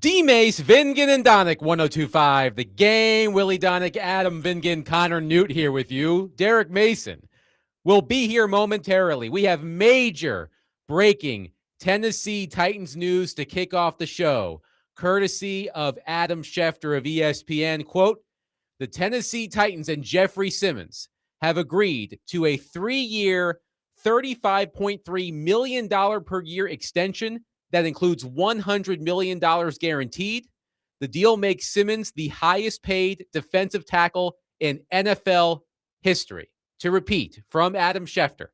DMase, Vingan, and Donick, 1025. The Game, Willy Donick, Adam Vingan, Connor Newt here with you. Derek Mason will be here momentarily. We have major breaking Tennessee Titans news to kick off the show, courtesy of Adam Schefter of ESPN. Quote, the Tennessee Titans and Jeffrey Simmons have agreed to a 3-year, $35.3 million per year extension that includes $100 million guaranteed. The deal makes Simmons the highest paid defensive tackle in NFL history. To repeat, from Adam Schefter,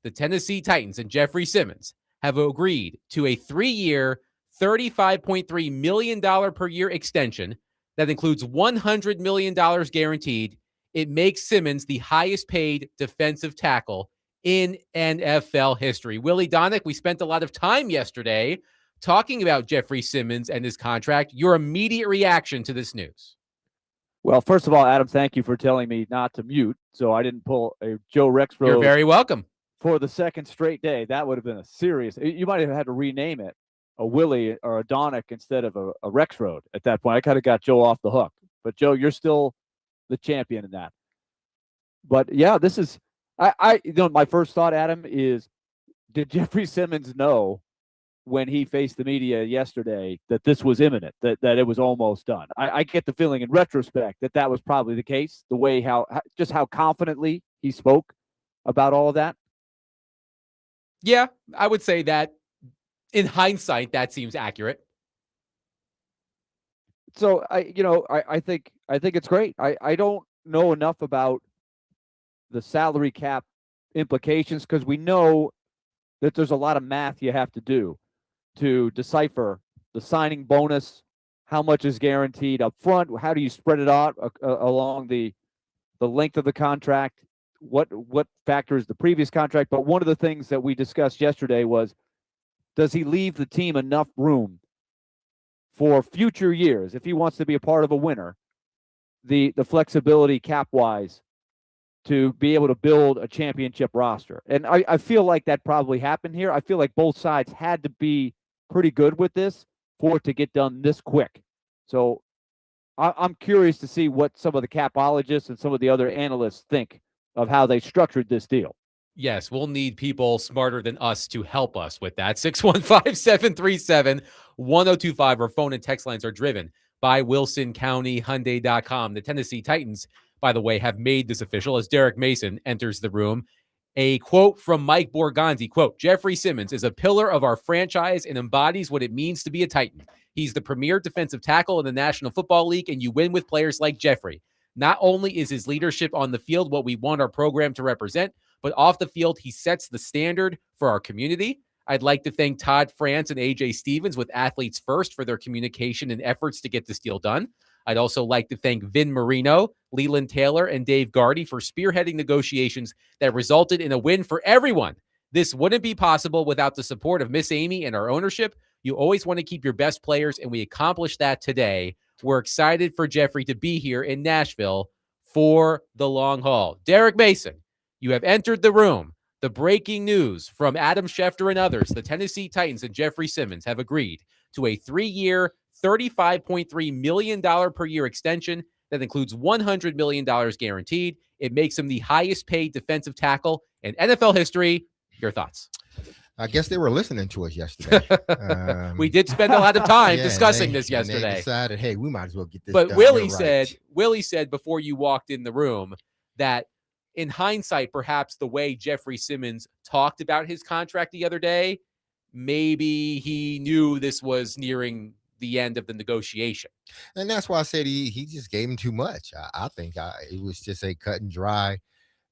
the Tennessee Titans and Jeffrey Simmons have agreed to a 3-year, $35.3 million per year extension that includes $100 million guaranteed. It makes Simmons the highest paid defensive tackle in NFL history. Willy Donick, we spent a lot of time yesterday talking about Jeffrey Simmons and his contract. Your immediate reaction to this news? Well, first of all, Adam, thank you for telling me not to mute, so I didn't pull a Joe Rexroad. You're very welcome. For the second straight day. That would have been a serious. You might have had to rename it a Willy or a Donick instead of a Rexroad at that point. I kind of got Joe off the hook. But, Joe, you're still the champion in that. But, yeah, this is my first thought, Adam, is did Jeffrey Simmons know when he faced the media yesterday that this was imminent, that it was almost done? I get the feeling in retrospect that was probably the case, the way how confidently he spoke about all of that. Yeah, I would say that in hindsight, that seems accurate. So I think it's great. I don't know enough about the salary cap implications because we know that there's a lot of math you have to do to decipher the signing bonus, how much is guaranteed up front, how do you spread it out along the length of the contract, what factors the previous contract. But one of the things that we discussed yesterday was, does he leave the team enough room for future years if he wants to be a part of a winner, the flexibility cap-wise to be able to build a championship roster? And I feel like that probably happened here. I feel like both sides had to be pretty good with this for it to get done this quick. So I'm curious to see what some of the capologists and some of the other analysts think of how they structured this deal. Yes, we'll need people smarter than us to help us with that. 615-737-1025. Our phone and text lines are driven by WilsonCountyHyundai.com. The Tennessee Titans, by the way, have made this official as Derek Mason enters the room. A quote from Mike Borgonzi, quote, Jeffrey Simmons is a pillar of our franchise and embodies what it means to be a Titan. He's the premier defensive tackle in the National Football League, and you win with players like Jeffrey. Not only is his leadership on the field what we want our program to represent, but off the field, he sets the standard for our community. I'd like to thank Todd France and AJ Stevens with Athletes First for their communication and efforts to get this deal done. I'd also like to thank Vin Marino, Leland Taylor, and Dave Gardy for spearheading negotiations that resulted in a win for everyone. This wouldn't be possible without the support of Miss Amy and our ownership. You always want to keep your best players, and we accomplished that today. We're excited for Jeffrey to be here in Nashville for the long haul. Derek Mason, you have entered the room. The breaking news from Adam Schefter and others, the Tennessee Titans and Jeffrey Simmons have agreed to a 3-year, $35.3 million per year extension that includes $100 million guaranteed. It makes him the highest paid defensive tackle in NFL history. Your thoughts? I guess they were listening to us yesterday. We did spend a lot of time discussing this yesterday. They decided, hey, we might as well get this But done. Willy said before you walked in the room that in hindsight, perhaps the way Jeffrey Simmons talked about his contract the other day, maybe he knew this was nearing the end of the negotiation. And that's why I said he just gave him too much. I think it was just a cut and dry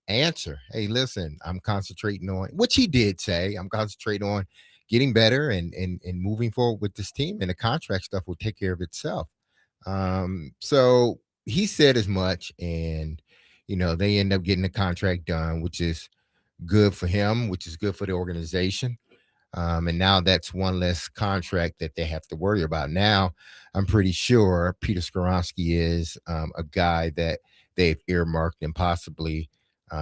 answer. Hey, listen, I'm concentrating on, which he did say, I'm concentrating on getting better and moving forward with this team, and the contract stuff will take care of itself. So he said as much, and they end up getting the contract done, which is good for him, which is good for the organization. And now that's one less contract that they have to worry about. Now, I'm pretty sure Peter Skoronski is a guy that they've earmarked, and possibly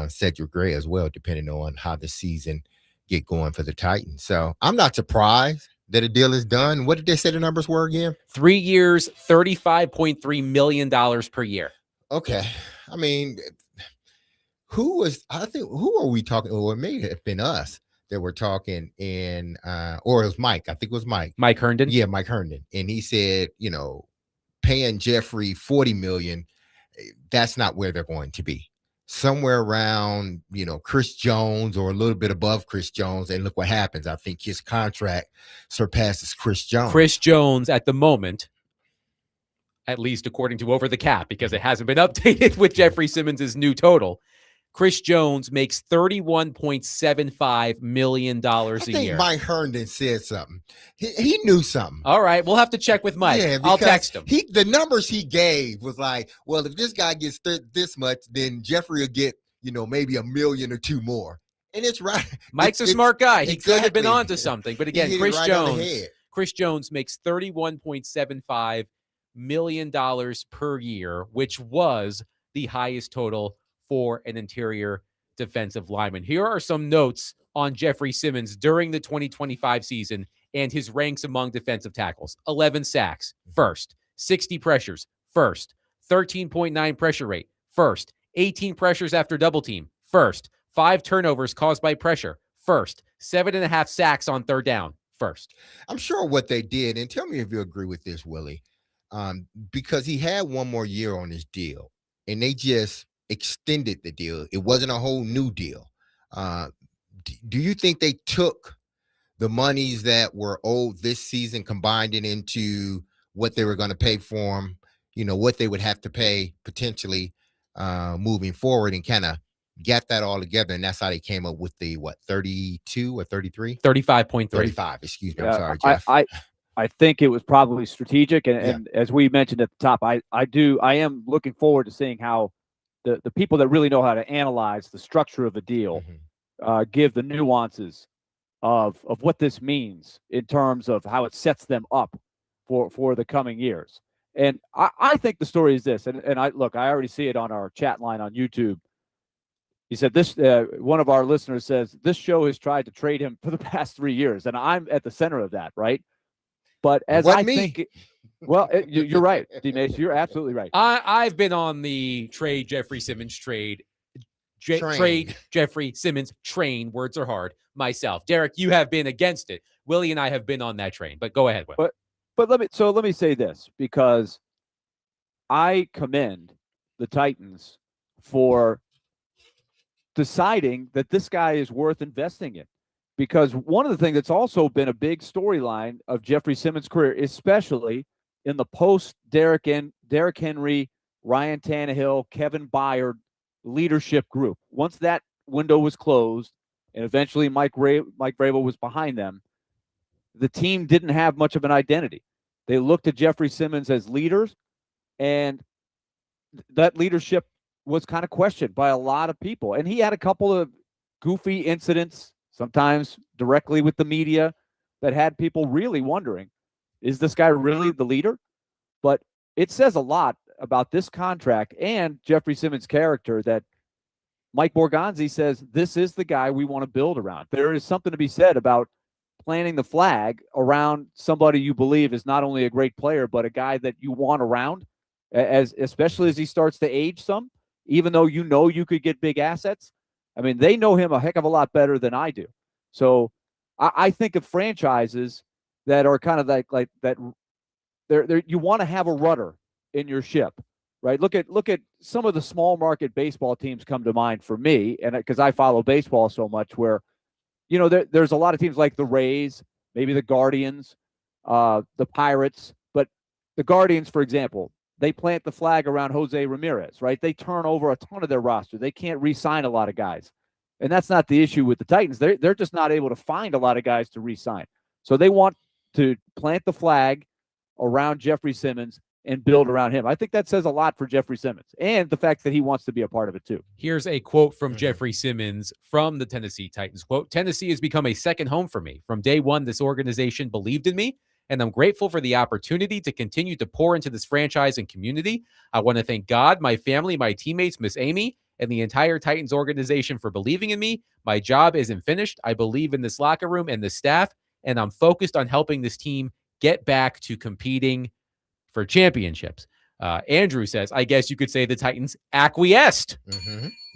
Cedric Gray as well, depending on how the season get going for the Titans. So I'm not surprised that a deal is done. What did they say the numbers were again? 3 years, $35.3 million per year. Okay. I mean, who are we talking? Or it may have been us that were talking or it was Mike. I think it was Mike. Mike Herndon? Yeah, Mike Herndon. And he said, paying Jeffrey $40 million, that's not where they're going to be. Somewhere around, Chris Jones or a little bit above Chris Jones. And look what happens. I think his contract surpasses Chris Jones. Chris Jones at the moment, at least according to Over the Cap, because it hasn't been updated with Jeffrey Simmons' new total. Chris Jones makes $31.75 million a year. Mike Herndon said something. He knew something. All right. We'll have to check with Mike. Yeah, I'll text him. The numbers he gave was like, well, if this guy gets this much, then Jeffrey will get, maybe $1 million or $2 million more. And it's right. Mike's a smart guy. He could have been exactly. onto something. But again, Chris Jones makes $31.75 million per year, which was the highest total for an interior defensive lineman. Here are some notes on Jeffrey Simmons during the 2025 season and his ranks among defensive tackles. 11 sacks, first. 60 pressures, first. 13.9 pressure rate, first. 18 pressures after double team, first. 5 turnovers caused by pressure, first. 7.5 sacks on third down, first. I'm sure what they did, and tell me if you agree with this, Willie, because he had one more year on his deal, and they just extended the deal. It wasn't a whole new deal. Do you think they took the monies that were owed this season, combined it into what they were going to pay for him, what they would have to pay potentially moving forward, and kind of got that all together? And that's how they came up with the 32 or 33? 35.3. 35, excuse me. I'm sorry, Jeff. I think it was probably strategic. And as we mentioned at the top, I am looking forward to seeing how the people that really know how to analyze the structure of a deal give the nuances of what this means in terms of how it sets them up for the coming years. And I think the story is this, and I already see it on our chat line on YouTube. He said this, one of our listeners says, this show has tried to trade him for the past 3 years, and I'm at the center of that, right? But as you're right, DMase, you're absolutely right. I've been on the trade Jeffrey Simmons trade Jeffrey Simmons train. Words are hard. Myself, Derek, you have been against it. Willie and I have been on that train. But go ahead, Will. But let me say this, because I commend the Titans for deciding that this guy is worth investing in. Because one of the things that's also been a big storyline of Jeffrey Simmons' career, especially in the post-Derrick Henry, Ryan Tannehill, Kevin Byard leadership group. Once that window was closed and eventually Mike Vrabel was behind them, the team didn't have much of an identity. They looked at Jeffrey Simmons as leaders, and that leadership was kind of questioned by a lot of people. And he had a couple of goofy incidents, sometimes directly with the media, that had people really wondering, is this guy really the leader? But it says a lot about this contract and Jeffrey Simmons' character that Mike Borgonzi says, this is the guy we want to build around. There is something to be said about planting the flag around somebody you believe is not only a great player, but a guy that you want around, especially as he starts to age some, even though you could get big assets. I mean, they know him a heck of a lot better than I do. So I think of franchises that are kind of like that. You want to have a rudder in your ship, right? Look at some of the small market baseball teams come to mind for me, and because I follow baseball so much, where there's a lot of teams like the Rays, maybe the Guardians, the Pirates, but the Guardians, for example, they plant the flag around Jose Ramirez, right? They turn over a ton of their roster. They can't re-sign a lot of guys. And that's not the issue with the Titans. They're just not able to find a lot of guys to re-sign. So they want to plant the flag around Jeffrey Simmons and build around him. I think that says a lot for Jeffrey Simmons and the fact that he wants to be a part of it too. Here's a quote from Jeffrey Simmons from the Tennessee Titans. Quote, "Tennessee has become a second home for me. From day one, this organization believed in me, and I'm grateful for the opportunity to continue to pour into this franchise and community. I want to thank God, my family, my teammates, Miss Amy, and the entire Titans organization for believing in me. My job isn't finished. I believe in this locker room and the staff. and I'm focused on helping this team get back to competing for championships. Andrew says, I guess you could say the Titans acquiesced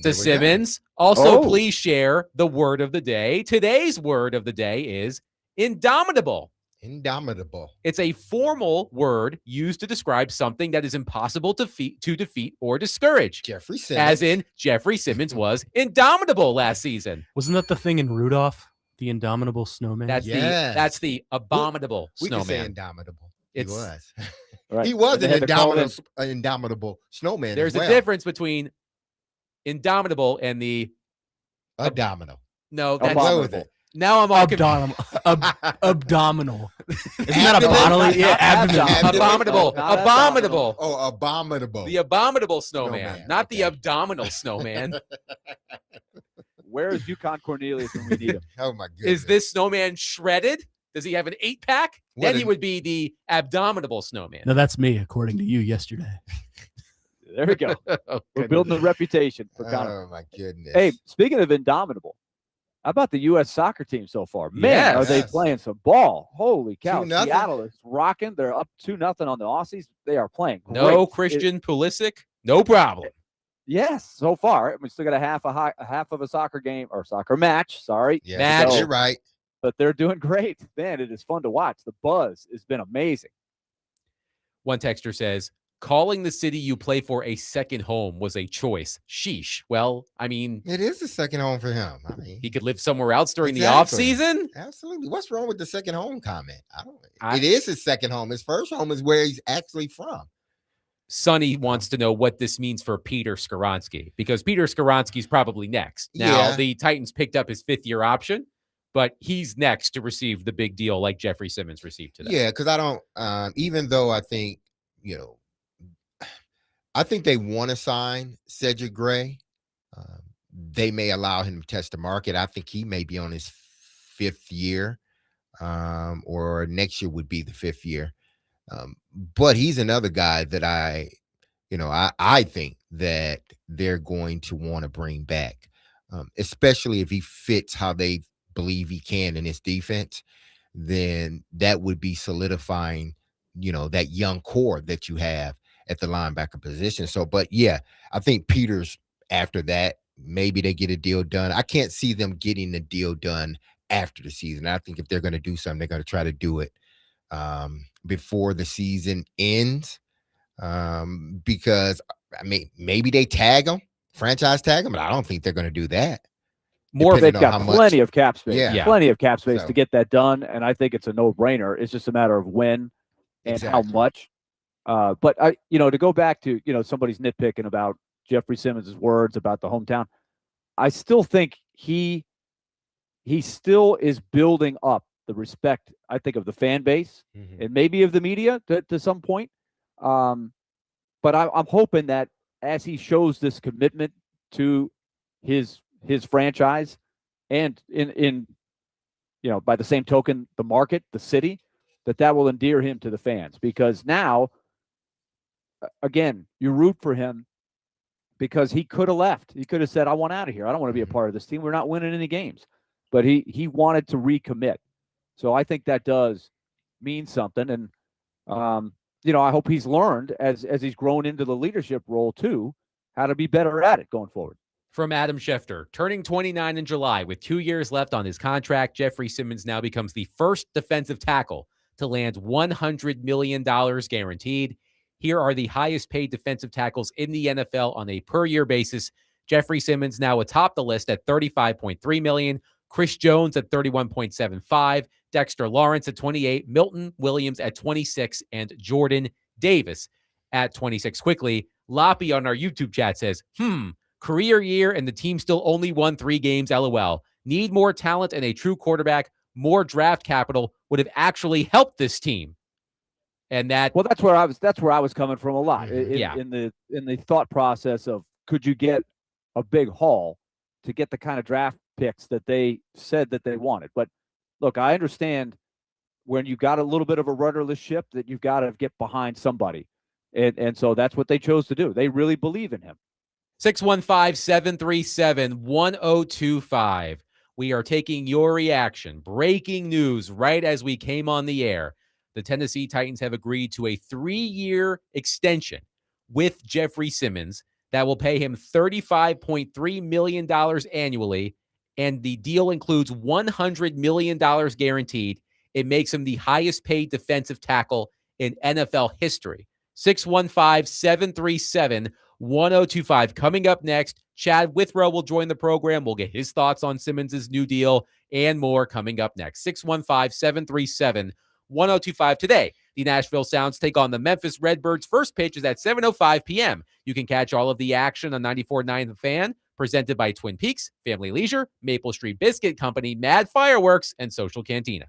to Simmons. Also, please share the word of the day. Today's word of the day is indomitable. Indomitable. It's a formal word used to describe something that is impossible to defeat or discourage. Jeffrey Simmons. As in, Jeffrey Simmons was indomitable last season. Wasn't that the thing in Rudolph? The indomitable snowman? That's the abominable snowman. We can say indomitable. He was. Right. He was an indomitable snowman. There's a difference between indomitable and the abdominal. No, that's with it. Now I'm all abdominal. Isn't that a bodily? Yeah, abdomen. Abominable. Oh, abominable. The abominable snowman, not the abdominal snowman. Where is Yukon Cornelius when we need him? Oh my goodness. Is this snowman shredded? Does he have an 8-pack? Then he would be the abdominable snowman. No, that's me, according to you yesterday. There we go. We're building a reputation for Connor. Oh my goodness. Hey, speaking of indomitable, how about the U.S. soccer team so far? Man, are they playing some ball? Holy cow. 2-0. Seattle is rocking. They're up 2-0 on the Aussies. They are playing great. No Christian Pulisic, no problem. Yes, so far. We still got a half of a soccer game or soccer match. Sorry. Yeah, match. You're right. But they're doing great. Man, it is fun to watch. The buzz has been amazing. One texter says, calling the city you play for a second home was a choice. Sheesh. Well, I mean, it is a second home for him. I mean, he could live somewhere else during the off season. Absolutely. What's wrong with the second home comment? It is his second home. His first home is where he's actually from. Sonny wants to know what this means for Peter Skoronsky, because Peter Skoronsky's probably next. Now, the Titans picked up his 5th-year option, but he's next to receive the big deal like Jeffrey Simmons received today. Yeah, because I don't, even though I think, I think they want to sign Cedric Gray. They may allow him to test the market. I think he may be on his 5th year, or next year would be the 5th year. But he's another guy that I think that they're going to want to bring back, especially if he fits how they believe he can in his defense. Then that would be solidifying, that young core that you have at the linebacker position. So, but yeah, I think Peters after that, maybe they get a deal done. I can't see them getting the deal done after the season. I think if they're going to do something, they're going to try to do it before the season ends, because I mean, maybe they franchise tag him, but I don't think they're going to do that. They've got plenty of cap space, plenty of cap space So, to get that done, and I think it's a no-brainer. It's just a matter of when and how much. But to go back to somebody's nitpicking about Jeffrey Simmons' words about the hometown, I still think he still is building up the respect, I think, of the fan base and maybe of the media to some point. But I'm hoping that as he shows this commitment to his franchise, and in by the same token, the market, the city, that will endear him to the fans, because now, again, you root for him because he could have left. He could have said, I want out of here. I don't want to be a part of this team. We're not winning any games. But he wanted to recommit. So I think that does mean something. And, I hope he's learned as he's grown into the leadership role too, how to be better at it going forward. From Adam Schefter, turning 29 in July with 2 years left on his contract, Jeffrey Simmons now becomes the first defensive tackle to land $100 million guaranteed. Here are the highest paid defensive tackles in the NFL on a per year basis. Jeffrey Simmons now atop the list at $35.3 million. Chris Jones at $31.75, Dexter Lawrence at $28, Milton Williams at $26, and Jordan Davis at $26. Quickly, Loppy on our YouTube chat says, career year and the team still only won 3 games, LOL. Need more talent and a true quarterback. More draft capital would have actually helped this team. And that's where I was coming from a lot. In the thought process of, could you get a big haul to get the kind of draft picks that they said that they wanted? But look, I understand when you got a little bit of a rudderless ship that you've got to get behind somebody. And so that's what they chose to do. They really believe in him. 615-737-1025. We are taking your reaction. Breaking news right as we came on the air. The Tennessee Titans have agreed to a 3-year extension with Jeffrey Simmons that will pay him $35.3 million annually, and the deal includes $100 million guaranteed. It makes him the highest paid defensive tackle in NFL history. 615-737-1025. Coming up next, Chad Withrow will join the program. We'll get his thoughts on Simmons' new deal and more coming up next. 615-737-1025. Today, the Nashville Sounds take on the Memphis Redbirds. First pitch is at 7:05 p.m. You can catch all of the action on 94.9 The Fan, presented by Twin Peaks, Family Leisure, Maple Street Biscuit Company, Mad Fireworks, and Social Cantina.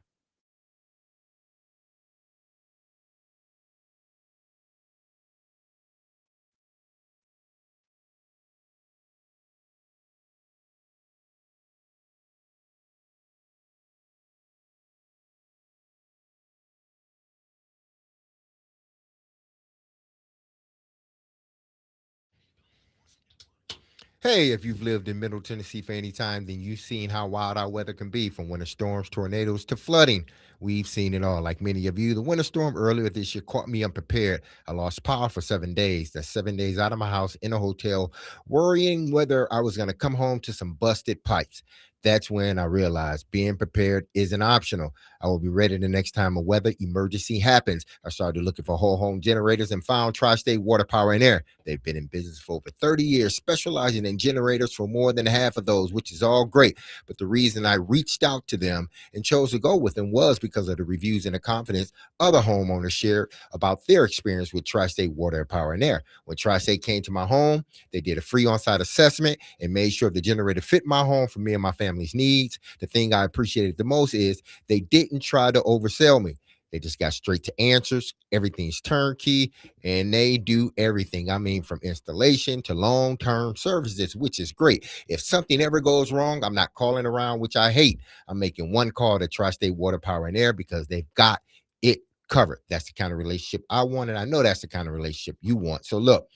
Hey, if you've lived in Middle Tennessee for any time, then you've seen how wild our weather can be, from winter storms, tornadoes, to flooding. We've seen it all. Like many of you, the winter storm earlier this year caught me unprepared. I lost power for 7 days. That's 7 days out of my house in a hotel, worrying whether I was going to come home to some busted pipes. That's when I realized being prepared isn't optional. I will be ready the next time a weather emergency happens. I started looking for whole home generators and found Tri-State Water, Power, and Air. They've been in business for over 30 years, specializing in generators for more than half of those, which is all great. But the reason I reached out to them and chose to go with them was because of the reviews and the confidence other homeowners shared about their experience with Tri-State Water, Power, and Air. When Tri-State came to my home, they did a free on-site assessment and made sure the generator fit my home for me and my family's needs. The thing I appreciated the most is they didn't try to oversell me. They just got straight to answers. Everything's turnkey, and they do everything. I mean, from installation to long-term services, which is great. If something ever goes wrong, I'm not calling around, which I hate. I'm making one call to Tri-State Water, Power, and Air because they've got it covered. That's the kind of relationship I want, and I know that's the kind of relationship you want. So look,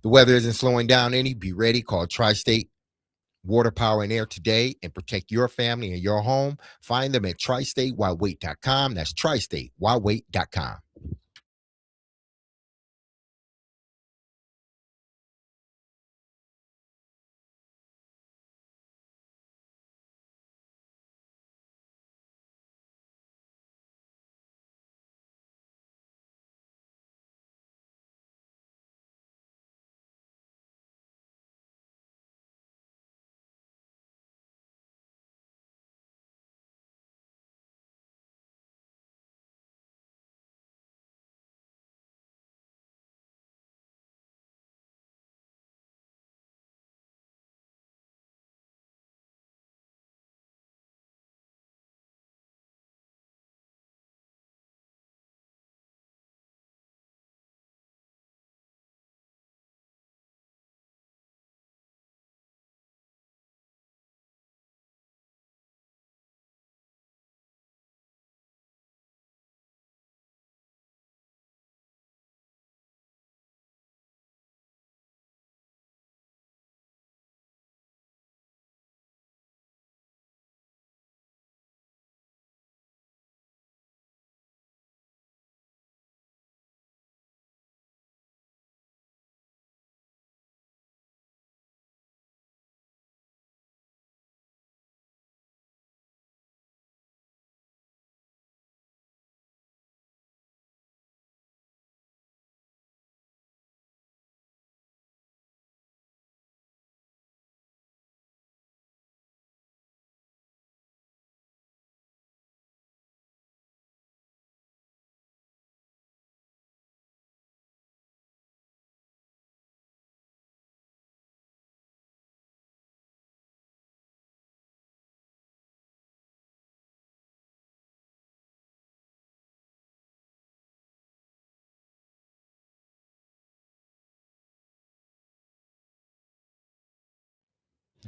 the weather isn't slowing down any. Be ready. Call Tri-State Water, Power, and Air today and protect your family and your home. Find them at tristatewhywait.com. That's tristatewhywait.com.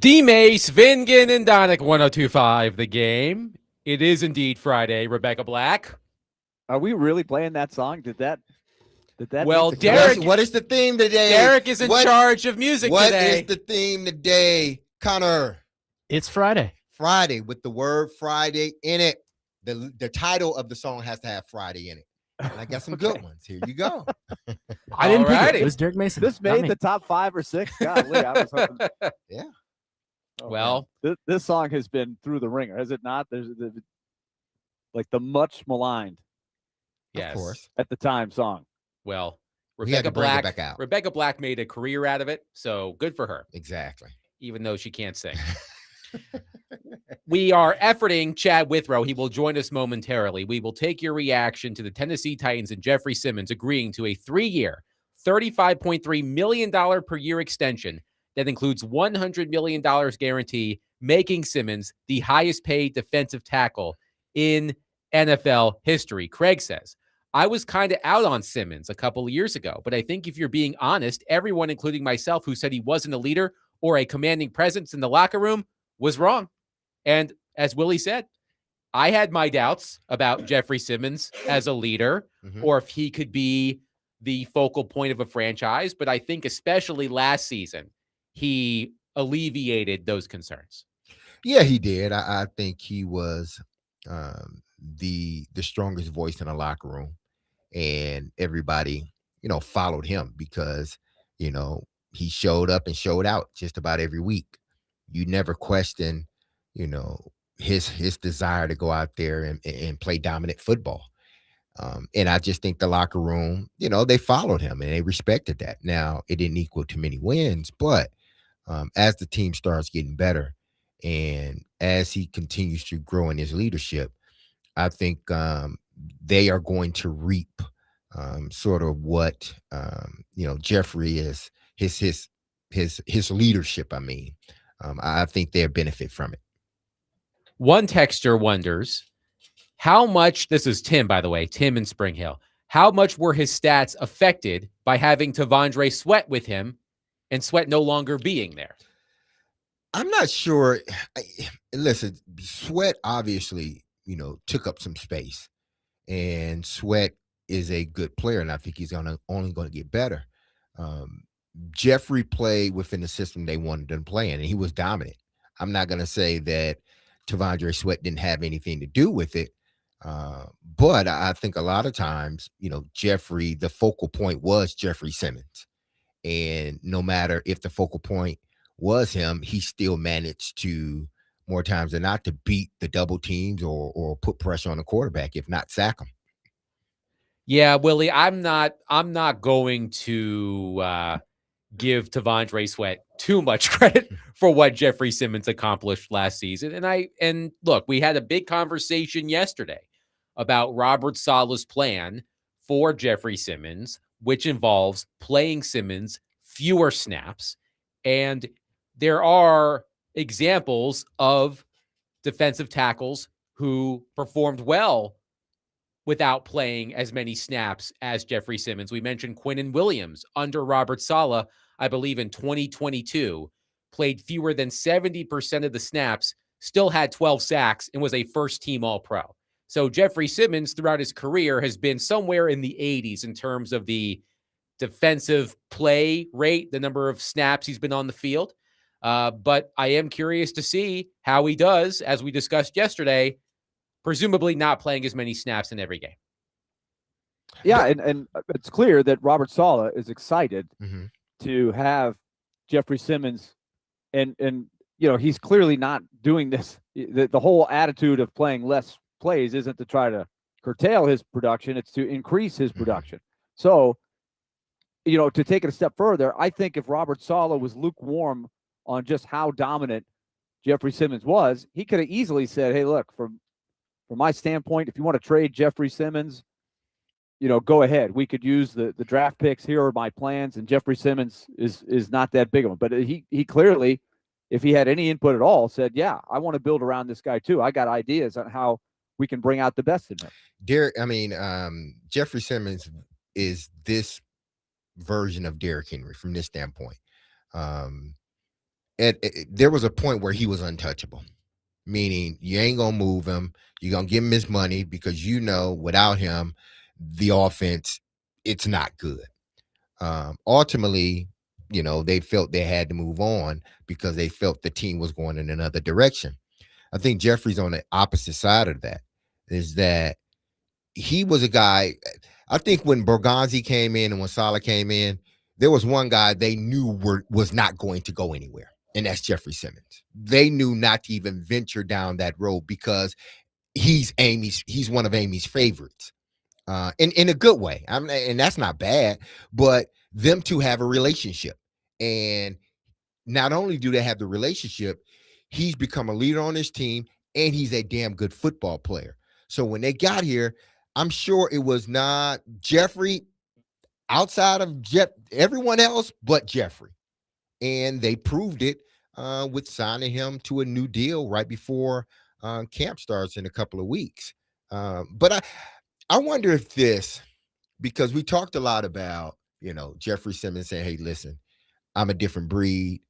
DMase, Vingan, and Donick, 1025 The Game. It is indeed Friday. Rebecca Black. Are we really playing that song? Did that Well, make the Derek- cut? What is the theme today? Derek is in charge of music What today. is the theme today, Connor? It's Friday. Friday with the word Friday in it. The title of the song has to have Friday in it. And I got some good ones. Here you go. I didn't pick it. Alrighty. It was Derek Mason. This not made me. the top 5 or 6. Golly, I was hoping. Yeah. Oh, Well, man. This song has been through the ringer, has it not? There's like the much maligned yes. Of course. at the time song. Well, We had Rebecca to bring it Black. back out. Rebecca Black made a career out of it, so good for her. Exactly. Even though she can't sing. We are efforting Chad Withrow. He will join us momentarily. We will take your reaction to the Tennessee Titans and Jeffrey Simmons agreeing to a 3-year, $35.3 million per year extension that includes $100 million guarantee, making Simmons the highest paid defensive tackle in NFL history. Craig says, I was kind of out on Simmons a couple of years ago, but I think if you're being honest, everyone, including myself, who said he wasn't a leader or a commanding presence in the locker room was wrong. And as Willie said, I had my doubts about Jeffrey Simmons as a leader or if he could be the focal point of a franchise. But I think especially last season, he alleviated those concerns. Yeah, he did. I think he was the strongest voice in the locker room, and everybody, followed him because, he showed up and showed out just about every week. You never question, his desire to go out there and play dominant football. And I just think the locker room, they followed him and they respected that. Now, it didn't equal to many wins, but as the team starts getting better and as he continues to grow in his leadership, I think they are going to reap sort of what Jeffrey is his leadership. I mean, I think they'll benefit from it. One texter wonders how much, this is Tim, by the way, Tim in Spring Hill, how much were his stats affected by having Tavondre Sweat with him and Sweat no longer being there? I'm not sure. Listen, Sweat obviously, took up some space, and Sweat is a good player, and I think he's only going to get better. Jeffrey played within the system they wanted him to play in, and he was dominant. I'm not going to say that Tavondre Sweat didn't have anything to do with it, but I think a lot of times, Jeffrey, the focal point was Jeffrey Simmons, and no matter if the focal point was him, he still managed to, more times than not, to beat the double teams or put pressure on the quarterback, if not sack him. Yeah, Willie, I'm not going to give Tavondre Sweat too much credit for what Jeffrey Simmons accomplished last season. And look, we had a big conversation yesterday about Robert Saleh's plan for Jeffrey Simmons, which involves playing Simmons fewer snaps. And there are examples of defensive tackles who performed well without playing as many snaps as Jeffrey Simmons. We mentioned Quinnen Williams under Robert Saleh, I believe in 2022, played fewer than 70% of the snaps, still had 12 sacks, and was a first-team All-Pro. So Jeffrey Simmons, throughout his career, has been somewhere in the 80s in terms of the defensive play rate, the number of snaps he's been on the field. But I am curious to see how he does, as we discussed yesterday, presumably not playing as many snaps in every game. Yeah, and it's clear that Robert Saleh is excited to have Jeffrey Simmons, and he's clearly not doing this. The whole attitude of playing less plays isn't to try to curtail his production; it's to increase his production. So, to take it a step further, I think if Robert Saleh was lukewarm on just how dominant Jeffrey Simmons was, he could have easily said, "Hey, look, from my standpoint, if you want to trade Jeffrey Simmons, go ahead. We could use the draft picks. Here are my plans." And Jeffrey Simmons is not that big of one. But he clearly, if he had any input at all, said, yeah, I want to build around this guy too. I got ideas on how we can bring out the best in him. Jeffrey Simmons is this version of Derrick Henry from this standpoint. There was a point where he was untouchable, meaning you ain't going to move him. You're going to give him his money because without him, the offense, it's not good. Ultimately, they felt they had to move on because they felt the team was going in another direction. I think Jeffrey's on the opposite side of that, is that he was a guy. I think when Borgonzi came in and when Saleh came in, there was one guy they knew was not going to go anywhere, and that's Jeffrey Simmons. They knew not to even venture down that road because he's one of Amy's favorites, in a good way. And that's not bad, but them two have a relationship, and not only do they have the relationship, he's become a leader on his team, and he's a damn good football player. So when they got here, I'm sure it was not Jeffrey outside of everyone else but Jeffrey. And they proved it with signing him to a new deal right before camp starts in a couple of weeks. But I wonder if because we talked a lot about, Jeffrey Simmons saying, hey, listen, I'm a different breed.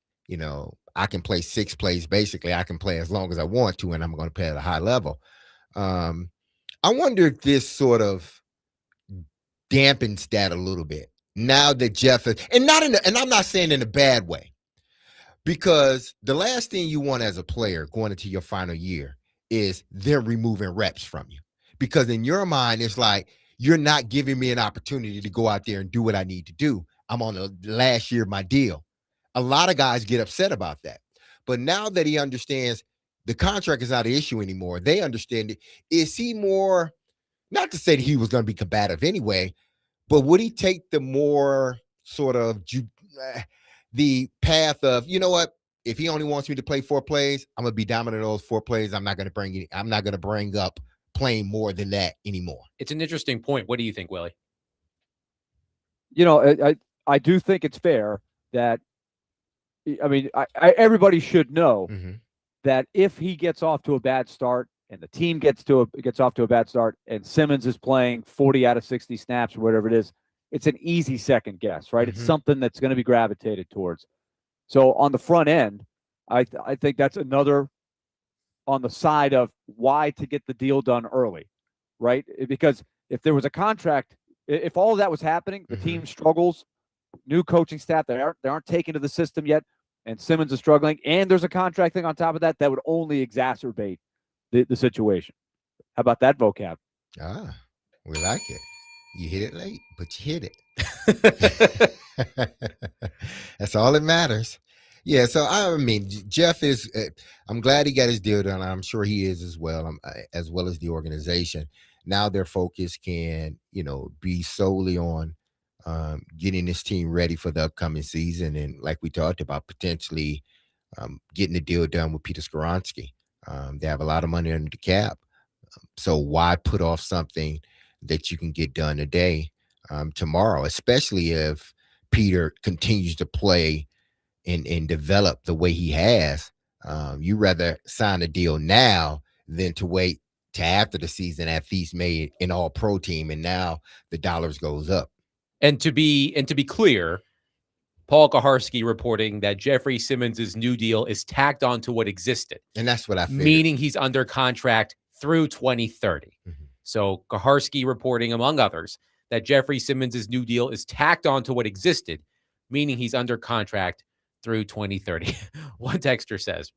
I can play 6 plays. Basically, I can play as long as I want to, and I'm going to play at a high level. I wonder if this sort of dampens that a little bit now that Jeff is, and I'm not saying in a bad way, because the last thing you want as a player going into your final year is them removing reps from you, because in your mind, it's like, you're not giving me an opportunity to go out there and do what I need to do. I'm on the last year of my deal. A lot of guys get upset about that. But now that he understands the contract is not an issue anymore, they understand it. Is he more, not to say that he was going to be combative anyway, but would he take the more sort of the path of, you know what, if he only wants me to play 4 plays, I'm going to be dominant in those 4 plays. I'm not going to bring up playing more than that anymore. It's an interesting point. What do you think, Willie? I do think it's fair that, everybody should know that if he gets off to a bad start and the team gets off to a bad start and Simmons is playing 40 out of 60 snaps or whatever it is, it's an easy second guess, right? It's something that's going to be gravitated towards. So on the front end, I think that's another on the side of why to get the deal done early, right? Because if there was a contract, if all of that was happening, the team struggles, new coaching staff, they aren't taken to the system yet, and Simmons is struggling, and there's a contract thing on top of that would only exacerbate the situation. How about that vocab? We like it. You hit it late, but you hit it. That's all that matters. Yeah, so Jeff is. I'm glad he got his deal done. I'm sure he is as well as the organization. Now their focus can, be solely on getting this team ready for the upcoming season, and like we talked about, potentially getting the deal done with Peter Skoronski. They have a lot of money under the cap, so why put off something that you can get done today, tomorrow, especially if Peter continues to play and develop the way he has. You rather sign a deal now than to wait to after the season after he's made an all-pro team and now the dollars goes up. And to be clear, Paul Kaharski reporting that Jeffrey Simmons' new deal is tacked on to what existed. And that's what I figured. Meaning he's under contract through 2030. So Kaharski reporting, among others, that Jeffrey Simmons' new deal is tacked on to what existed, meaning he's under contract through 2030. One texter says,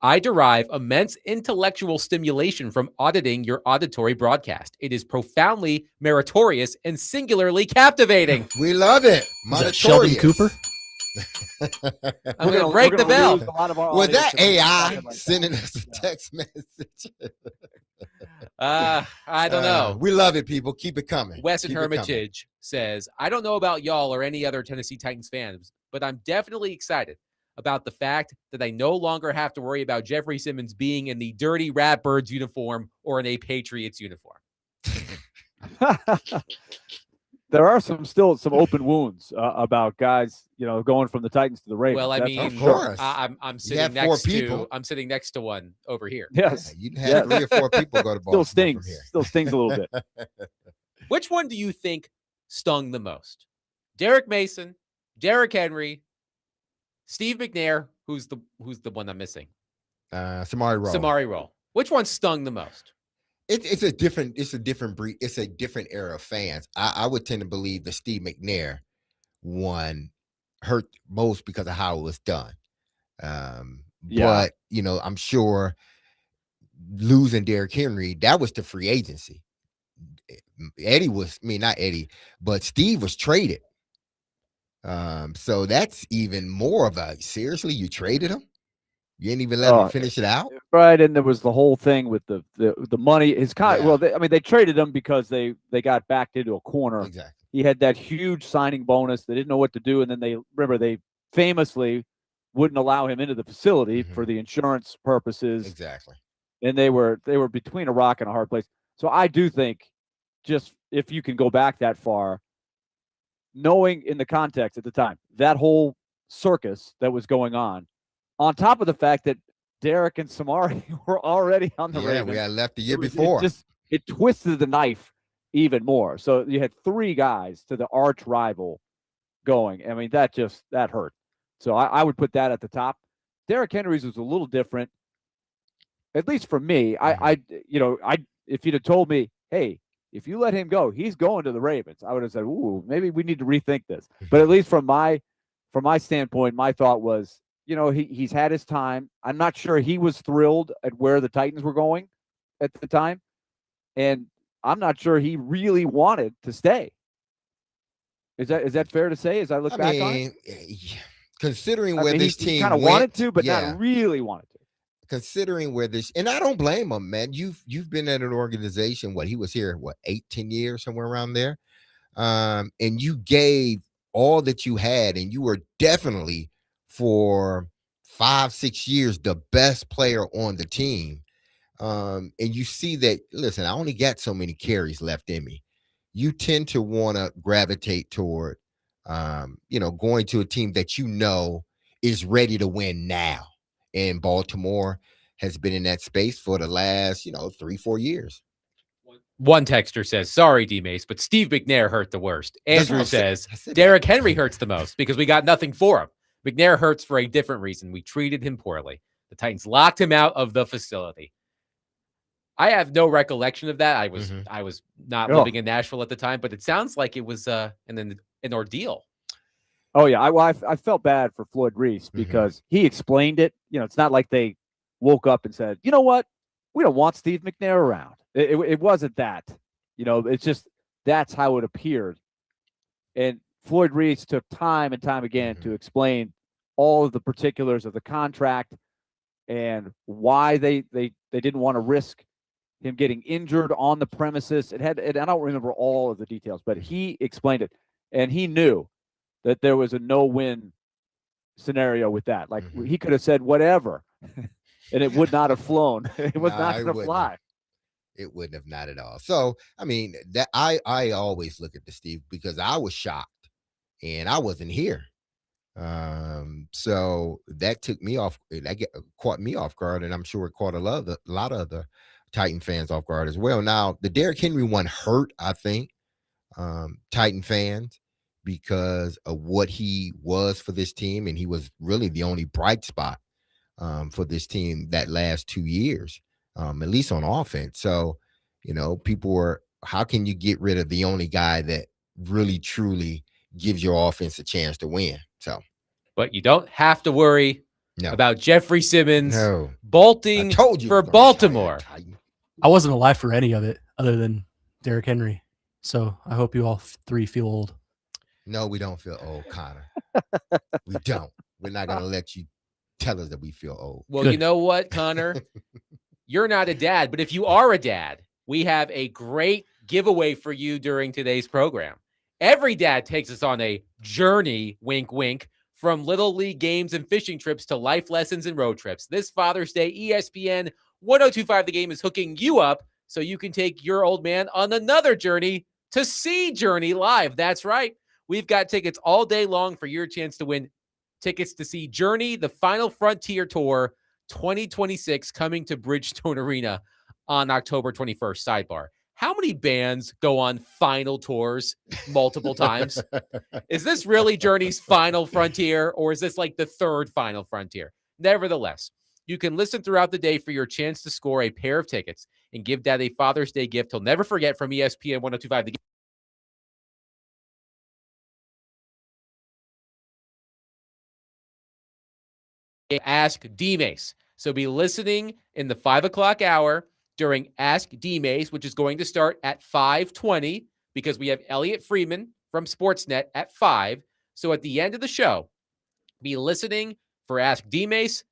I derive immense intellectual stimulation from auditing your auditory broadcast. It is profoundly meritorious and singularly captivating. We love it. Is that Sheldon Cooper? I'm going to break the bell. Was that AI sending us a text message? I don't know. We love it, people. Keep it coming. Wes in Hermitage says, I don't know about y'all or any other Tennessee Titans fans, but I'm definitely excited about the fact that I no longer have to worry about Jeffrey Simmons being in the dirty Ratbirds uniform or in a Patriots uniform. There are some open wounds about guys, going from the Titans to the Ravens. Well, of course. I'm sitting next to I'm sitting next to one over here. Yes, you can have 3 or 4 people go to Baltimore. Still stings a little bit. Which one do you think stung the most? Derek Mason, Derrick Henry, Steve McNair, who's the one I'm missing? Samari Rolle. Which one stung the most? It's a different breed. It's a different era of fans. I would tend to believe the Steve McNair one hurt most because of how it was done. But I'm sure losing Derrick Henry, that was the free agency. Not Eddie, but Steve was traded. So that's even more of a, seriously, you traded him? You didn't even let him finish it out? Right, and there was the whole thing with the money. Well, they traded him because they got backed into a corner. Exactly. He had that huge signing bonus. They didn't know what to do, and then they famously wouldn't allow him into the facility for the insurance purposes. Exactly. And they were between a rock and a hard place. So I do think, just if you can go back that far, knowing in the context at the time, that whole circus that was going on top of the fact that Derek and Samari were already on the Ravens. We had left the year before. It twisted the knife even more. So you had 3 guys to the arch rival going. I mean, that hurt. So I would put that at the top. Derrick Henry's was a little different, at least for me. If you'd have told me, hey, if you let him go, he's going to the Ravens, I would have said, ooh, maybe we need to rethink this. But at least from my standpoint, my thought was, he's had his time. I'm not sure he was thrilled at where the Titans were going at the time. And I'm not sure he really wanted to stay. Is that fair to say as I look back on it? Considering where this team kind of wanted to, but not really wanted to. Considering where this, and I don't blame him, man. You've been at an organization, he was here, 8-10 years, somewhere around there. And you gave all that you had, and you were definitely for 5-6 years the best player on the team. And you see that, listen, I only got so many carries left in me. You tend to want to gravitate toward going to a team that is ready to win now. And Baltimore has been in that space for the last 3-4 years. One texter says, sorry, DMase, but Steve McNair hurt the worst. Andrew says, Derrick Henry hurts the most because we got nothing for him. McNair hurts for a different reason. We treated him poorly. The Titans locked him out of the facility. I have no recollection of that. I was not living in Nashville at the time, but it sounds like it was an ordeal. Oh, yeah. I felt bad for Floyd Reese because he explained it. It's not like they woke up and said, you know what? We don't want Steve McNair around. It wasn't that. It's just that's how it appeared. And Floyd Reese took time and time again to explain all of the particulars of the contract and why they didn't want to risk him getting injured on the premises. I don't remember all of the details, but he explained it. And he knew that there was a no-win scenario with that. Like he could have said whatever, and it would not have flown. It was not going to fly. It wouldn't have, not at all. So, I mean, that I always look at the Steve because I was shocked and I wasn't here. So that took me off. Caught me off guard, and I'm sure it caught a lot of the Titan fans off guard as well. Now, the Derrick Henry one hurt, I think, Titan fans because of what he was for this team, and he was really the only bright spot for this team that last 2 years, at least on offense. So, people were, how can you get rid of the only guy that really truly gives your offense a chance to win? So, but you don't have to worry about Jeffrey Simmons bolting for Baltimore. I wasn't alive for any of it other than Derrick Henry. So I hope you all 3 feel old. No, we don't feel old, Connor. We don't. We're not going to let you tell us that we feel old. Well, you know what, Connor? You're not a dad, but if you are a dad, we have a great giveaway for you during today's program. Every dad takes us on a journey, wink, wink, from little league games and fishing trips to life lessons and road trips. This Father's Day, ESPN 1025 The Game is hooking you up so you can take your old man on another journey to see Journey live. That's right. We've got tickets all day long for your chance to win tickets to see Journey, the Final Frontier Tour 2026, coming to Bridgestone Arena on October 21st. Sidebar. How many bands go on final tours multiple times? Is this really Journey's Final Frontier, or is this like the third Final Frontier? Nevertheless, you can listen throughout the day for your chance to score a pair of tickets and give Dad a Father's Day gift he'll never forget from ESPN 1025 The Game. Ask DMase. So be listening in the 5 o'clock hour during Ask DMase, which is going to start at 5:20 because we have Elliotte Friedman from Sportsnet at 5. So at the end of the show, be listening for Ask DMase.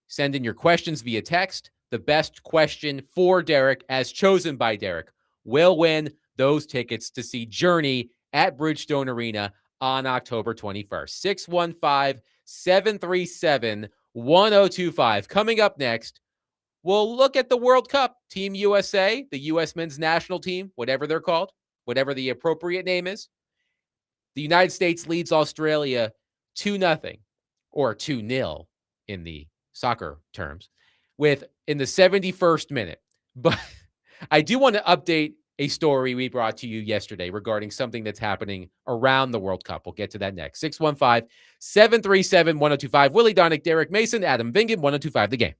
Send in your questions via text. The best question for Derek, as chosen by Derek, will win those tickets to see Journey at Bridgestone Arena on October 21st. 615-737-1025. Coming up next, we'll look at the World Cup. Team USA, the U.S. men's national team, whatever they're called, whatever the appropriate name is. The United States leads Australia 2-0 or 2-0 in the soccer terms in the 71st minute. But I do want to update a story we brought to you yesterday regarding something that's happening around the World Cup. We'll get to that next. 615-737-1025. Willy Donick, Derek Mason, Adam Vingan, 1025 The Game.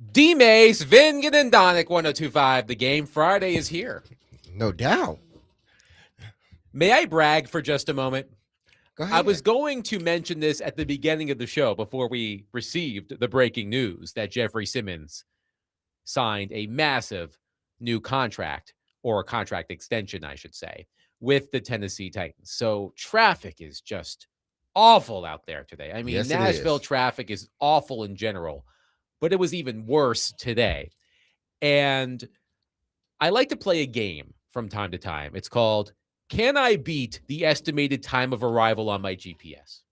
DMase, Vingen and Donick, 102.5. The Game. Friday is here. No doubt. May I brag for just a moment? Go ahead. I was going to mention this at the beginning of the show before we received the breaking news that Jeffrey Simmons signed a massive new contract, or a contract extension, I should say, with the Tennessee Titans. So traffic is just awful out there today. I mean, Yes, it Nashville is. traffic is awful in general, but it was even worse today. And I like to play a game from time to time. It's called, Can I Beat the Estimated Time of Arrival on My GPS?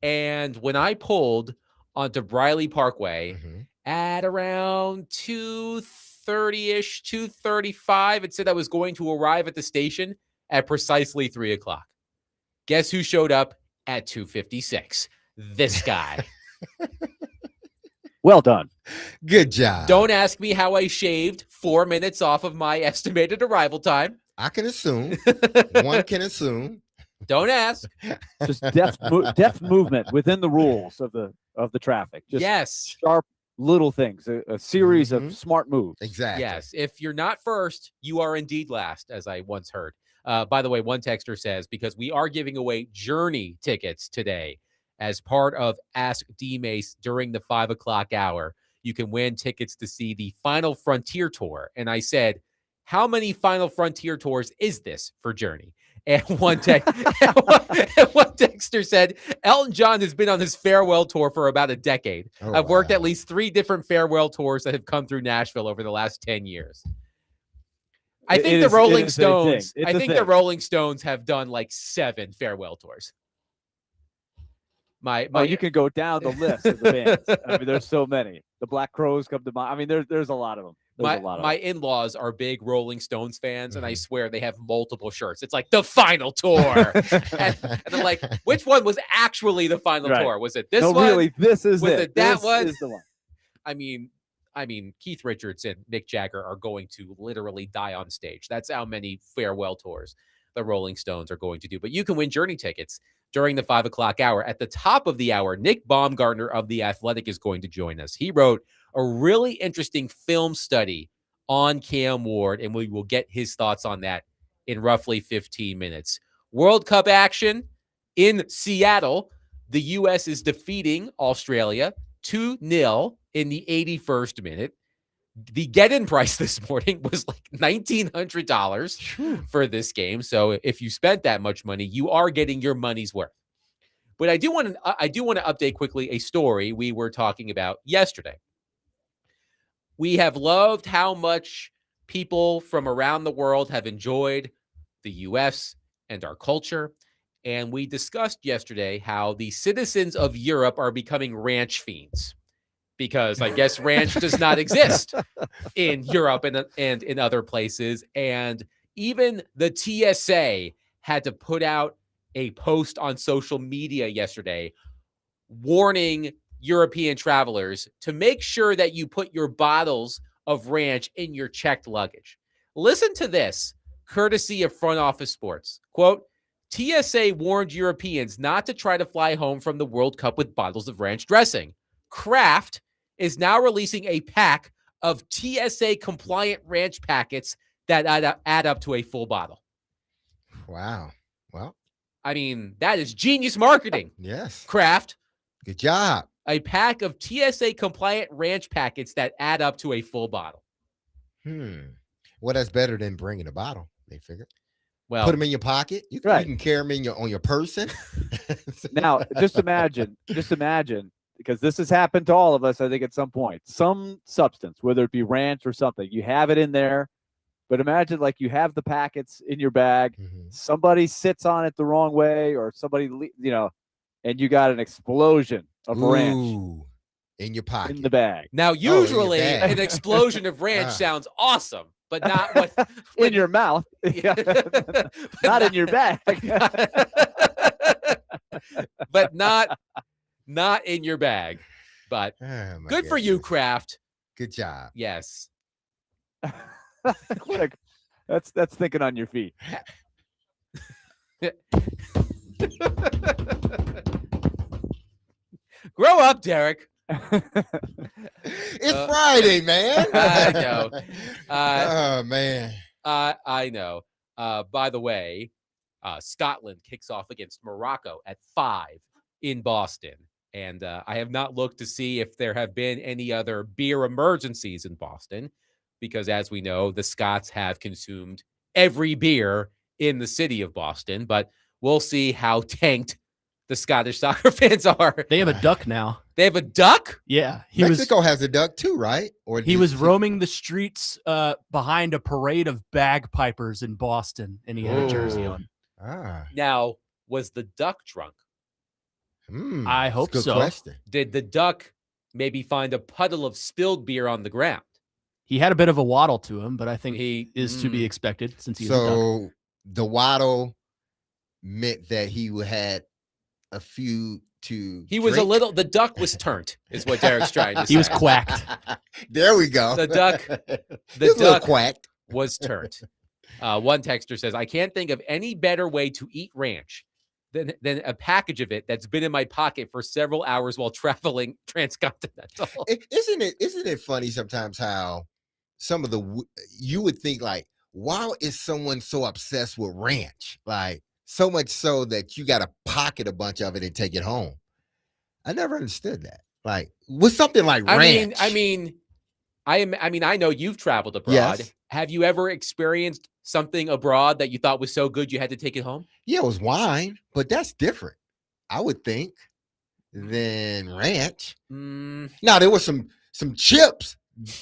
And when I pulled onto Briley Parkway Mhm. at around 2:30-ish, 2:35, it said I was going to arrive at the station at precisely 3 o'clock. Guess who showed up at 2:56? This guy. Well done. Good job. Don't ask me how I shaved 4 minutes off of my estimated arrival time. I can assume. One can assume. Don't ask. Just deft movement within the rules of the traffic. Just Yes. sharp little things. A series Mhm. of smart moves. Exactly. Yes. If you're not first, you are indeed last, as I once heard. By the way, one texter says, because we are giving away Journey tickets today as part of Ask DMase during the 5 o'clock hour, you can win tickets to see the Final Frontier Tour. And I said, how many Final Frontier tours is this for Journey? And one texter said, Elton John has been on his farewell tour for about a decade. Oh, I've worked wow. at least 3 different farewell tours that have come through Nashville over the last 10 years. I think the Rolling Stones, the Rolling Stones have done like 7 farewell tours. You can go down the list of the bands. I mean, there's so many. The Black Crowes come to mind. I mean, there's a lot of them. My in-laws are big Rolling Stones fans, and I swear they have multiple shirts. It's like the final tour, and I'm like, which one was actually the final tour? Was it this one? Really, this is was it. That this one? Is the one. I mean, Keith Richards and Mick Jagger are going to literally die on stage. That's how many farewell tours the Rolling Stones are going to do. But you can win Journey tickets during the 5 o'clock hour. At the top of the hour, Nick Baumgardner of The Athletic is going to join us. He wrote a really interesting film study on Cam Ward, and we will get his thoughts on that in roughly 15 minutes. World Cup action in Seattle. The U.S. is defeating Australia 2-0 in the 81st minute. The get-in price this morning was like $1,900 for this game. So if you spent that much money, you are getting your money's worth. But I do want to update quickly a story we were talking about yesterday. We have loved how much people from around the world have enjoyed the U.S. and our culture. And we discussed yesterday how the citizens of Europe are becoming ranch fiends, because I guess ranch does not exist in Europe and in other places. And even the TSA had to put out a post on social media yesterday warning European travelers to make sure that you put your bottles of ranch in your checked luggage. Listen to this, courtesy of Front Office Sports. Quote, TSA warned Europeans not to try to fly home from the World Cup with bottles of ranch dressing. Kraft is now releasing a pack of TSA-compliant ranch packets that add up to a full bottle. Wow. Well, I mean, that is genius marketing. Yes. Kraft. Good job. A pack of TSA-compliant ranch packets that add up to a full bottle. Well, that's better than bringing a bottle, they figured. Well, put them in your pocket. You can carry them on your person. Now, just imagine, because this has happened to all of us, I think, at some point. Some substance, whether it be ranch or something, you have it in there. But imagine, like, you have the packets in your bag. Somebody sits on it the wrong way, or somebody, and you got an explosion of ranch in your pocket, in the bag. Now, usually, an explosion of ranch sounds awesome, but not what in your mouth. Not in your bag. But not in your bag. But good for you, Kraft. Good job. Yes. That's thinking on your feet. Grow up, Derek. It's Friday, man. I know. Oh man. I know. By the way, Scotland kicks off against Morocco at 5 in Boston. And I have not looked to see if there have been any other beer emergencies in Boston, because as we know, the Scots have consumed every beer in the city of Boston. But we'll see how tanked the Scottish soccer fans are. They have a duck now. They have a duck? Yeah, Mexico has a duck too, right? Or he was roaming the streets behind a parade of bagpipers in Boston, and he had a jersey on. Now, was the duck drunk? I hope good so. Question. Did the duck maybe find a puddle of spilled beer on the ground? He had a bit of a waddle to him, but I think He is to be expected since he's a duck. So the waddle meant that he had a few to. He was a little. The duck was turned, is what Derek's trying to say. He was quacked. There we go. The duck. The duck quacked. Was turned. One texter says, "I can't think of any better way to eat ranch than a package of it that's been in my pocket for several hours while traveling transcontinental." Isn't it funny sometimes how some of you would think like, why is someone so obsessed with ranch? Like so much so that you got to pocket a bunch of it and take it home. I never understood that. Like with something like ranch. I mean, I know you've traveled abroad. Yes. Have you ever experienced something abroad that you thought was so good you had to take it home? Yeah, it was wine, but that's different, I would think, than ranch. Now there was some chips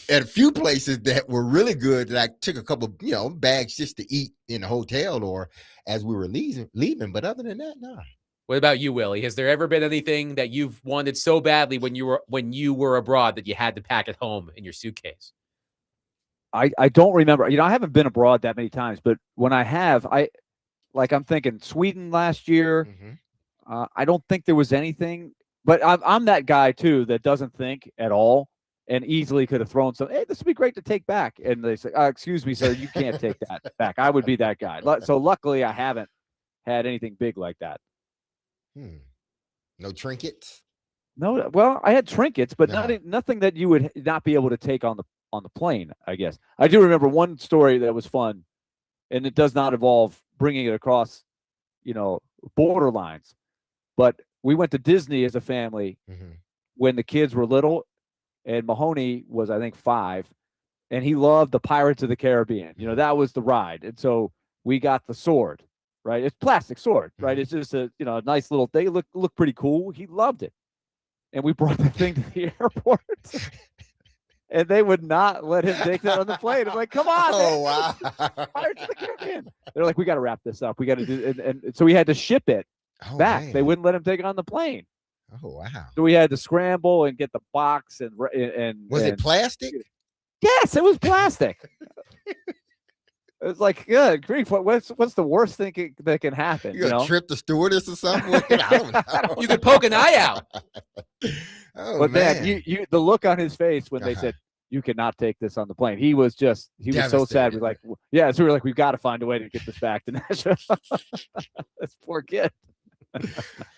at a few places that were really good that I took a couple, bags just to eat in the hotel or as we were leaving. But other than that, no. What about you, Willie? Has there ever been anything that you've wanted so badly when you were abroad that you had to pack it home in your suitcase? I don't remember. I haven't been abroad that many times, but when I have, I'm thinking Sweden last year. Mm-hmm. I don't think there was anything, but I'm that guy too that doesn't think at all and easily could have thrown some. Hey, this would be great to take back, and they say, "Excuse me, sir, you can't take that back." I would be that guy. So luckily, I haven't had anything big like that. No trinkets. No, well, I had trinkets, but No. nothing that you would not be able to take on the plane, I guess. I do remember one story that was fun, and it does not involve bringing it across, border lines. But we went to Disney as a family when the kids were little, and Mahoney was, I think, 5, and he loved the Pirates of the Caribbean. That was the ride. And so we got the sword, right? It's plastic sword, right? It's just a nice little thing. It looked pretty cool. He loved it. And we brought the thing to the airport. And they would not let him take that on the plane. I'm like, come on. Oh, man. wow. Pirates of the Caribbean. They're like, we got to wrap this up. We got to do and so we had to ship it back. Man. They wouldn't let him take it on the plane. Oh, wow. So we had to scramble and get the box and Was it plastic? Yes, it was plastic. It was like, good grief. What's the worst thing that can happen? You gonna trip the stewardess or something? I don't know. You could poke an eye out. Oh, but man, you the look on his face when they said you cannot take this on the plane. He was so sad. We're like, so we were like, we've got to find a way to get this back to Nashville. This poor kid.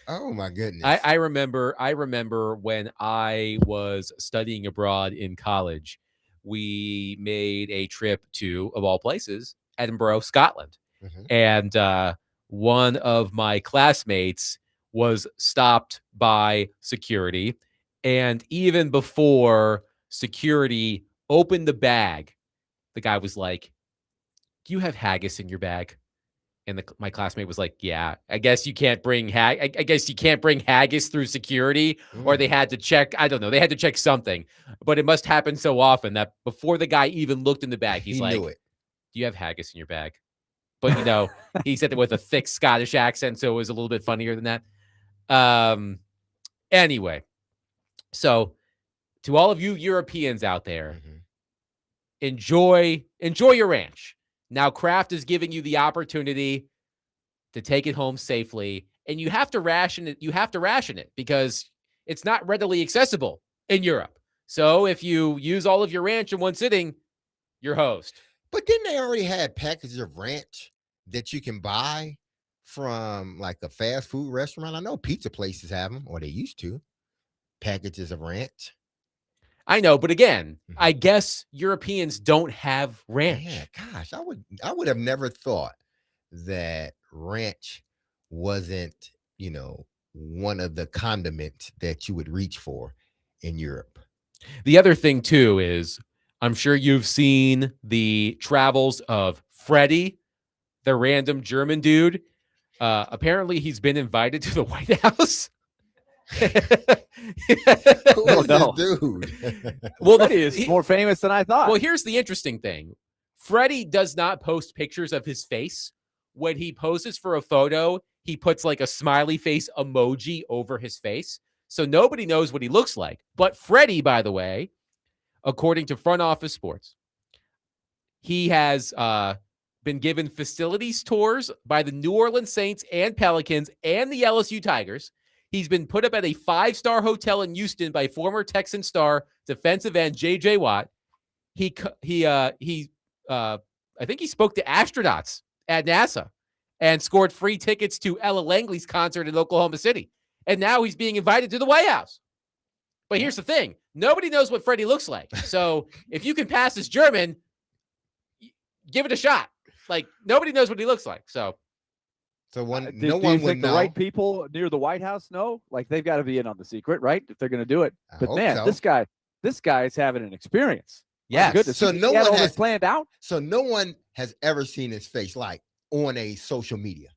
Oh my goodness. I remember when I was studying abroad in college, we made a trip to, of all places, Edinburgh, Scotland. And one of my classmates was stopped by security. And even before security opened the bag, the guy was like, "Do you have haggis in your bag?" And my classmate was like, "Yeah, I guess you can't bring I guess you can't bring haggis through security," or they had to check. I don't know. They had to check something, but it must happen so often that before the guy even looked in the bag, he's like, knew it. "Do you have haggis in your bag?" But he said it with a thick Scottish accent, so it was a little bit funnier than that. Anyway, so to all of you Europeans out there, enjoy your ranch. Now, Kraft is giving you the opportunity to take it home safely, and you have to ration it. You have to ration it because it's not readily accessible in Europe. So if you use all of your ranch in one sitting, you're hosed. But didn't they already have packages of ranch that you can buy from like a fast food restaurant? I know pizza places have them, or they used to. Packages of ranch. I know, but again, I guess Europeans don't have ranch. Yeah, gosh, I would have never thought that ranch wasn't, one of the condiments that you would reach for in Europe. The other thing too is I'm sure you've seen the travels of Freddie, the random German dude. Apparently he's been invited to the White House. Who is no. this dude? Well, Freddie is more famous than I thought. well, here's the interesting thing. Freddie does not post pictures of his face. When he poses for a photo, he puts like a smiley face emoji over his face. So nobody knows what he looks like. But Freddie, by the way, according to Front Office Sports, he has been given facilities tours by the New Orleans Saints and Pelicans and the LSU Tigers. He's been put up at a 5-star hotel in Houston by former Texan star defensive end J.J. Watt. I think he spoke to astronauts at NASA and scored free tickets to Ella Langley's concert in Oklahoma City. And now he's being invited to the White House. But here's the thing. Nobody knows what Freddie looks like. So if you can pass as German, give it a shot. Like, nobody knows what he looks like. So no do one you would think the know. right people near the White House know? Like, they've got to be in on the secret, right? If they're going to do it. I But hope man, so. this guy is having an experience. My yes. goodness. So He no had one all has- this planned out. So no one has ever seen his face like on a social media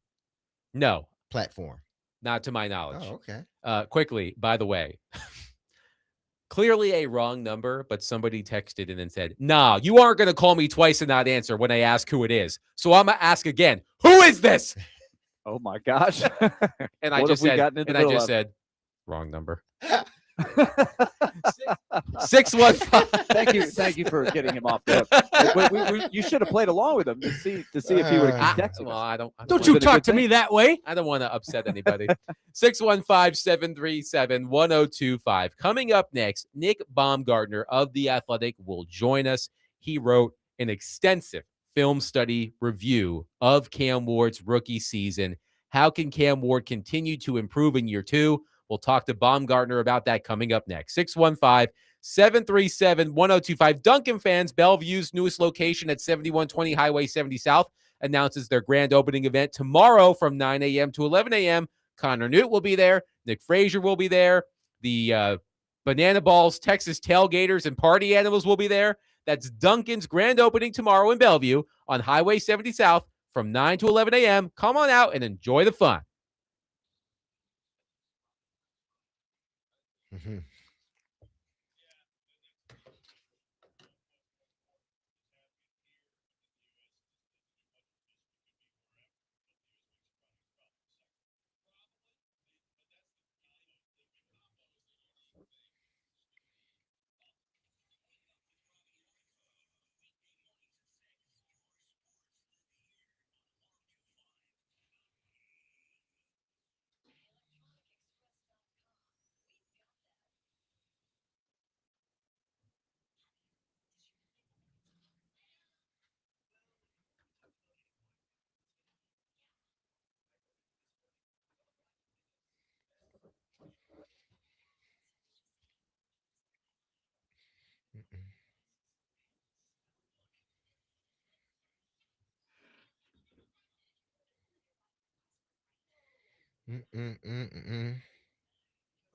No, platform. not to my knowledge. Oh, okay. Quickly, by the way, clearly a wrong number, but somebody texted in and said, nah, you aren't going to call me twice and not answer when I ask who it is. So I'm going to ask again, who is this? Oh my gosh. And I What just have we said, gotten in the and I middle just of? said, wrong number. 615. Thank you for getting him off the hook. You should have played along with him to see if he would have kept texting Well, us. I don't Don't Was you it a talk good to thing? me that way. I don't want to upset anybody. 615-737-1025. Coming up next, Nick Baumgardner of The Athletic will join us. He wrote an extensive film study review of Cam Ward's rookie season. How can Cam Ward continue to improve in year two? We'll talk to Baumgardner about that coming up next. 615-737-1025. Duncan fans, Bellevue's newest location at 7120 Highway 70 South announces their grand opening event tomorrow from 9 a.m. to 11 a.m. Connor Newt will be there. Nick Frazier will be there. The Banana Balls, Texas Tailgaters, and Party Animals will be there. That's Duncan's grand opening tomorrow in Bellevue on Highway 70 South from 9 to 11 a.m. Come on out and enjoy the fun. Mhm.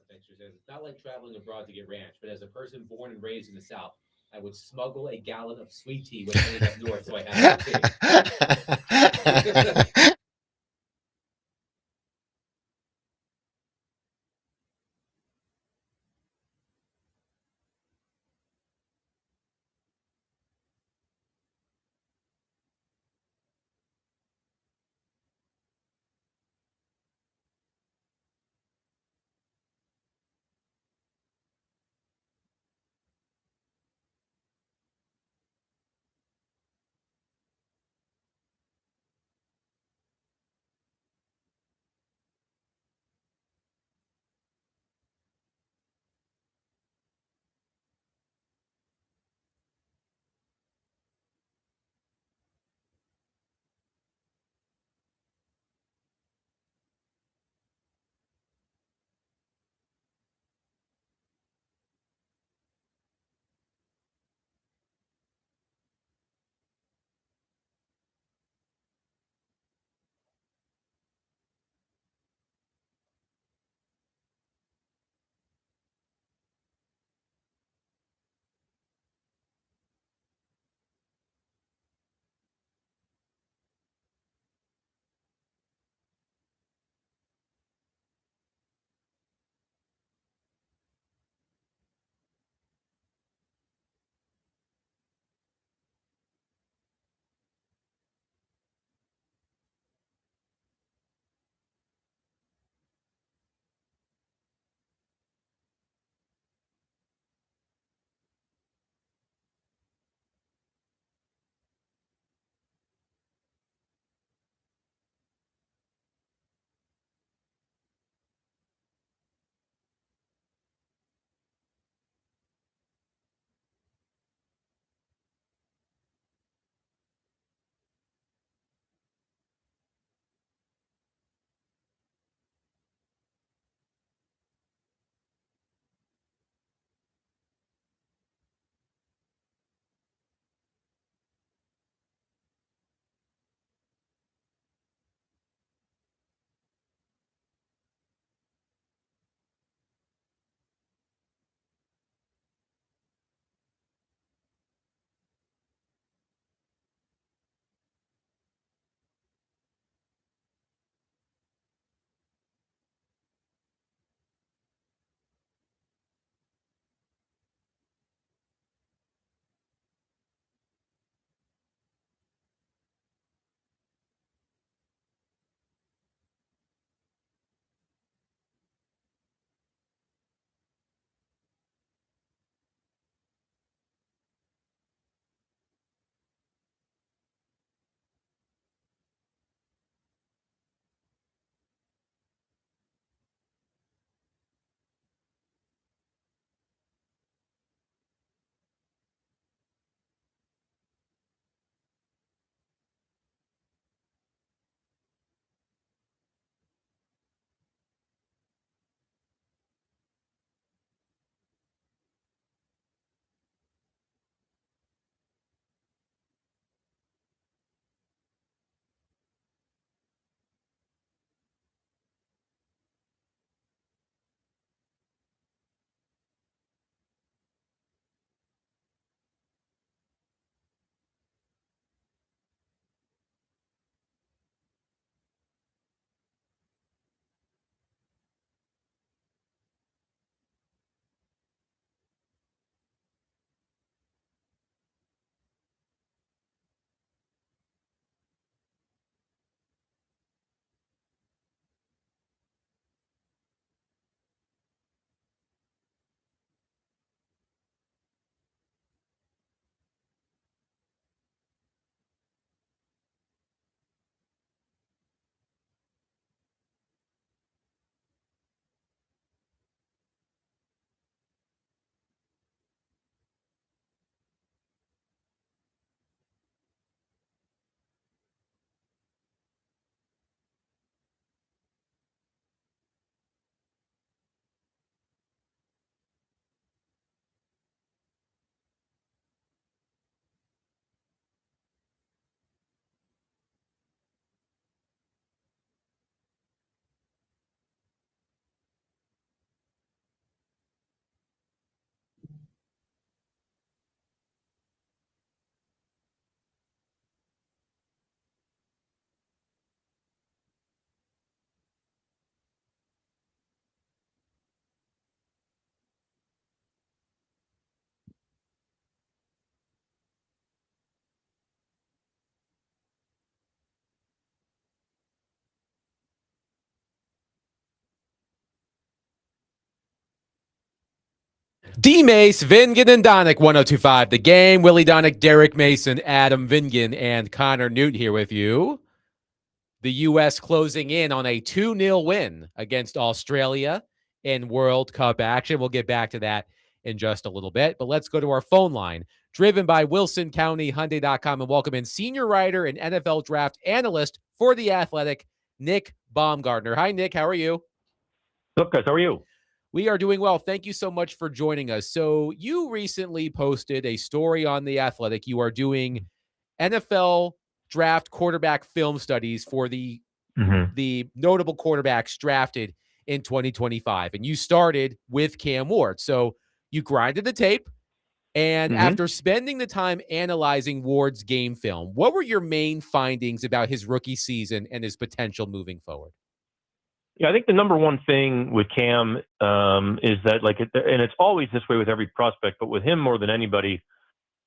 Texture says, it's not like traveling abroad to get ranch, but as a person born and raised in the South, I would smuggle a gallon of sweet tea when heading up north so I had some tea. DMase, Vingan, and Donick, 1025 The Game. Willy Donick, Derek Mason, Adam Vingan, and Connor Newt here with you. The U.S. closing in on a 2-0 win against Australia in World Cup action. We'll get back to that in just a little bit, but let's go to our phone line, driven by Wilson County Hyundai.com, and welcome in senior writer and NFL draft analyst for The Athletic, Nick Baumgardner. Hi, Nick. How are you? Look, guys, how are you? We are doing well. Thank you so much for joining us. So you recently posted a story on The Athletic. You are doing NFL draft quarterback film studies for the notable quarterbacks drafted in 2025. And you started with Cam Ward. So you grinded the tape. And after spending the time analyzing Ward's game film, what were your main findings about his rookie season and his potential moving forward? Yeah, I think the number one thing with Cam is that, and it's always this way with every prospect, but with him more than anybody,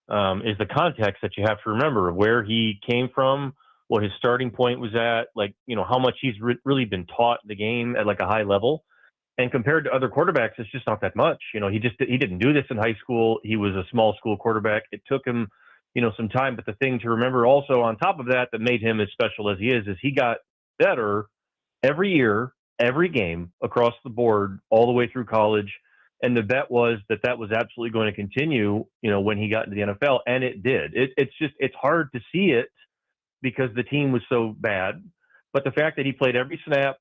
is the context that you have to remember of where he came from, what his starting point was at, how much he's really been taught the game at a high level. And compared to other quarterbacks, it's just not that much. He didn't do this in high school. He was a small school quarterback. It took him, some time. But the thing to remember also on top of that made him as special as he is he got better every year, every game across the board, all the way through college. And the bet was that was absolutely going to continue, when he got into the NFL. And it did. It's hard to see it because the team was so bad. But the fact that he played every snap,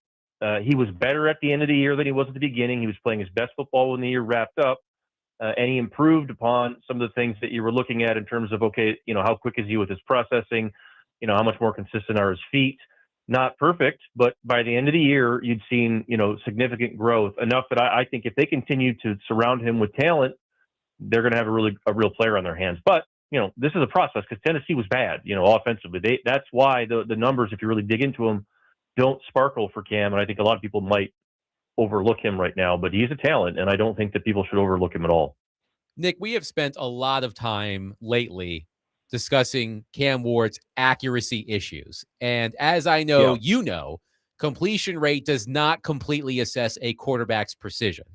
he was better at the end of the year than he was at the beginning. He was playing his best football when the year wrapped up. And he improved upon some of the things that you were looking at in terms of, how quick is he with his processing? How much more consistent are his feet? Not perfect, but by the end of the year, you'd seen, significant growth, enough that I think if they continue to surround him with talent, they're going to have a real player on their hands. But, this is a process because Tennessee was bad, offensively. That's why the numbers, if you really dig into them, don't sparkle for Cam. And I think a lot of people might overlook him right now, but he's a talent, and I don't think that people should overlook him at all. Nick, we have spent a lot of time lately discussing Cam Ward's accuracy issues. And as I know, completion rate does not completely assess a quarterback's precision.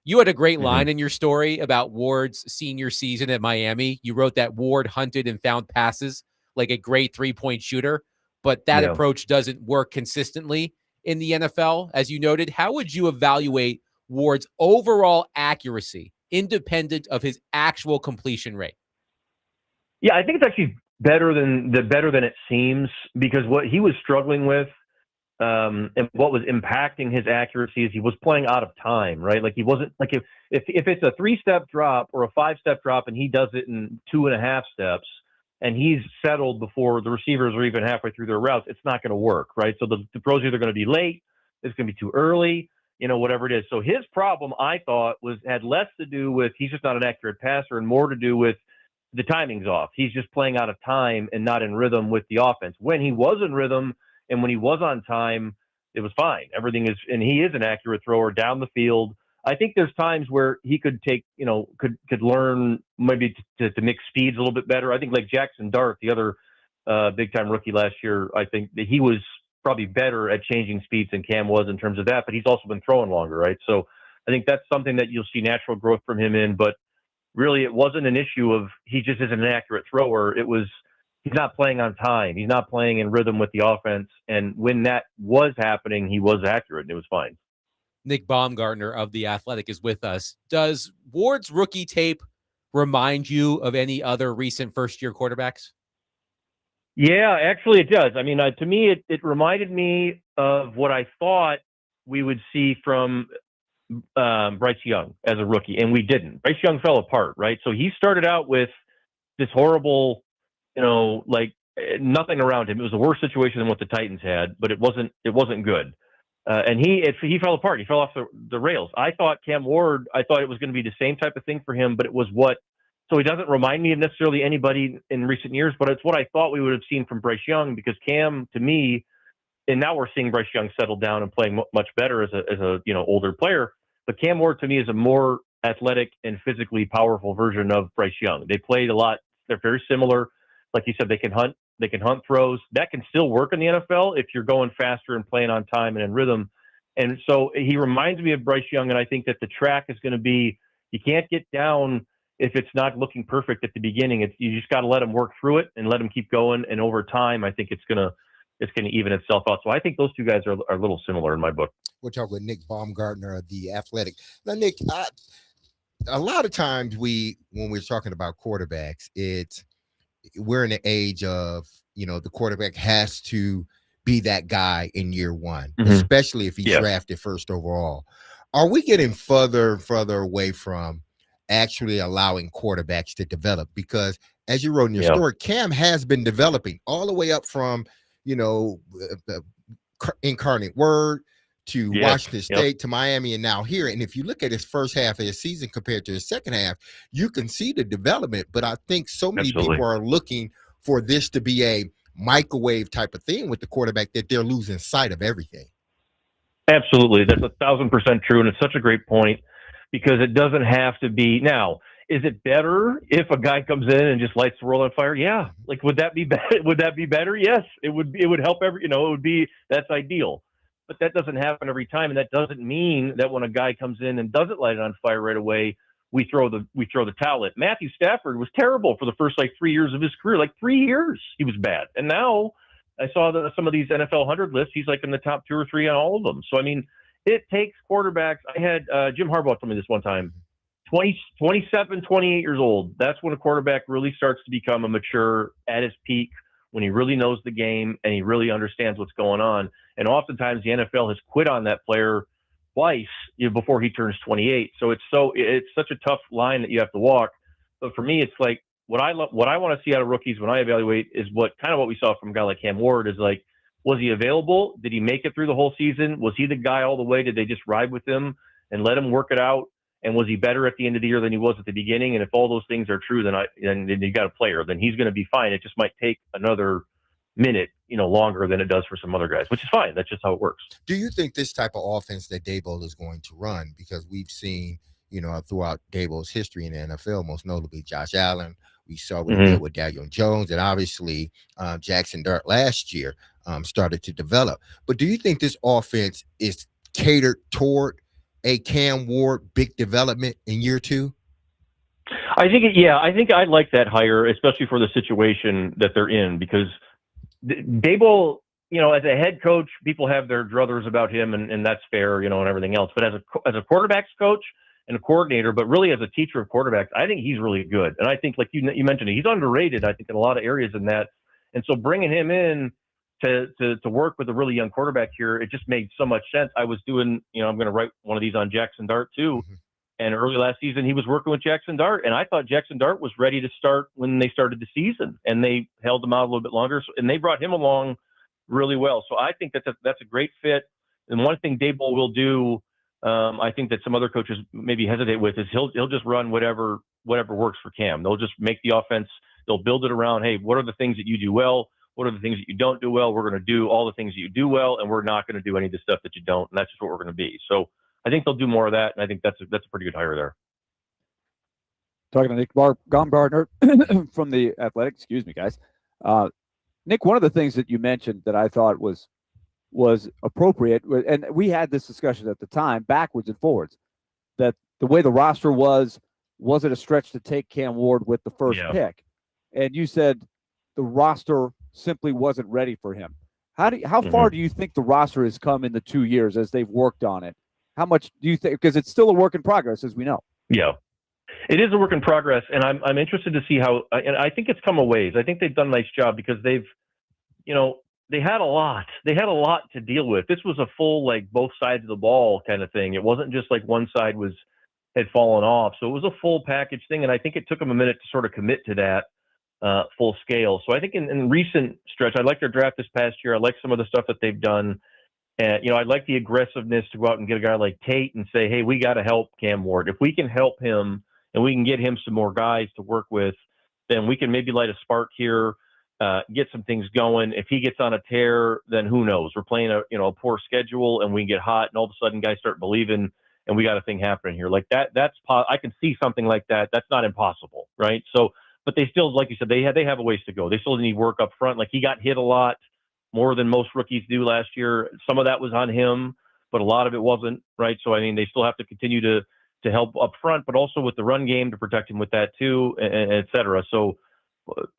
You had a great line in your story about Ward's senior season at Miami. You wrote that Ward hunted and found passes like a great three-point shooter, but that approach doesn't work consistently in the NFL. As you noted, how would you evaluate Ward's overall accuracy independent of his actual completion rate? Yeah, I think it's actually better than it seems, because what he was struggling with and what was impacting his accuracy is he was playing out of time, right? He wasn't if it's a 3-step drop or a 5-step drop and he does it in 2.5 steps and he's settled before the receivers are even halfway through their routes, it's not going to work, right? So the throws are either going to be late, it's going to be too early, whatever it is. So his problem, I thought, had less to do with he's just not an accurate passer and more to do with the timing's off. He's just playing out of time and not in rhythm with the offense. When he was in rhythm and when he was on time, it was fine. Everything is, and he is an accurate thrower down the field. I think there's times where he could take, could learn maybe to mix speeds a little bit better. I think Jackson Dart, the other big time rookie last year, I think that he was probably better at changing speeds than Cam was in terms of that, but he's also been throwing longer, right? So I think that's something that you'll see natural growth from him in, but really, it wasn't an issue of he just isn't an accurate thrower. It was he's not playing on time. He's not playing in rhythm with the offense. And when that was happening, he was accurate, and it was fine. Nick Baumgardner of The Athletic is with us. Does Ward's rookie tape remind you of any other recent first-year quarterbacks? Yeah, actually it does. I mean, to me, it reminded me of what I thought we would see from Bryce Young as a rookie, and we didn't. Bryce Young fell apart, right? So he started out with this horrible, nothing around him. It was a worse situation than what the Titans had, but it wasn't good. And he fell apart. He fell off the rails. I thought Cam Ward, it was going to be the same type of thing for him, but it was so he doesn't remind me of necessarily anybody in recent years, but it's what I thought we would have seen from Bryce Young, because Cam, to me, and now we're seeing Bryce Young settle down and playing much better as a older player. But Cam Ward, to me, is a more athletic and physically powerful version of Bryce Young. They played a lot. They're very similar. Like you said, they can hunt throws. That can still work in the NFL if you're going faster and playing on time and in rhythm. And so he reminds me of Bryce Young, and I think that the track is going to be You can't get down if it's not looking perfect at the beginning. You just got to let them work through it and let them keep going. And over time, I think it's gonna even itself out. So I think those two guys are a little similar in my book. We'll talk with Nick Baumgardner of The Athletic. Now, Nick, a lot of times when we're talking about quarterbacks, we're in the age of, the quarterback has to be that guy in year one, especially if he's drafted first overall. Are we getting further and further away from actually allowing quarterbacks to develop? Because as you wrote in your story, Cam has been developing all the way up from, the Incarnate Word to Washington State to Miami and now here. And if you look at his first half of his season compared to his second half, you can see the development. But I think so many people are looking for this to be a microwave type of thing with the quarterback that they're losing sight of everything. Absolutely. That's 1,000% true. And it's such a great point because it doesn't have to be. Now, is it better if a guy comes in and just lights the world on fire? Yeah. Like, would that be better? Would that be better? Yes, it would. It would help that's ideal. But that doesn't happen every time. And that doesn't mean that when a guy comes in and doesn't light it on fire right away, we throw the towel at. Matthew Stafford was terrible for the first 3 years of his career. 3 years he was bad. And now I saw some of these NFL 100 lists. He's in the top 2 or 3 on all of them. So, I mean, it takes quarterbacks. I had Jim Harbaugh tell me this one time, 27, 28 years old. That's when a quarterback really starts to become a mature at his peak, when he really knows the game and he really understands what's going on. And oftentimes the NFL has quit on that player twice before he turns 28. So it's such a tough line that you have to walk. But for me, it's what I want to see out of rookies when I evaluate is what we saw from a guy like Cam Ward is was he available? Did he make it through the whole season? Was he the guy all the way? Did they just ride with him and let him work it out? And was he better at the end of the year than he was at the beginning? And if all those things are true, then you got a player, then he's going to be fine. It just might take another minute, longer than it does for some other guys, which is fine. That's just how it works. Do you think this type of offense that Daboll is going to run, because we've seen, throughout Daboll's history in the NFL, most notably Josh Allen, we saw what he did with Daniel Jones, and obviously Jackson Dart last year started to develop. But do you think this offense is catered toward a Cam Ward big development in year 2? I think I'd like that hire, especially for the situation that they're in, because Daboll, as a head coach, people have their druthers about him, and that's fair, and everything else. But as a quarterbacks coach and a coordinator, but really as a teacher of quarterbacks, I think he's really good. And I think, like you mentioned, he's underrated, I think, in a lot of areas in that. And so bringing him in to work with a really young quarterback here, it just made so much sense. I was doing, I'm going to write one of these on Jackson Dart too. And early last season, he was working with Jackson Dart, and I thought Jackson Dart was ready to start when they started the season, and they held him out a little bit longer, and they brought him along really well. So I think that's a great fit. And one thing Daboll will do, I think that some other coaches maybe hesitate with, is he'll just run whatever works for Cam. They'll just make the offense. They'll build it around, hey, what are the things that you do well? What are the things that you don't do well? We're going to do all the things that you do well, and we're not going to do any of the stuff that you don't. And that's just what we're going to be. So I think they'll do more of that, and I think that's a pretty good hire there. Talking to Nick Baumgardner from The Athletic. Excuse me, guys. Nick, one of the things that you mentioned that I thought was appropriate, and we had this discussion at the time, backwards and forwards, that the way the roster was it a stretch to take Cam Ward with the first pick? And you said the roster simply wasn't ready for him. How far do you think the roster has come in the 2 years as they've worked on it? How much do you think? Because it's still a work in progress, as we know. Yeah, it is a work in progress, and I'm interested to see how. And I think it's come a ways. I think they've done a nice job because they've, they had a lot. They had a lot to deal with. This was a full both sides of the ball kind of thing. It wasn't just one side had fallen off. So it was a full package thing, and I think it took them a minute to sort of commit to that full scale. So I think in recent stretch, I like their draft this past year. I like some of the stuff that they've done. And, I like the aggressiveness to go out and get a guy like Tate and say, hey, we got to help Cam Ward. If we can help him and we can get him some more guys to work with, then we can maybe light a spark here, get some things going. If he gets on a tear, then who knows? We're playing a poor schedule and we get hot, and all of a sudden guys start believing, and we got a thing happening here. I can see something like that. That's not impossible, right? So, but they still, like you said, they have a ways to go. They still need work up front. He got hit a lot, more than most rookies do last year. Some of that was on him, but a lot of it wasn't, right? So, I mean, they still have to continue to to help up front, but also with the run game to protect him with that too, and et cetera. So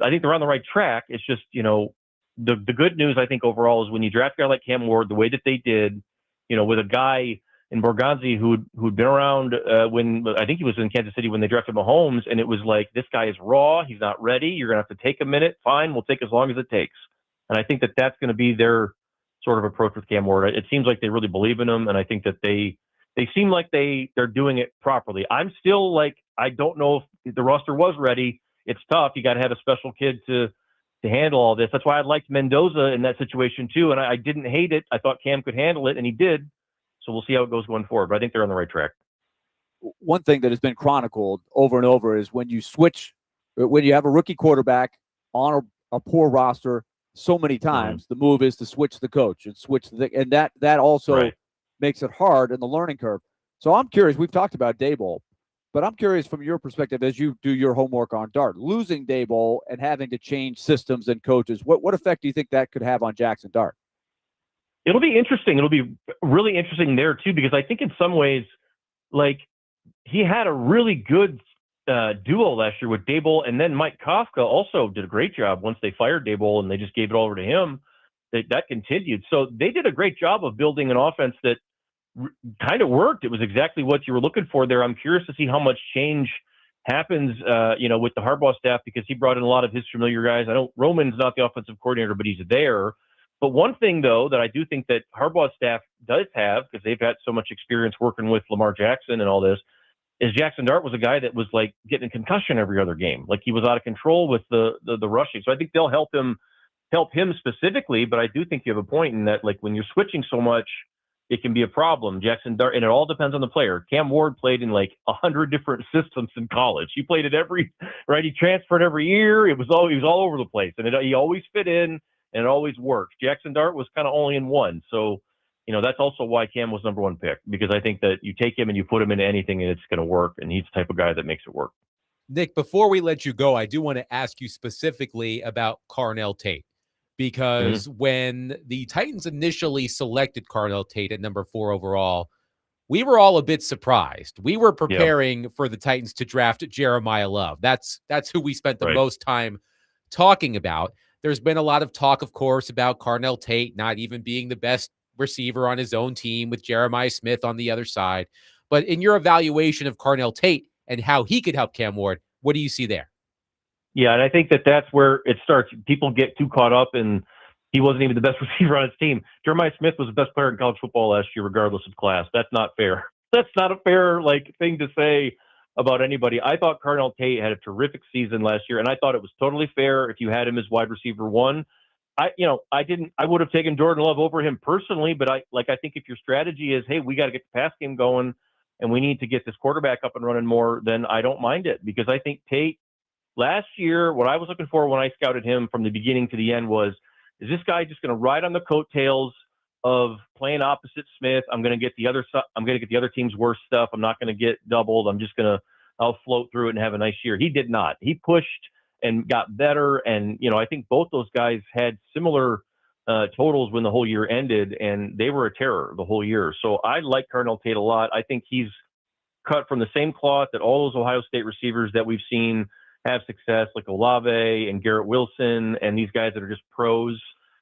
I think they're on the right track. It's just, the good news, I think, overall is when you draft a guy like Cam Ward, the way that they did, with a guy in Borgonzi who'd been around when I think he was in Kansas City when they drafted Mahomes, and it was like, this guy is raw, he's not ready, you're going to have to take a minute, fine, we'll take as long as it takes. And I think that that's going to be their sort of approach with Cam Ward. It seems like they really believe in him, and I think that they seem like they're doing it properly. I'm still like, I don't know if the roster was ready. It's tough. You got to have a special kid to handle all this. That's why I liked Mendoza in that situation too, and I didn't hate it. I thought Cam could handle it, and he did. So we'll see how it goes going forward. But I think they're on the right track. One thing that has been chronicled over and over is when you have a rookie quarterback on a poor roster so many times, the move is to switch the coach and that also makes it hard in the learning curve. So I'm curious. We've talked about Daboll, but I'm curious from your perspective as you do your homework on Dart, losing Daboll and having to change systems and coaches. What effect do you think that could have on Jackson Dart? It'll be interesting. It'll be really interesting there too, because I think in some ways, like, he had a really good duo last year with Daboll, and then Mike Kafka also did a great job once they fired Daboll and they just gave it all over to him. That continued. So they did a great job of building an offense that kind of worked. It was exactly what you were looking for there. I'm curious to see how much change happens, with the Harbaugh staff, because he brought in a lot of his familiar guys. I know Roman's not the offensive coordinator, but he's there. But one thing, though, that I do think that Harbaugh's staff does have, because they've had so much experience working with Lamar Jackson and all this, is Jackson Dart was a guy that was like getting a concussion every other game. Like, he was out of control with the rushing. So I think they'll help him specifically. But I do think you have a point in that, like, when you're switching so much, it can be a problem. Jackson Dart, and it all depends on the player. Cam Ward played in like 100 different systems in college. He played at right. He transferred every year. He was all over the place, and he always fit in. And it always worked. Jackson Dart was kind of only in one. So, that's also why Cam was number one pick, because I think that you take him and you put him into anything and it's going to work. And he's the type of guy that makes it work. Nick, before we let you go, I do want to ask you specifically about Carnell Tate, because when the Titans initially selected Carnell Tate at number 4 overall, we were all a bit surprised. We were preparing for the Titans to draft Jeremiah Love. That's who we spent the most time talking about. There's been a lot of talk, of course, about Carnell Tate not even being the best receiver on his own team with Jeremiah Smith on the other side. But in your evaluation of Carnell Tate and how he could help Cam Ward, what do you see there? Yeah, and I think that that's where it starts. People get too caught up, and he wasn't even the best receiver on his team. Jeremiah Smith was the best player in college football last year, regardless of class. That's not fair. That's not a fair thing to say about anybody. I thought Carnell Tate had a terrific season last year, and I thought it was totally fair if you had him as wide receiver 1. I would have taken Jordan Love over him personally, but I think if your strategy is, hey, we got to get the pass game going and we need to get this quarterback up and running more, then I don't mind it, because I think Tate last year, what I was looking for when I scouted him from the beginning to the end was, is this guy just going to ride on the coattails of playing opposite Smith? I'm going to get the other team's worst stuff. I'm not going to get doubled. I'll float through it and have a nice year. He did not. He pushed and got better. And, I think both those guys had similar totals when the whole year ended, and they were a terror the whole year. So I like Carnell Tate a lot. I think he's cut from the same cloth that all those Ohio State receivers that we've seen have success, like Olave and Garrett Wilson, and these guys that are just pros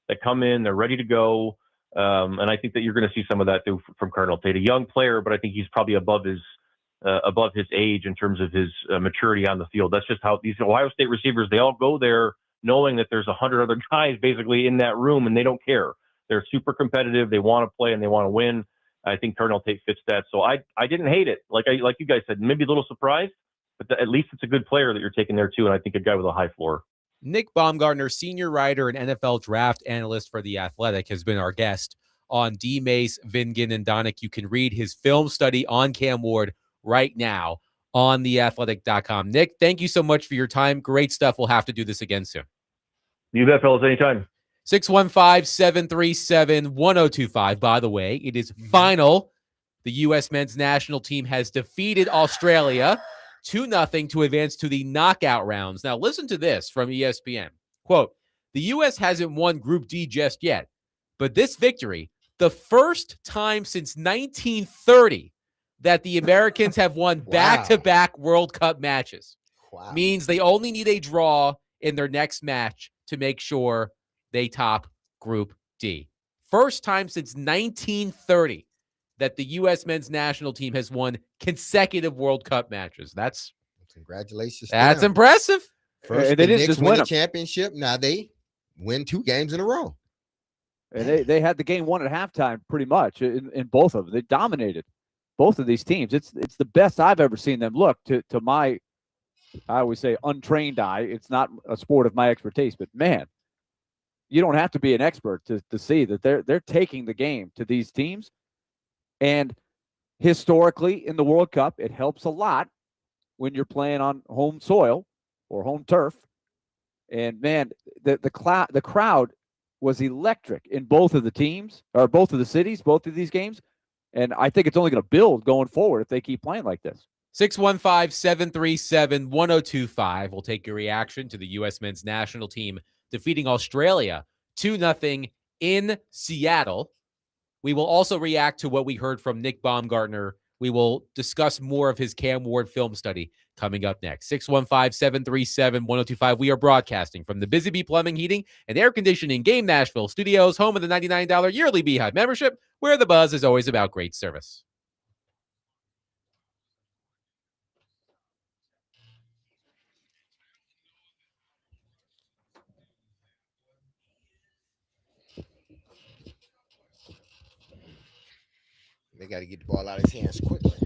that come in, they're ready to go. And I think that you're going to see some of that too from Carnell Tate, a young player, but I think he's probably above his age in terms of his maturity on the field. That's just how these Ohio State receivers, they all go there knowing that there's 100 other guys basically in that room, and they don't care. They're super competitive. They want to play and they want to win. I think Carnell Tate fits that. So I didn't hate it. Like you guys said, maybe a little surprised, but at least it's a good player that you're taking there too. And I think a guy with a high floor. Nick Baumgardner, senior writer and NFL draft analyst for The Athletic, has been our guest on DMase, Vingan, and Donick. You can read his film study on Cam Ward right now on theathletic.com. Nick, thank you so much for your time. Great stuff. We'll have to do this again soon. You bet, fellas, anytime. 615-737-1025. By the way, it is final. The U.S. men's national team has defeated Australia 2-0 to advance to the knockout rounds. Now, listen to this from ESPN. Quote, the U.S. hasn't won Group D just yet, but this victory, the first time since 1930, that the Americans have won Wow. back-to-back World Cup matches. Wow. Means they only need a draw in their next match to make sure they top Group D. First time since 1930 that the U.S. men's national team has won consecutive World Cup matches. That's Congratulations. That's to them. impressive. First, And they the didn't Knicks just win win the 'em. championship. Now they win 2 games in a row. And they had the game won at halftime pretty much in both of them. They dominated both of these teams. It's the best I've ever seen them look to my, I always say, untrained eye. It's not a sport of my expertise, but man, you don't have to be an expert to see that they're taking the game to these teams. And historically in the World Cup, it helps a lot when you're playing on home soil or home turf. And man, the crowd was electric in both of the teams, or both of the cities, both of these games. And I think it's only going to build going forward if they keep playing like this. 615-737-1025. We'll take your reaction to the U.S. men's national team defeating Australia 2-0 in Seattle. We will also react to what we heard from Nick Baumgardner. We will discuss more of his Cam Ward film study coming up next. 615-737-1025. We are broadcasting from the Busy Bee Plumbing, Heating, and Air Conditioning Game Nashville Studios, home of the $99 yearly Beehive membership, where the buzz is always about great service. They got to get the ball out of his hands quickly.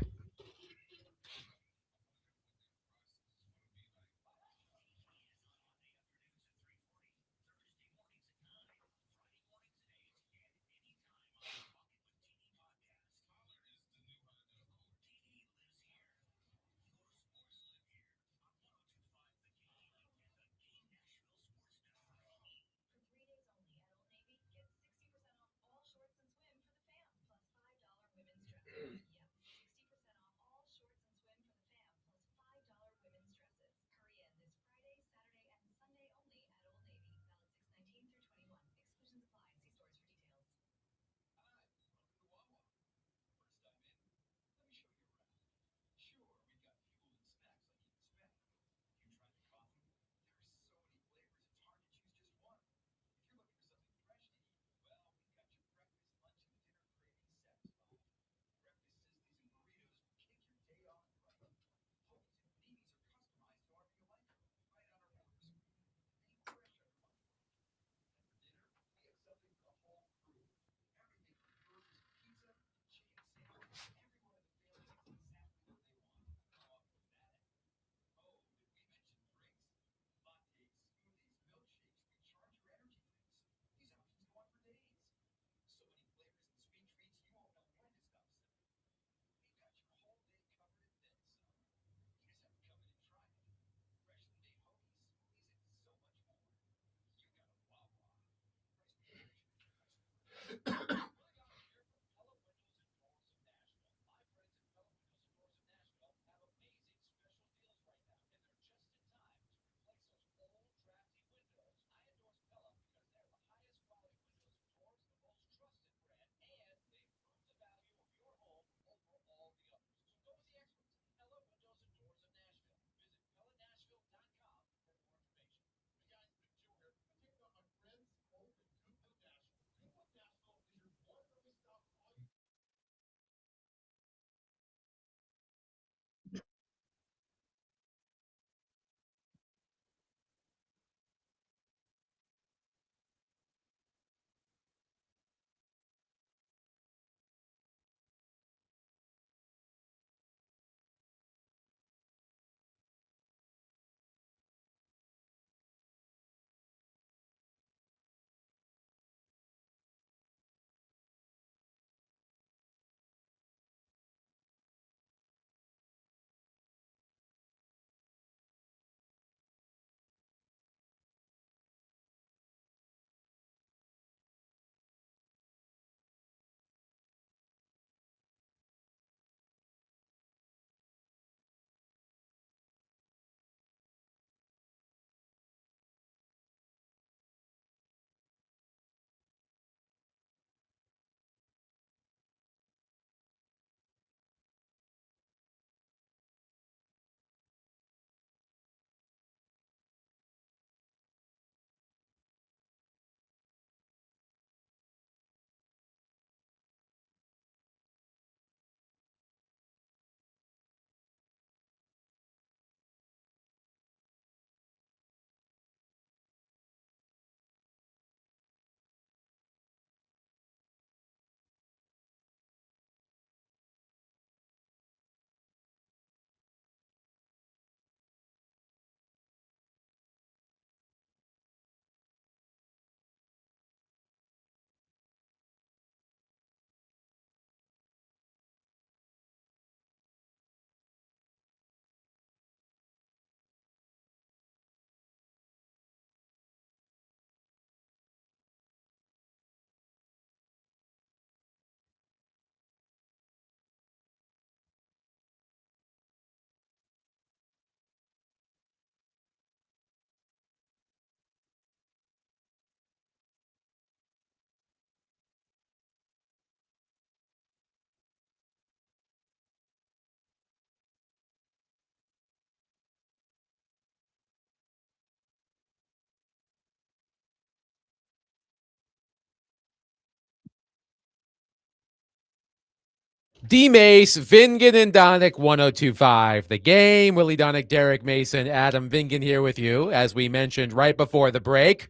DMase, Vingan, and Donick, 1025. The Game. Willy Donick, Derek Mason, Adam Vingan here with you. As we mentioned right before the break,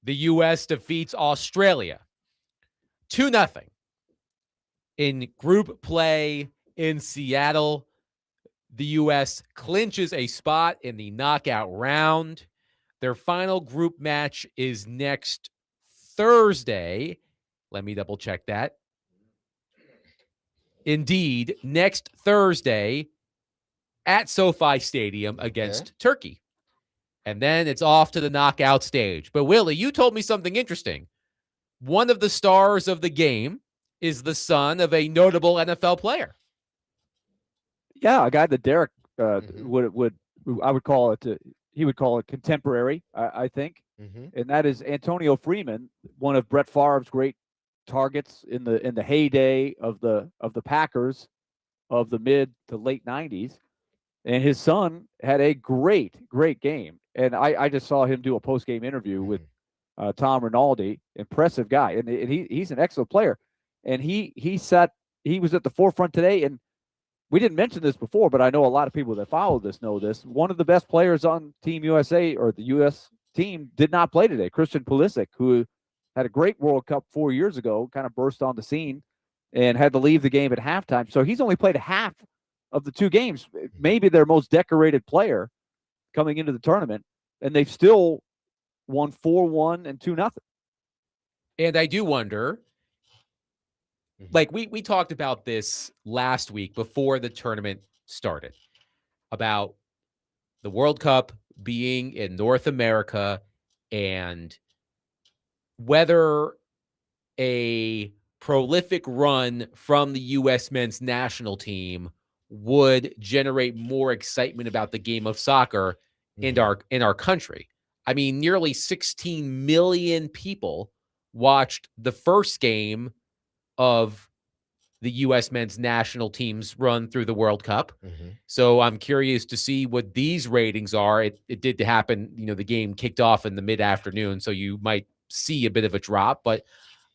the U.S. defeats Australia 2-0 in group play in Seattle. The U.S. clinches a spot in the knockout round. Their final group match is next Thursday. Let me double check that. Indeed, next Thursday at SoFi Stadium against Turkey. And then it's off to the knockout stage. But Willie, you told me something interesting. One of the stars of the game is the son of a notable NFL player. Yeah, a guy that Derek would call it. He would call it contemporary, I think, and that is Antonio Freeman, one of Brett Favre's great targets in the heyday of the Packers of the mid to late 90s. And his son had a great game. And I just saw him do a post-game interview with Tom Rinaldi. Impressive guy. And he's an excellent player. And he was at the forefront today. And we didn't mention this before, but I know a lot of people that follow this know this. One of the best players on Team USA, or the U.S. team, did not play today. Christian Pulisic, who had a great World Cup 4 years ago, kind of burst on the scene and had to leave the game at halftime. So he's only played half of the two games, maybe their most decorated player coming into the tournament, and they've still won 4-1 and 2-0. And I do wonder, like we talked about this last week before the tournament started, about the World Cup being in North America and whether a prolific run from the U.S. men's national team would generate more excitement about the game of soccer in our country. I mean, nearly 16 million people watched the first game of the U.S. men's national team's run through the World Cup. So I'm curious to see what these ratings are. It did happen, the game kicked off in the mid-afternoon, so you might see a bit of a drop, but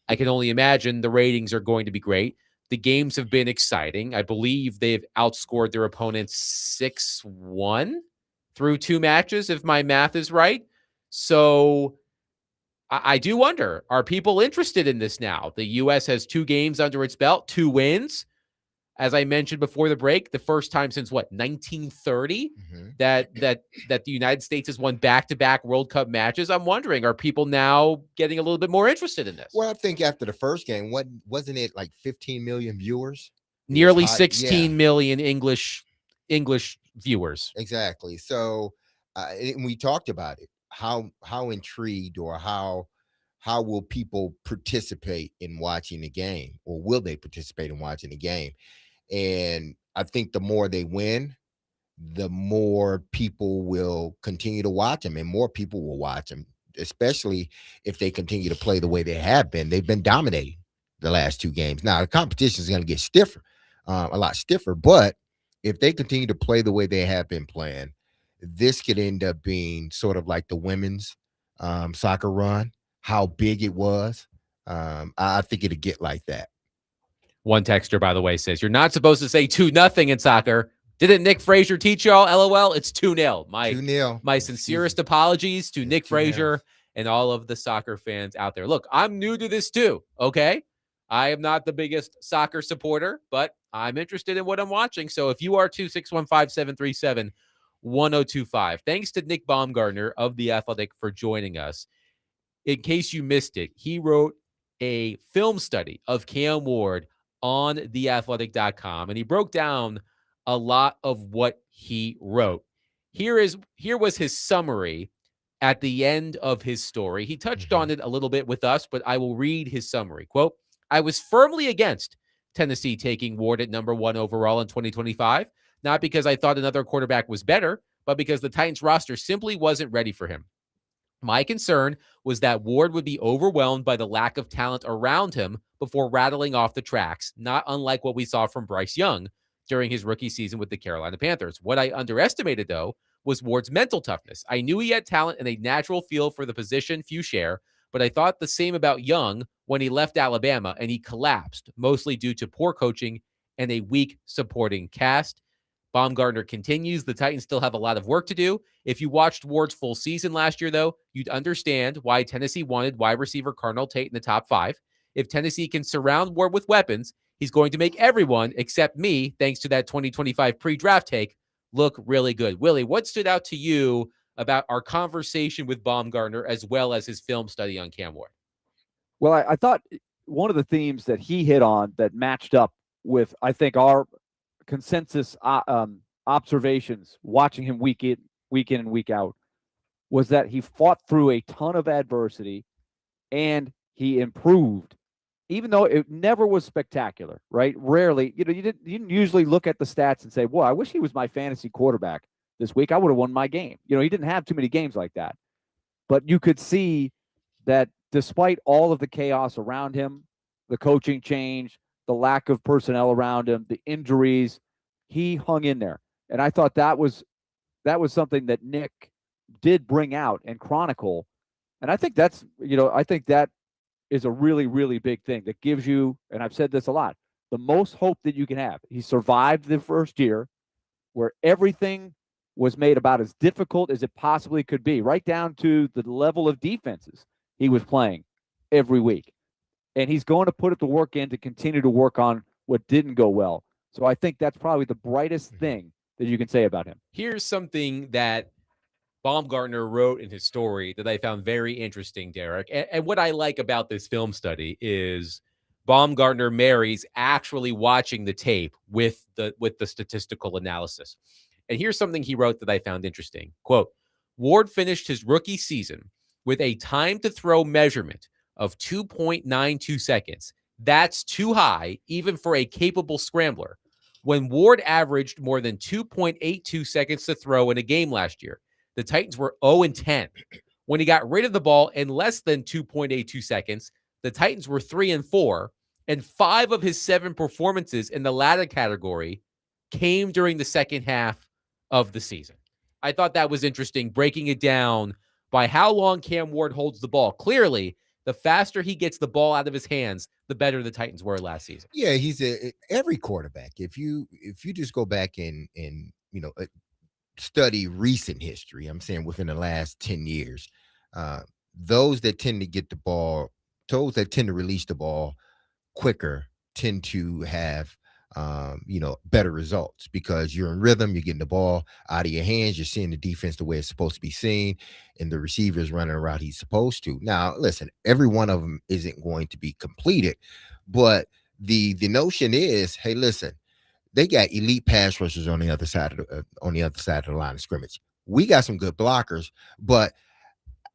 I can only imagine the ratings are going to be great. The games have been exciting. I believe they've outscored their opponents 6-1 through two matches, if my math is right. So I do wonder, are people interested in this now? The U.S. has 2 games under its belt, 2 wins. As I mentioned before the break, the first time since 1930 that the United States has won back-to-back World Cup matches. I'm wondering, are people now getting a little bit more interested in this? Well, I think after the first game, wasn't it like 15 million viewers? Nearly 16 million English viewers. Exactly. So, and we talked about it. How intrigued, or how will people participate in watching the game, or will they participate in watching the game? And I think the more they win, the more people will continue to watch them, and more people will watch them, especially if they continue to play the way they have been. They've been dominating the last 2 games. Now, the competition is going to get stiffer, a lot stiffer, but if they continue to play the way they have been playing, this could end up being sort of like the women's soccer run, how big it was. I think it'll get like that. One texter, by the way, says, you're not supposed to say 2-0 in soccer. Didn't Nick Frazier teach y'all? LOL, it's 2-0. 2-0. My sincerest apologies to Nick Frazier and all of the soccer fans out there. Look, I'm new to this too, okay? I am not the biggest soccer supporter, but I'm interested in what I'm watching. So if you are too, 615-737-1025. Thanks to Nick Baumgardner of The Athletic for joining us. In case you missed it, he wrote a film study of Cam Ward on theathletic.com, and he broke down a lot of what he wrote. Here was his summary at the end of his story. He touched on it a little bit with us, but I will read his summary. Quote, I was firmly against Tennessee taking Ward at number 1 overall in 2025, not because I thought another quarterback was better, but because the Titans roster simply wasn't ready for him. My concern was that Ward would be overwhelmed by the lack of talent around him before rattling off the tracks, not unlike what we saw from Bryce Young during his rookie season with the Carolina Panthers. What I underestimated, though, was Ward's mental toughness. I knew he had talent and a natural feel for the position few share, but I thought the same about Young when he left Alabama and he collapsed, mostly due to poor coaching and a weak supporting cast. Baumgardner continues. The Titans still have a lot of work to do. If you watched Ward's full season last year, though, you'd understand why Tennessee wanted wide receiver Cardinal Tate in the top 5. If Tennessee can surround Ward with weapons, he's going to make everyone, except me, thanks to that 2025 pre-draft take, look really good. Willie, what stood out to you about our conversation with Baumgardner as well as his film study on Cam Ward? Well, I thought one of the themes that he hit on that matched up with, I think, our consensus observations watching him week in and week out was that he fought through a ton of adversity and he improved, even though it never was spectacular, right? Rarely, you didn't usually look at the stats and say, boy, I wish he was my fantasy quarterback this week. I would have won my game. He didn't have too many games like that, but you could see that despite all of the chaos around him, the coaching change, the lack of personnel around him, the injuries, he hung in there. And I thought that was something that Nick did bring out and chronicle. And I think that is a really, really big thing that gives you, and I've said this a lot, the most hope that you can have. He survived the first year where everything was made about as difficult as it possibly could be, right down to the level of defenses he was playing every week. And he's going to put the work in to continue to work on what didn't go well. So I think that's probably the brightest thing that you can say about him. Here's something that Baumgardner wrote in his story that I found very interesting, Derek. And what I like about this film study is Baumgardner marries actually watching the tape with the statistical analysis. And here's something he wrote that I found interesting. Quote, Ward finished his rookie season with a time to throw measurement of 2.92 seconds. That's too high, even for a capable scrambler. When Ward averaged more than 2.82 seconds to throw in a game last year, the Titans were 0-10. When he got rid of the ball in less than 2.82 seconds, the Titans were 3-4, and 5 of his 7 performances in the latter category came during the second half of the season. I thought that was interesting, breaking it down by how long Cam Ward holds the ball. Clearly, the faster he gets the ball out of his hands, the better the Titans were last season. Yeah, he's every quarterback. If you just go back and study recent history, I'm saying within the last 10 years, those that tend to get the ball, those that tend to release the ball quicker tend to have better results because you're in rhythm, you're getting the ball out of your hands, you're seeing the defense the way it's supposed to be seen, and the receiver's running a route he's supposed to. Now, listen, every one of them isn't going to be completed, but the notion is, hey, listen, they got elite pass rushers on the other side of the line of scrimmage. We got some good blockers, but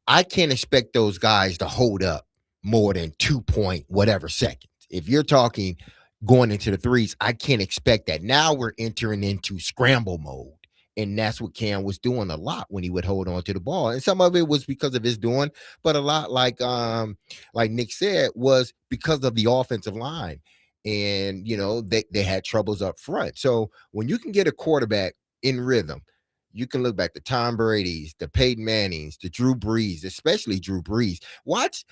I can't expect those guys to hold up more than 2 point whatever seconds. If you're talking going into the threes, I can't expect that. Now we're entering into scramble mode. And that's what Cam was doing a lot when he would hold on to the ball. And some of it was because of his doing, but a lot like Nick said, was because of the offensive line. And, they had troubles up front. So when you can get a quarterback in rhythm, you can look back to Tom Brady's, the Peyton Manning's, the Drew Brees, especially Drew Brees. Watch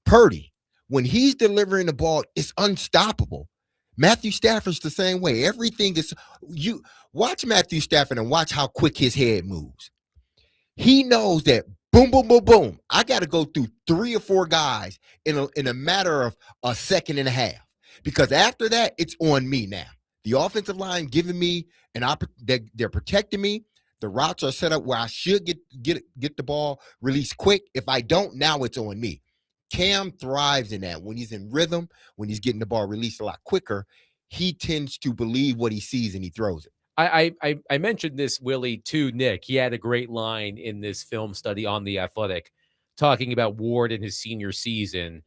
Purdy. When he's delivering the ball, it's unstoppable. Matthew Stafford's the same way. Everything is you watch Matthew Stafford and watch how quick his head moves. He knows that boom, boom, boom, boom. I got to go through 3 or 4 guys in a matter of a second and a half. Because after that, it's on me now. The offensive line giving me they're protecting me. The routes are set up where I should get the ball released quick. If I don't, now it's on me. Cam thrives in that. When he's in rhythm, when he's getting the ball released a lot quicker, he tends to believe what he sees and he throws it. I mentioned this, Willie, to Nick. He had a great line in this film study on The Athletic talking about Ward in his senior season,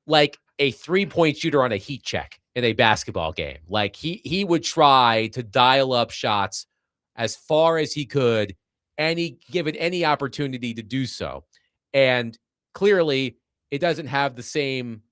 like a 3-point shooter on a heat check in a basketball game. Like he would try to dial up shots as far as he could, given any opportunity to do so. And clearly, it doesn't have the same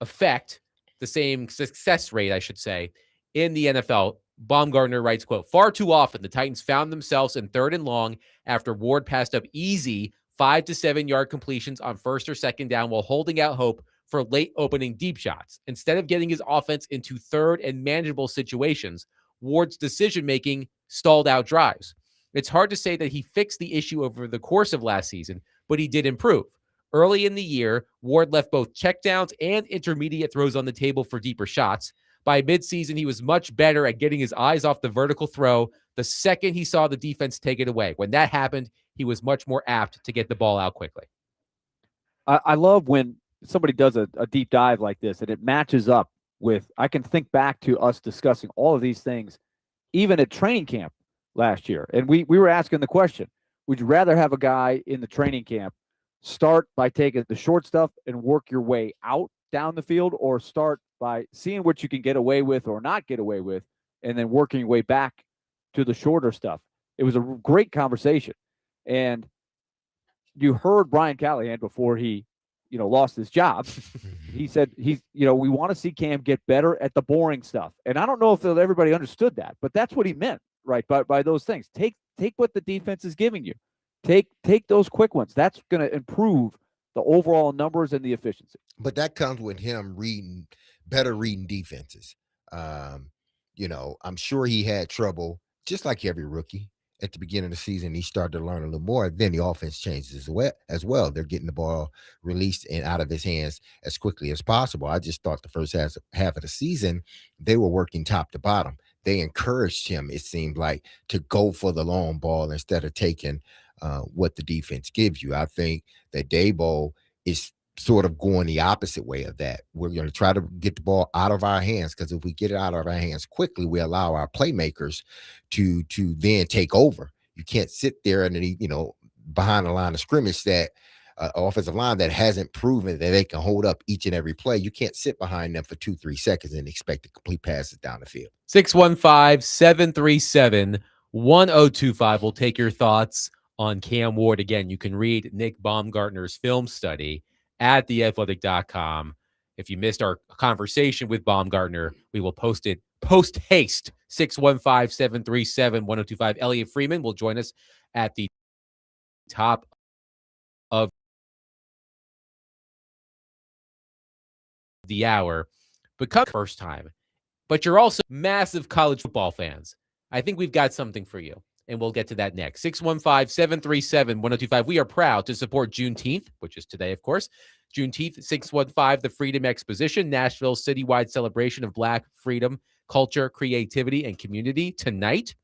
effect, the same success rate, I should say, in the NFL. Baumgardner writes, quote, far too often the Titans found themselves in 3rd and long after Ward passed up easy 5 to 7 yard completions on first or second down while holding out hope for late opening deep shots. Instead of getting his offense into third and manageable situations, Ward's decision-making stalled out drives. It's hard to say that he fixed the issue over the course of last season, but he did improve. Early in the year, Ward left both checkdowns and intermediate throws on the table for deeper shots. By midseason, he was much better at getting his eyes off the vertical throw the second he saw the defense take it away. When that happened, he was much more apt to get the ball out quickly. I love when somebody does a deep dive like this and it matches up with, I can think back to us discussing all of these things, even at training camp last year. And we were asking the question, would you rather have a guy in the training camp start by taking the short stuff and work your way out down the field, or start by seeing what you can get away with or not get away with, and then working your way back to the shorter stuff? It was a great conversation. And you heard Brian Callahan before he, lost his job. He said we want to see Cam get better at the boring stuff. And I don't know if everybody understood that, but that's what he meant, right? By those things. Take what the defense is giving you. Take those quick ones. That's going to improve the overall numbers and the efficiency. But that comes with him better reading defenses. I'm sure he had trouble, just like every rookie. At the beginning of the season, he started to learn a little more. Then the offense changes as well. They're getting the ball released and out of his hands as quickly as possible. I just thought the first half of the season, they were working top to bottom. They encouraged him, it seemed like, to go for the long ball instead of taking what the defense gives you. I think that Dabo is sort of going the opposite way of that. We're going to try to get the ball out of our hands, because if we get it out of our hands quickly, we allow our playmakers to then take over. You can't sit there and behind the line of scrimmage, that offensive line that hasn't proven that they can hold up each and every play. You can't sit behind them for 2-3 seconds and expect to complete passes down the field. 615-737-1025. We'll take your thoughts on Cam Ward. Again, you can read Nick Baumgardner's film study at theathletic.com. If you missed our conversation with Baumgardner, we will post it post haste. 615-737-1025. Elliotte Friedman will join us at the top of the hour. Become first time, but you're also massive college football fans. I think we've got something for you, and we'll get to that next. 615-737-1025. We are proud to support Juneteenth, which is today, of course. Juneteenth, 615, the Freedom Exposition, Nashville's citywide celebration of Black freedom, culture, creativity, and community. Tonight,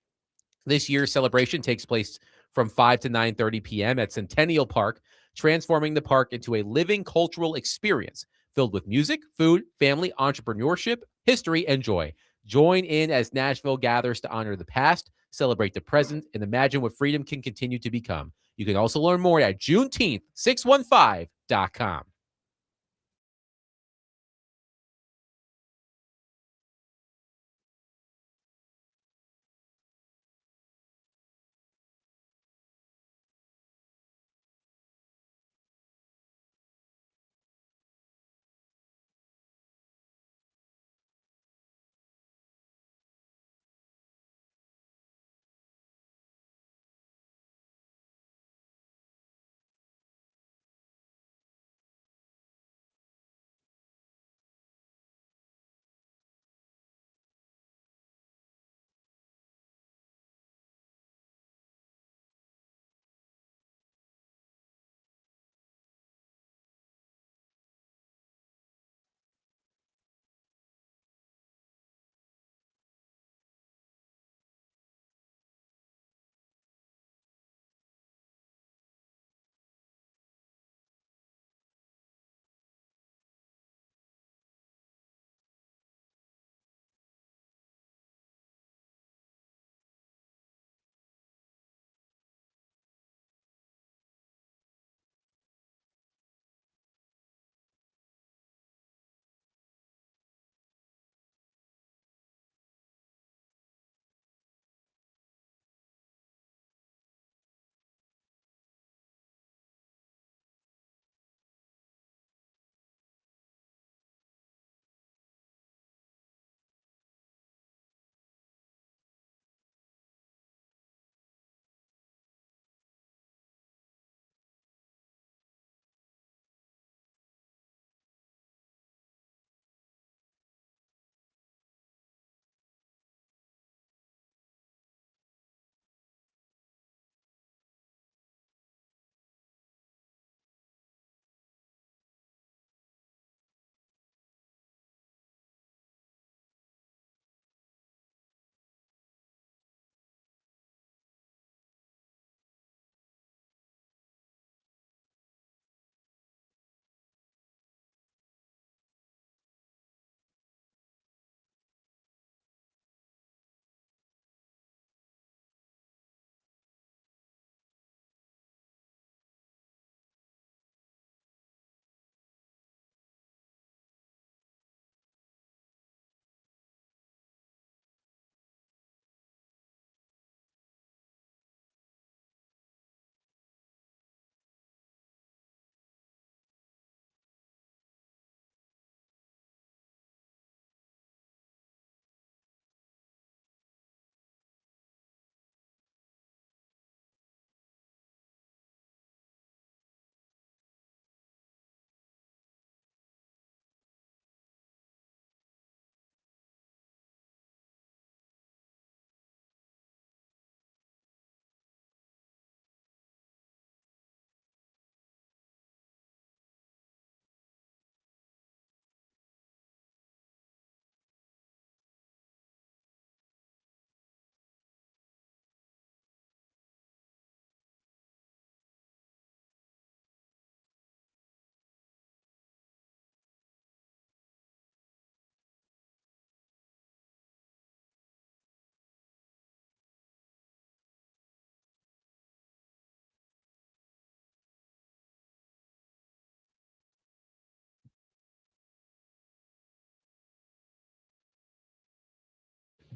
this year's celebration takes place from 5 to 9:30 p.m. at Centennial Park, transforming the park into a living cultural experience filled with music, food, family, entrepreneurship, history, and joy. Join in as Nashville gathers to honor the past, celebrate the present, and imagine what freedom can continue to become. You can also learn more at Juneteenth615.com.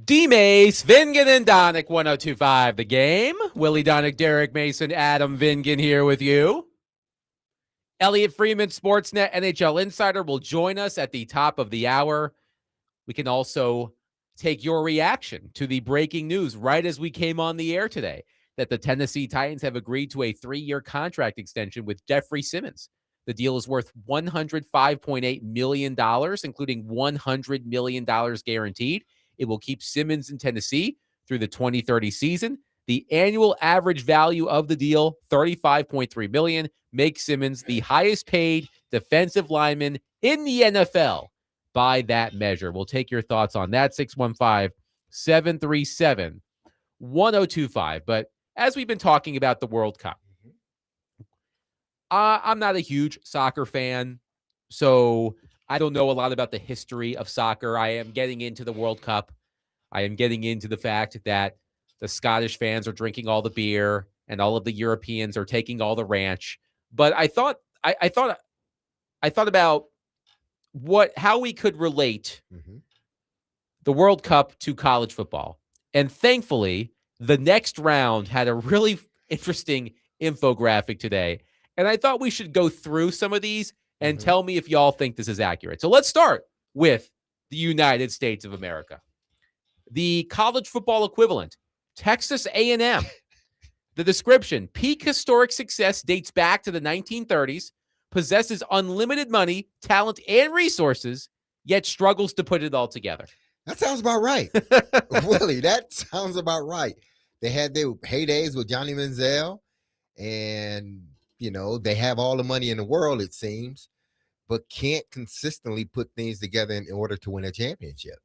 DMase, Vingan, and Donick, 1025 The Game. Willy Donick, Derek Mason, Adam Vingan here with you. Elliotte Friedman, Sportsnet NHL Insider, will join us at the top of the hour. We can also take your reaction to the breaking news right as we came on the air today that the Tennessee Titans have agreed to a 3-year contract extension with Jeffrey Simmons. The deal is worth $105.8 million, including $100 million guaranteed. It will keep Simmons in Tennessee through the 2030 season. The annual average value of the deal, $35.3 million, makes Simmons the highest paid defensive lineman in the NFL by that measure. We'll take your thoughts on that, 615-737-1025. But as we've been talking about the World Cup, I'm not a huge soccer fan, so I don't know a lot about the history of soccer. I am getting into the World Cup. I am getting into the fact that the Scottish fans are drinking all the beer and all of the Europeans are taking all the ranch. But I thought about how we could relate the World Cup to college football. And thankfully, the next round had a really interesting infographic today. And I thought we should go through some of these and tell me if y'all think this is accurate. So let's start with the United States of America. The college football equivalent, Texas A&M. The description, peak historic success dates back to the 1930s, possesses unlimited money, talent, and resources, yet struggles to put it all together. That sounds about right. Willie, that sounds about right. They had their heydays with Johnny Manziel, and, you know, they have all the money in the world, it seems, but can't consistently put things together in order to win a championship.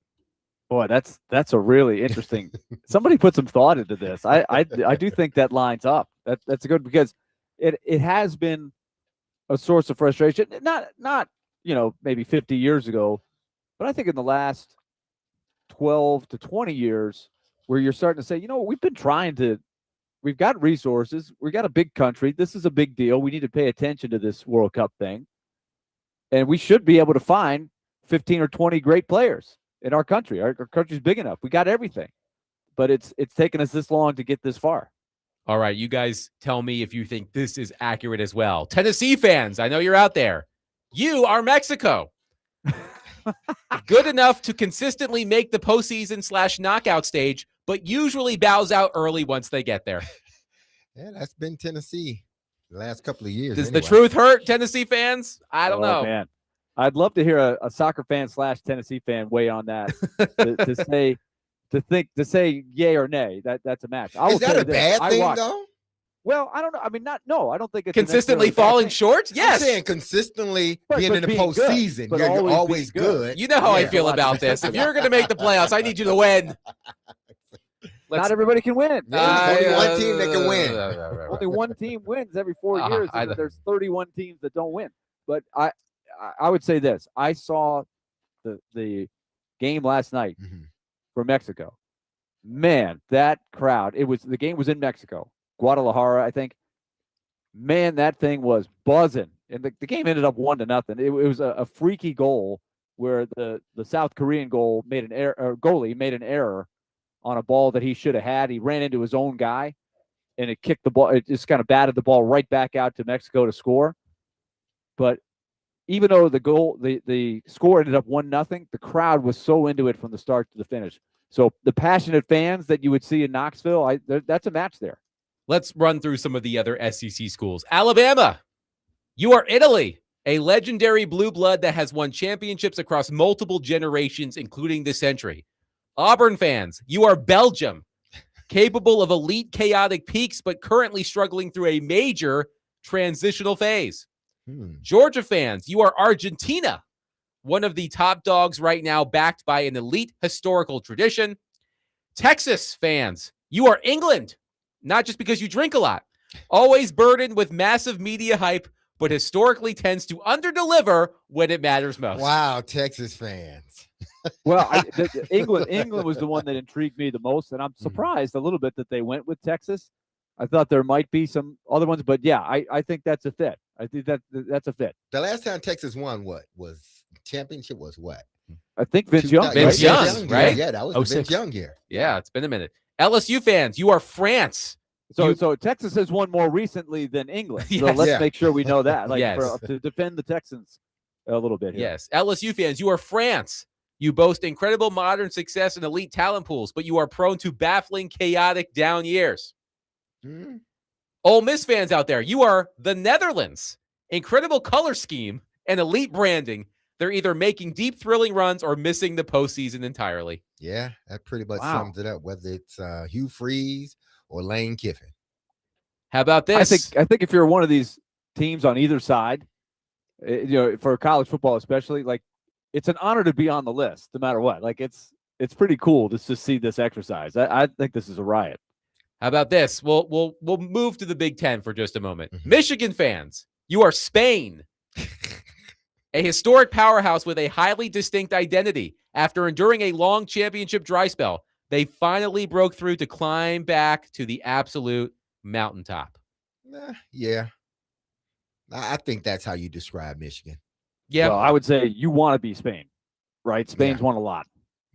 Boy, that's a really interesting. Somebody put some thought into this. I do think that lines up. That's good because it has been a source of frustration. Not maybe 50 years ago, but I think in the last 12 to 20 years, where you're starting to say, we've got resources, we've got a big country. This is a big deal. We need to pay attention to this World Cup thing, and we should be able to find 15 or 20 great players in our country. Our country's big enough. We got everything, but it's taken us this long to get this far. All right, you guys tell me if you think this is accurate as well. Tennessee fans, I know you're out there. You are Mexico. Good enough to consistently make the postseason / knockout stage, but usually bows out early once they get there. Yeah, that's been Tennessee the last couple of years. Does the truth hurt, Tennessee fans? I don't know. Man. I'd love to hear a soccer fan / Tennessee fan weigh on that to say yay or nay. That's a match. Is that a bad thing though? Well, I don't know. I mean, I don't think it's consistently falling short. Yes, I'm saying consistently being in the being postseason. Good, you're always good. You know how I feel about this. If you're going to make the playoffs, I need you to win. Not everybody can win. There's only one team that can win. Only one team wins every 4 years. And there's 31 teams that don't win. But I would say this. I saw the game last night for Mexico. Man, that crowd. The game was in Mexico. Guadalajara, I think. Man, that thing was buzzing. And the game ended up 1-0. It was a freaky goal where the South Korean goalie made an error on a ball that he should have had. He ran into his own guy, and it kicked the ball. It just kind of batted the ball right back out to Mexico to score. But even though the score ended up 1-0, the crowd was so into it from the start to the finish. So the passionate fans that you would see in Knoxville, that's a match there. Let's run through some of the other SEC schools. Alabama, you are Italy, a legendary blue blood that has won championships across multiple generations, including this century. Auburn fans, you are Belgium, capable of elite chaotic peaks, but currently struggling through a major transitional phase. Georgia fans, you are Argentina, one of the top dogs right now, backed by an elite historical tradition. Texas fans, you are England, not just because you drink a lot, always burdened with massive media hype, but historically tends to underdeliver when it matters most. Wow, Texas fans. Well, England was the one that intrigued me the most, and I'm surprised a little bit that they went with Texas. I thought there might be some other ones, but yeah, I think that's a fit. I think that's a fit. The last time Texas won championship was what? I think Vince Young. Vince right? Young, right? Yeah, that was the 06. Vince Young year. Yeah, it's been a minute. LSU fans, you are France. So Texas has won more recently than England. So Yes. let's Yeah. make sure we know that. Like Yes. to defend the Texans a little bit here. Yes. LSU fans, you are France. You boast incredible modern success and elite talent pools, but you are prone to baffling, chaotic down years. Hmm. Ole Miss fans out there, you are the Netherlands. Incredible color scheme and elite branding. They're either making deep, thrilling runs or missing the postseason entirely. Yeah, that pretty much Wow. sums it up. Whether it's Hugh Freeze or Lane Kiffin. How about I this? think if you're one of these teams on either side, for college football especially, like it's an honor to be on the list, no matter what. Like it's pretty cool to just see this exercise. I think this is a riot. How about this? We'll move to the Big Ten for just a moment. Mhm. Michigan fans, you are Spain. A historic powerhouse with a highly distinct identity. After enduring a long championship dry spell, they finally broke through to climb back to the absolute mountaintop. Yeah. I think that's how you describe Michigan. Yeah. Well, I would say you want to be Spain, right? Spain's won a lot.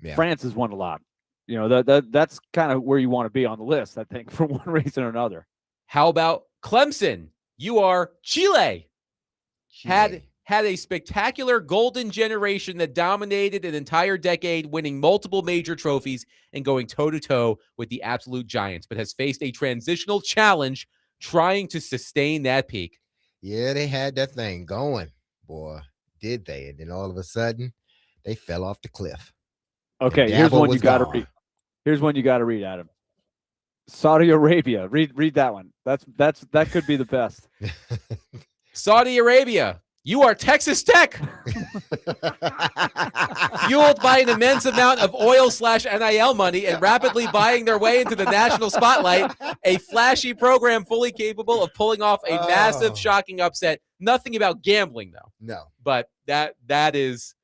Yeah. France has won a lot. That's kind of where you want to be on the list, I think, for one reason or another. How about Clemson? You are Chile. Had a spectacular golden generation that dominated an entire decade, winning multiple major trophies and going toe-to-toe with the absolute giants, but has faced a transitional challenge trying to sustain that peak. Yeah, they had that thing going, boy, did they? And then all of a sudden, they fell off the cliff. Okay, And here's Dabo one you was got to gone. read. Here's one you got to read, Adam. Saudi Arabia. Read that one. That could be the best. Saudi Arabia, you are Texas Tech. Fueled by an immense amount of oil/NIL money and rapidly buying their way into the national spotlight, a flashy program fully capable of pulling off a massive, Oh. shocking upset. Nothing about gambling, though. No. But that is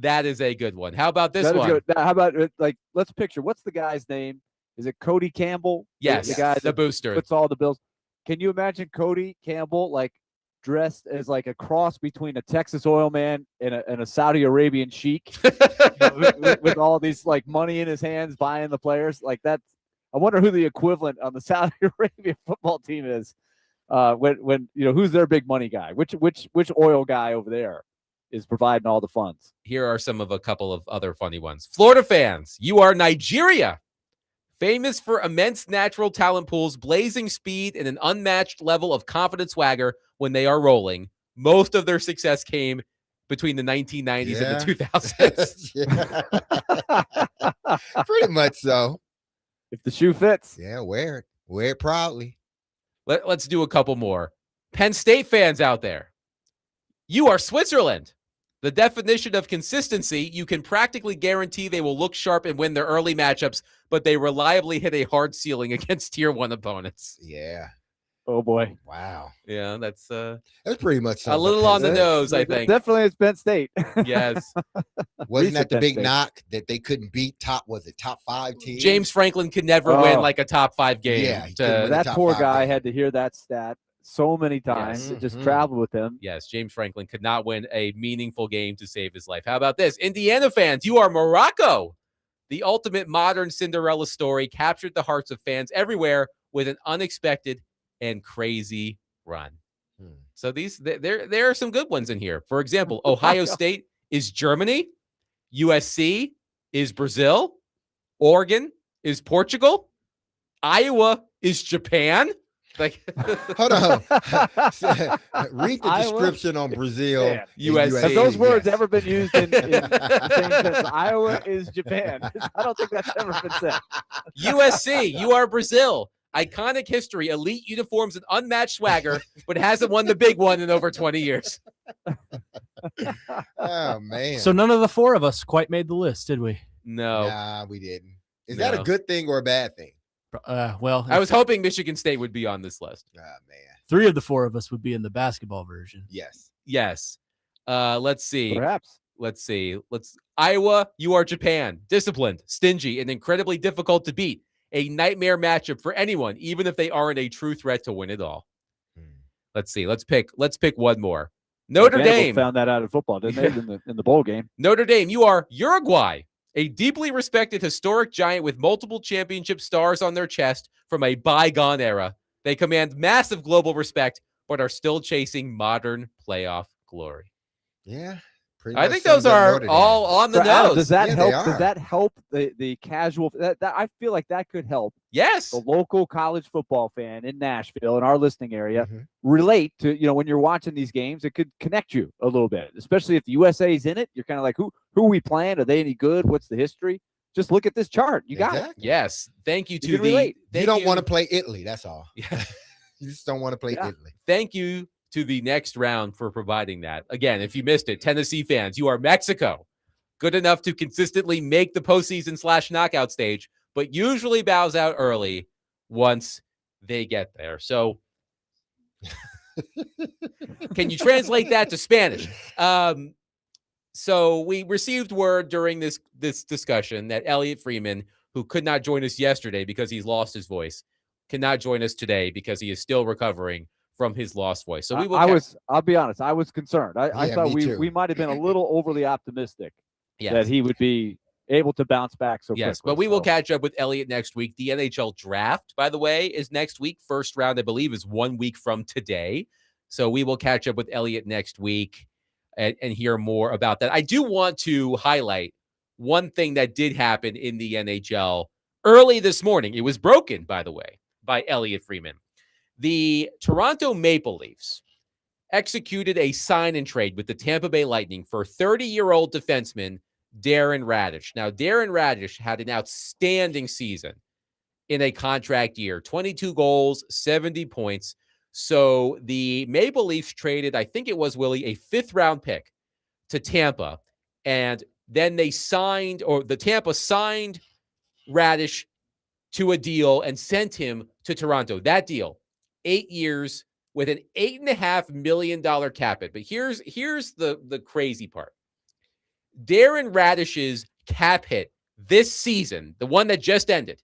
a good one. How about this That is one? good. How about let's picture, what's the guy's name? Is it Cody Campbell? Yes, the guy the that booster. puts all the bills. Can you imagine Cody Campbell dressed as a cross between a Texas oil man and a Saudi Arabian sheik, with all these money in his hands buying the players like that? I wonder who the equivalent on the Saudi Arabia football team is. When who's their big money guy? Which oil guy over there is providing all the funds? Here are a couple of other funny ones. Florida fans, you are Nigeria. Famous for immense natural talent pools, blazing speed, and an unmatched level of confident swagger when they are rolling. Most of their success came between the 1990s and the 2000s. Pretty much so. If the shoe fits. Yeah, wear it proudly. Let's do a couple more. Penn State fans out there, you are Switzerland. The definition of consistency, you can practically guarantee they will look sharp and win their early matchups, but they reliably hit a hard ceiling against tier 1 opponents. Yeah. Oh boy. Wow. Yeah, that's That's pretty much a little on the nose, I think. Definitely it's Penn State. Yes. Wasn't that the Penn big State. knock that they couldn't beat top 5 teams? James Franklin could never win a top 5 game. Yeah, he couldn't win That top poor 5 guy game. had to hear that stat so many times. Yes. It just Mhm. traveled with him. Yes, James Franklin could not win a meaningful game to save his life. How about this? Indiana fans, you are Morocco. The ultimate modern Cinderella story captured the hearts of fans everywhere with an unexpected and crazy run. So there are some good ones in here. For example, Ohio State is Germany. USC is Brazil. Oregon is Portugal. Iowa is Japan. Hold on. Read the Iowa? description on Brazil. Yeah. and USC. Have those words yes. ever been used in the same sentence? Iowa is Japan. I don't think that's ever been said. USC, you are Brazil. Iconic history, elite uniforms, and unmatched swagger, but hasn't won the big one in over 20 years. Oh man. So none of the 4 of us quite made the list, did we? No. Nah, we didn't. Is that a No. good thing or a bad thing? Well, I was hoping Michigan State would be on this list. Ah man. 3 of the 4 of us would be in the basketball version. Yes. Yes. Let's see. Perhaps. Iowa, you are Japan. Disciplined, stingy, and incredibly difficult to beat. A nightmare matchup for anyone, even if they aren't a true threat to win it all. Let's see. Let's pick one more. Notre Vanderbilt Dame found that out in football, didn't they? In the bowl game. Notre Dame, you are Uruguay, a deeply respected historic giant with multiple championship stars on their chest from a bygone era. They command massive global respect, but are still chasing modern playoff glory. Yeah. I think those are all on the So, Adam, nose. does that Yeah, help? they are. Does that help the casual? That I feel like that could help Yes. the local college football fan in Nashville, in our listening area, Mhm. relate to, when you're watching these games. It could connect you a little bit, especially if the USA's in it. You're kind of like, who are we playing? Are they any good? What's the history? Just look at this chart. You got it. Yes. Thank you You to can relate. You don't want to play Italy. That's all. Yeah. You just don't want to play Yeah. Italy. Thank you to the next round for providing that. Again, if you missed it, Tennessee fans, you are Mexico, good enough to consistently make the postseason / knockout stage, but usually bows out early once they get there. So can you translate that to Spanish? So we received word during this discussion that Elliotte Friedman, who could not join us yesterday because he's lost his voice, cannot join us today because he is still recovering from his lost voice. So we will. I'll be honest. I was concerned. I Yeah, thought me too. we might have been a little overly optimistic Yes. that he would be able to bounce back so Yes, quickly. but we will catch up with Elliotte next week. The NHL draft, by the way, is next week. First round, I believe, is 1 week from today. So we will catch up with Elliotte next week and hear more about that. I do want to highlight one thing that did happen in the NHL early this morning. It was broken, by the way, by Elliotte Friedman. The Toronto Maple Leafs executed a sign and trade with the Tampa Bay Lightning for 30-year-old defenseman Darren Radish. Now, Darren Radish had an outstanding season in a contract year, 22 goals, 70 points. So the Maple Leafs traded, I think it was, Willy, a 5th-round pick to Tampa. And then they signed, or the Tampa signed Radish to a deal and sent him to Toronto. That deal, 8 years with an $8.5 million cap hit. But here's the crazy part. Darren Radish's cap hit this season, the one that just ended,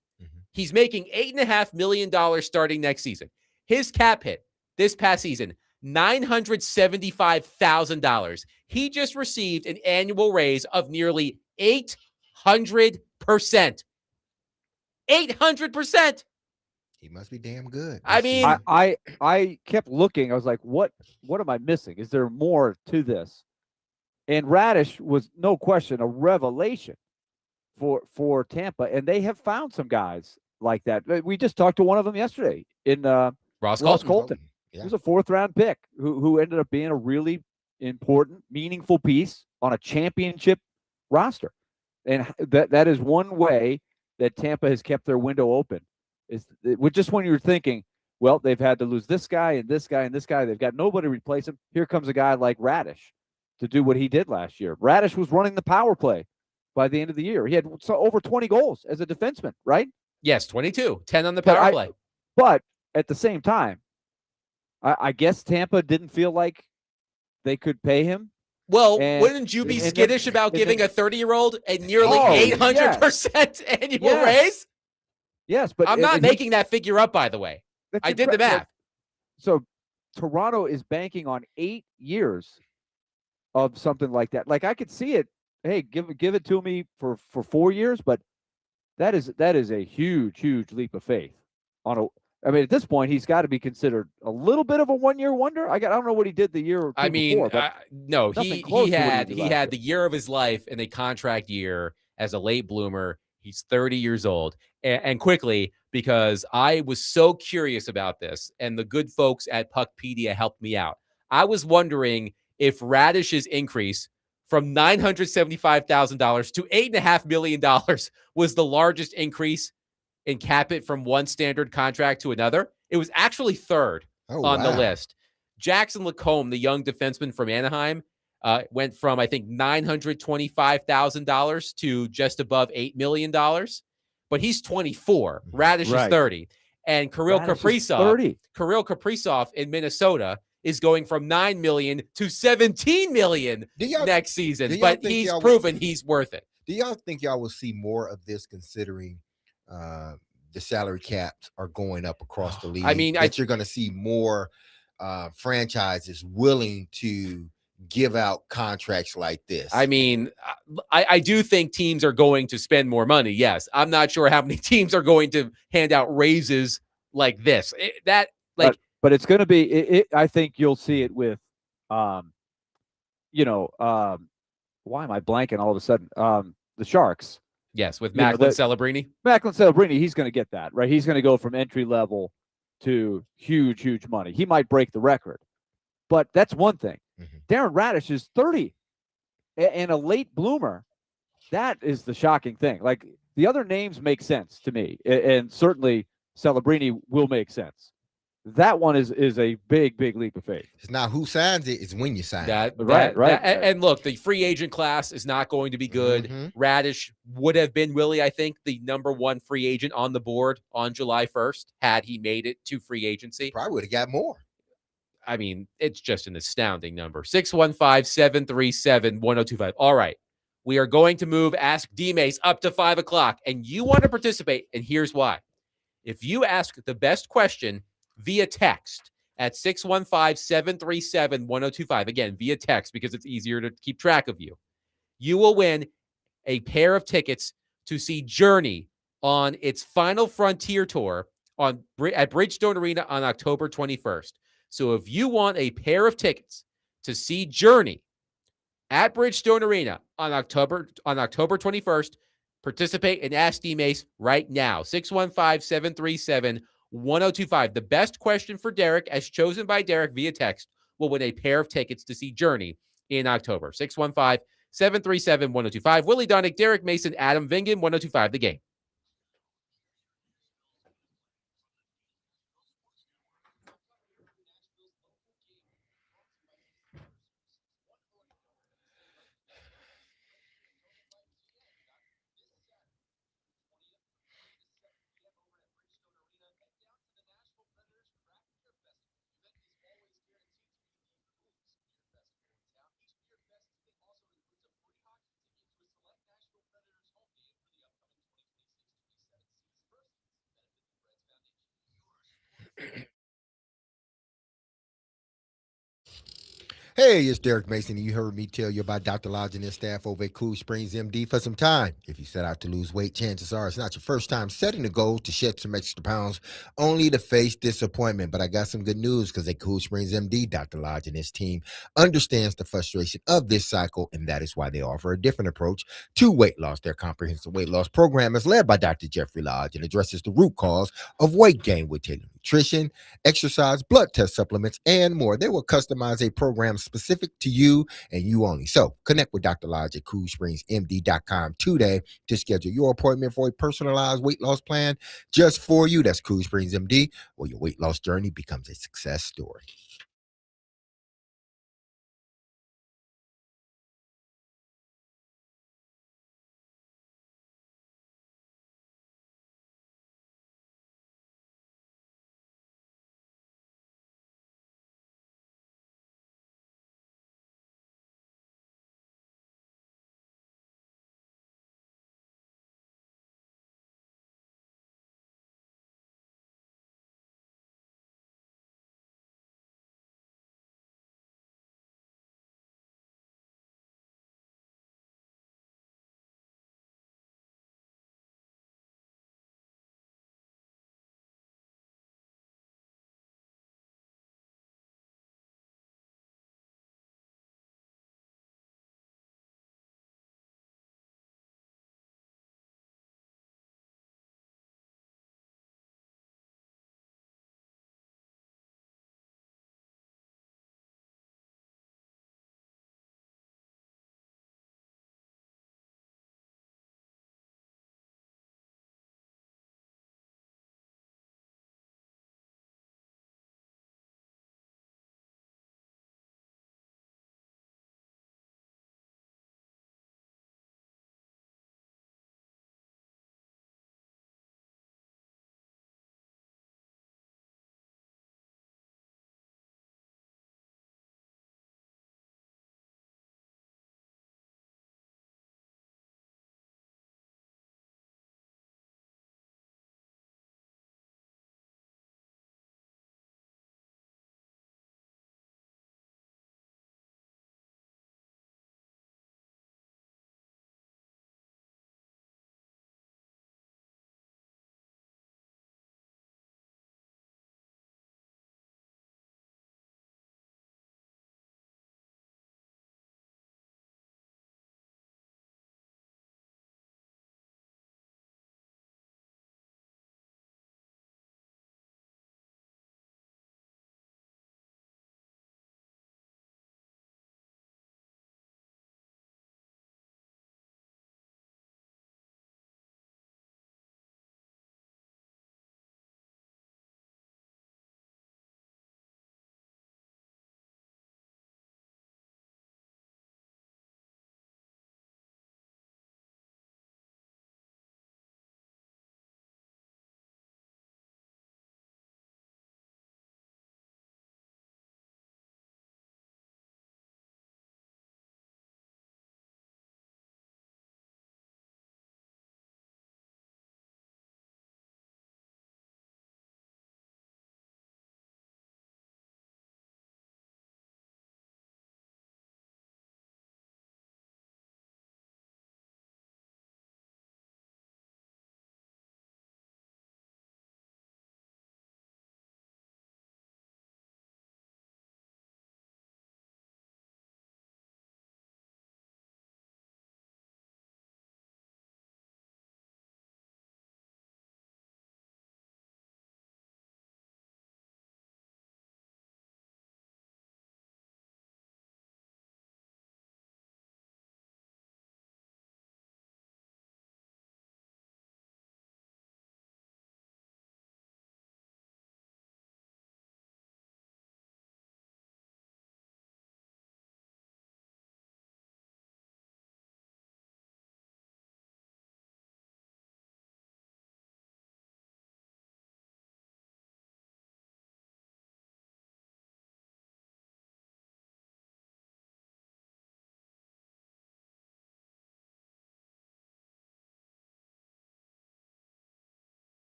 he's making $8.5 million starting next season. His cap hit this past season, $975,000. He just received an annual raise of nearly 800%. 800%. He must be damn good. I mean, I kept looking. I was like, what am I missing? Is there more to this? And Radish was no question a revelation for Tampa, and they have found some guys like that. We just talked to one of them yesterday in Ross Colton. Yeah. He was a 4th-round pick who ended up being a really important, meaningful piece on a championship roster. And that is one way that Tampa has kept their window open. Is just when you're thinking, well, they've had to lose this guy and this guy and this guy. They've got nobody to replace him. Here comes a guy like Radish to do what he did last year. Radish was running the power play by the end of the year. He had over 20 goals as a defenseman, right? Yes, 22, 10 on the power play. But at the same time, I guess Tampa didn't feel like they could pay him. Well, wouldn't you be skittish about giving a 30-year-old a nearly 800% annual raise? Yes, but I'm not making that figure up, by the way. I did the math. So Toronto is banking on 8 years of something like that. Like, I could see it. Hey, give it to me for 4 years, but that is a huge leap of faith. I mean, at this point, he's got to be considered a little bit of a 1-year wonder. I don't know what he did the year or two before. No, he had the year of his life in a contract year as a late bloomer. He's 30 years old. And quickly, because I was so curious about this, and the good folks at Puckpedia helped me out. I was wondering if Radish's increase from $975,000 to $8.5 million was the largest increase in cap it from one standard contract to another. It was actually 3rd on the list. Jackson Lacombe, the young defenseman from Anaheim, went from, I think, $925,000 to just above $8 million. But he's 24. Radish is 30. And Kirill Kaprizov in Minnesota is going from $9 million to $17 million next season. But he's proven he's worth it. Do y'all think y'all will see more of this, considering the salary caps are going up across the league? I mean, you're going to see more franchises willing to give out contracts like this. I mean, I do think teams are going to spend more money. Yes. I'm not sure how many teams are going to hand out raises like this. But it's going to be. I think you'll see it with, you know, why am I blanking all of a sudden? The Sharks. Yes, with You know, Macklin Celebrini. Macklin Celebrini, he's going to get that, right? He's going to go from entry level to huge, huge money. He might break the record, but that's one thing. Darren Radish is 30 and a late bloomer. That is the shocking thing. Like, the other names make sense to me, and certainly Celebrini will make sense. That one is a big, big leap of faith. It's not who signs it; it's when you sign it. Right. And look, the free agent class is not going to be good. Radish would have been, Willie, I think, the number one free agent on the board on July 1st had he made it to free agency. Probably would have got more. I mean, it's just an astounding number. 615-737-1025. All right. We are going to move Ask DMase up to 5 o'clock, and you want to participate, and here's why. If you ask the best question via text at 615-737-1025, again, via text because it's easier to keep track of you, you will win a pair of tickets to see Journey on its Final Frontier tour at Bridgestone Arena on October 21st. So if you want a pair of tickets to see Journey at Bridgestone Arena on October 21st, participate in Ask DMase right now. 615-737-1025. The best question for Derek, as chosen by Derek via text, will win a pair of tickets to see Journey in October. 615-737-1025. Willie Dunnick, Derek Mason, Adam Vingan, 1025 The Game. Hey, it's Derek Mason, and you heard me tell you about Dr. Lodge and his staff over at Cool Springs MD for some time. If you set out to lose weight, chances are it's not your first time setting a goal to shed some extra pounds, only to face disappointment. But I got some good news, because at Cool Springs MD, Dr. Lodge and his team understands the frustration of this cycle, and that is why they offer a different approach to weight loss. Their comprehensive weight loss program is led by Dr. Jeffrey Lodge and addresses the root cause of weight gain with tailored nutrition, exercise, blood test supplements, and more. They will customize a program specific to you and you only. So connect with Dr. Lodge at CoolSpringsMD.com today to schedule your appointment for a personalized weight loss plan just for you. That's Cool Springs MD, where your weight loss journey becomes a success story.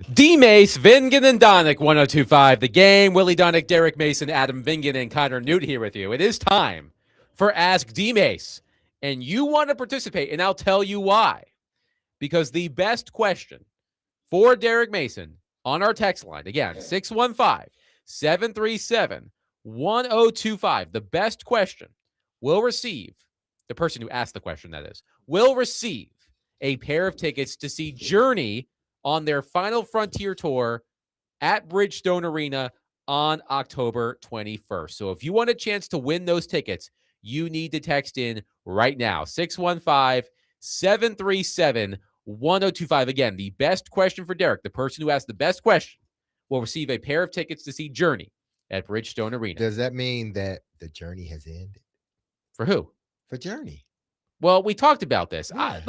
DMase, Vingan, and Donick, 1025. The Game. Willie Donick, Derek Mason, Adam Vingan, and Connor Newt here with you. It is time for Ask DMase. And you want to participate, and I'll tell you why. Because the best question for Derek Mason on our text line, again, 615-737-1025. The best question will receive, the person who asked the question, that is, will receive a pair of tickets to see Journey on their Final Frontier tour at Bridgestone Arena on October 21st. So if you want a chance to win those tickets, you need to text in right now. 615-737-1025. Again, the best question for Derek, the person who asked the best question, will receive a pair of tickets to see Journey at Bridgestone Arena. Does that mean that the journey has ended? For who? For Journey. Well, we talked about this. Yeah.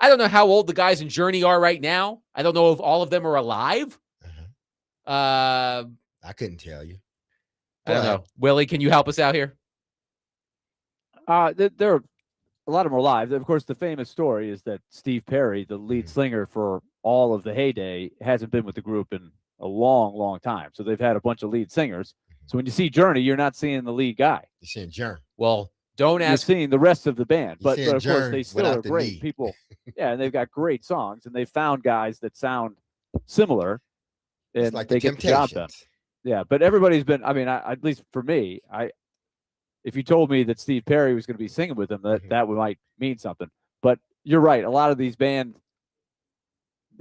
I don't know how old the guys in Journey are right now. I don't know if all of them are alive. I couldn't tell you. I don't know. Willie, can you help us out here? There are a lot of them are alive. Of course, the famous story is that Steve Perry, the lead singer for all of the heyday, hasn't been with the group in a long, long time. So they've had a bunch of lead singers. So when you see Journey, you're not seeing the lead guy. You're seeing Journey. Well, don't ask. You're seeing the rest of the band. But of course, Journey they still without are the great knee. people. Yeah, and they've got great songs, and they found guys that sound similar, and It's like they the get the job done. Temptations. Yeah, but everybody's been. I mean, at least for me, if you told me that Steve Perry was going to be singing with them, that might mean something. But you're right. A lot of these bands,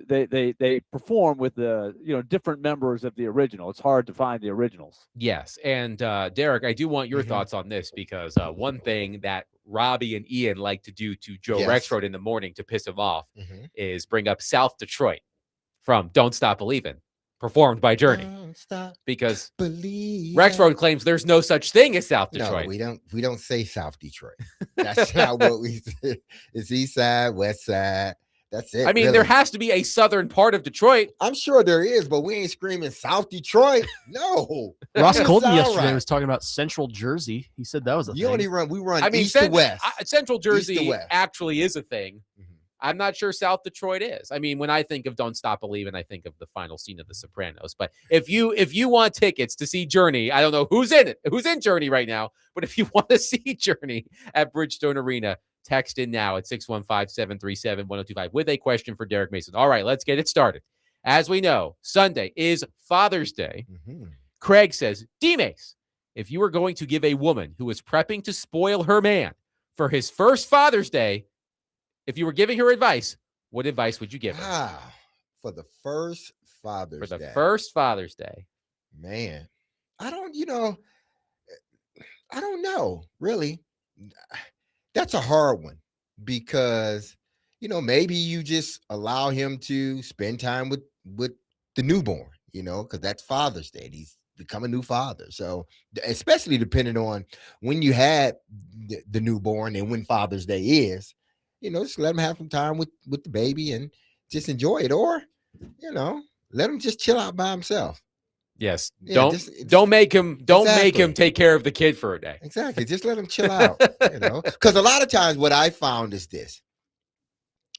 they perform with the different members of the original. It's hard to find the originals. Yes, and Derek, I do want your thoughts on this because one thing that Robbie and Ian like to do to Joe Rexroad in the morning to piss him off is bring up South Detroit from "Don't Stop Believin'," performed by Journey. Don't stop Because believing. Rexroad claims there's no such thing as South Detroit. No, we don't say South Detroit. That's not what we say. It's East Side, West Side. That's it. I mean, there has to be a southern part of Detroit. I'm sure there is, but we ain't screaming South Detroit. No. Ross That Colton sound yesterday right. was talking about Central Jersey. He said that was a You thing. only run. We run I mean, east to west. Central Jersey west. actually is a thing. Mhm. I'm not sure South Detroit is. I mean, when I think of "Don't Stop Believin'," I think of the final scene of The Sopranos. But if you want tickets to see Journey, I don't know who's in Journey right now, but if you want to see Journey at Bridgestone Arena, text in now at 615-737-1025 with a question for Derek Mason. All right, let's get it started. As we know, Sunday is Father's Day. Craig says, DMase, if you were going to give a woman who is prepping to spoil her man for his first Father's Day, if you were giving her advice, what advice would you give her? For the first Father's Day. For the first Father's Day. Man, I don't know, really. That's a hard one because, maybe you just allow him to spend time with the newborn, because that's Father's Day. He's become a new father. So especially depending on when you had the newborn and when Father's Day is, just let him have some time with the baby and just enjoy it. Or, let him just chill out by himself. Yes. Yeah, don't make him take care of the kid for a day. Exactly. Just let him chill out, because a lot of times what I found is this: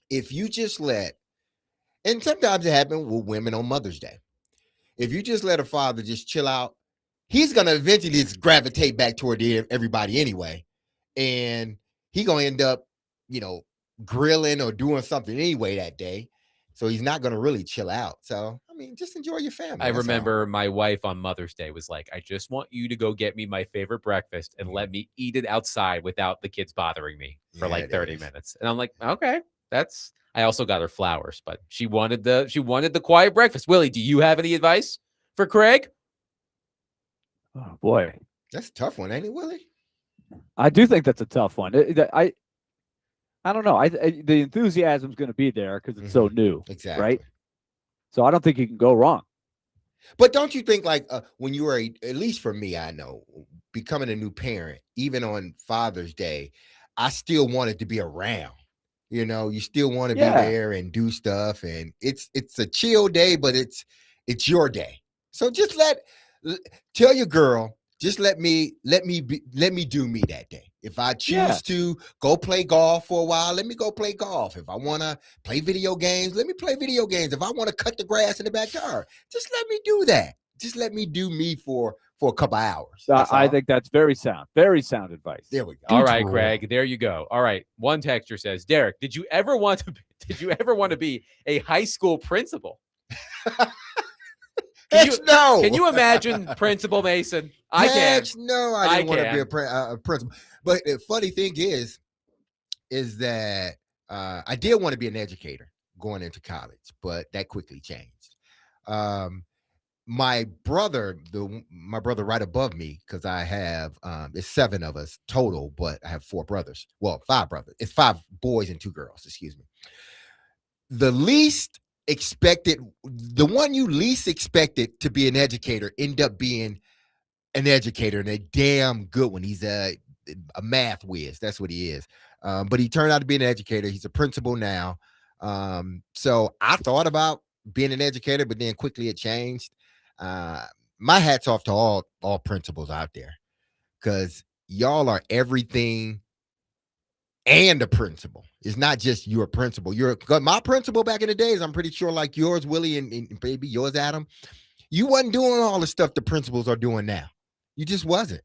if you just and sometimes it happens with women on Mother's Day. If you just let a father just chill out, he's gonna eventually just gravitate back toward everybody anyway, and he gonna end up, grilling or doing something anyway that day. So he's not gonna really chill out. So I mean, just enjoy your family. I remember my wife on Mother's Day was like, I just want you to go get me my favorite breakfast and let me eat it outside without the kids bothering me for like 30 minutes. And I'm like, okay, I also got her flowers, but she wanted the quiet breakfast. Willie, do you have any advice for Craig? Oh boy, that's a tough one, ain't it, Willie? I do think that's a tough one. I don't know. The enthusiasm's going to be there because it's so new. Exactly. Right. So I don't think you can go wrong. But don't you think, like, when you were, at least for me, I know, becoming a new parent, even on Father's Day, I still wanted to be around. You still want to be there and do stuff, and it's a chill day, but it's your day. So just tell your girl, just let me do me that day. If I choose to go play golf for a while, let me go play golf. If I want to play video games, let me play video games. If I want to cut the grass in the backyard, just let me do that. Just let me do me for a couple hours. I think that's very sound advice. There we go. All right, Craig, there you go. All right. One texter says, Derek, did you ever want to be a high school principal? No. Can you imagine Principal Mason? I can. No, I didn't want to be a principal. But the funny thing is that I did want to be an educator going into college, but that quickly changed. My brother right above me, because I have it's 7 of us total, but I have 4 brothers. Well, 5 brothers. It's 5 boys and 2 girls. Excuse me. The one you least expected to be an educator end up being an educator, and a damn good one. He's a math whiz. That's what he is. But he turned out to be an educator. He's a principal now. So I thought about being an educator, but then quickly it changed. My hat's off to all principals out there, because y'all are everything and a principal. It's not just your principal. My principal back in the days, I'm pretty sure, like yours, Willie, and maybe yours, Adam, you wasn't doing all the stuff the principals are doing now. You just wasn't.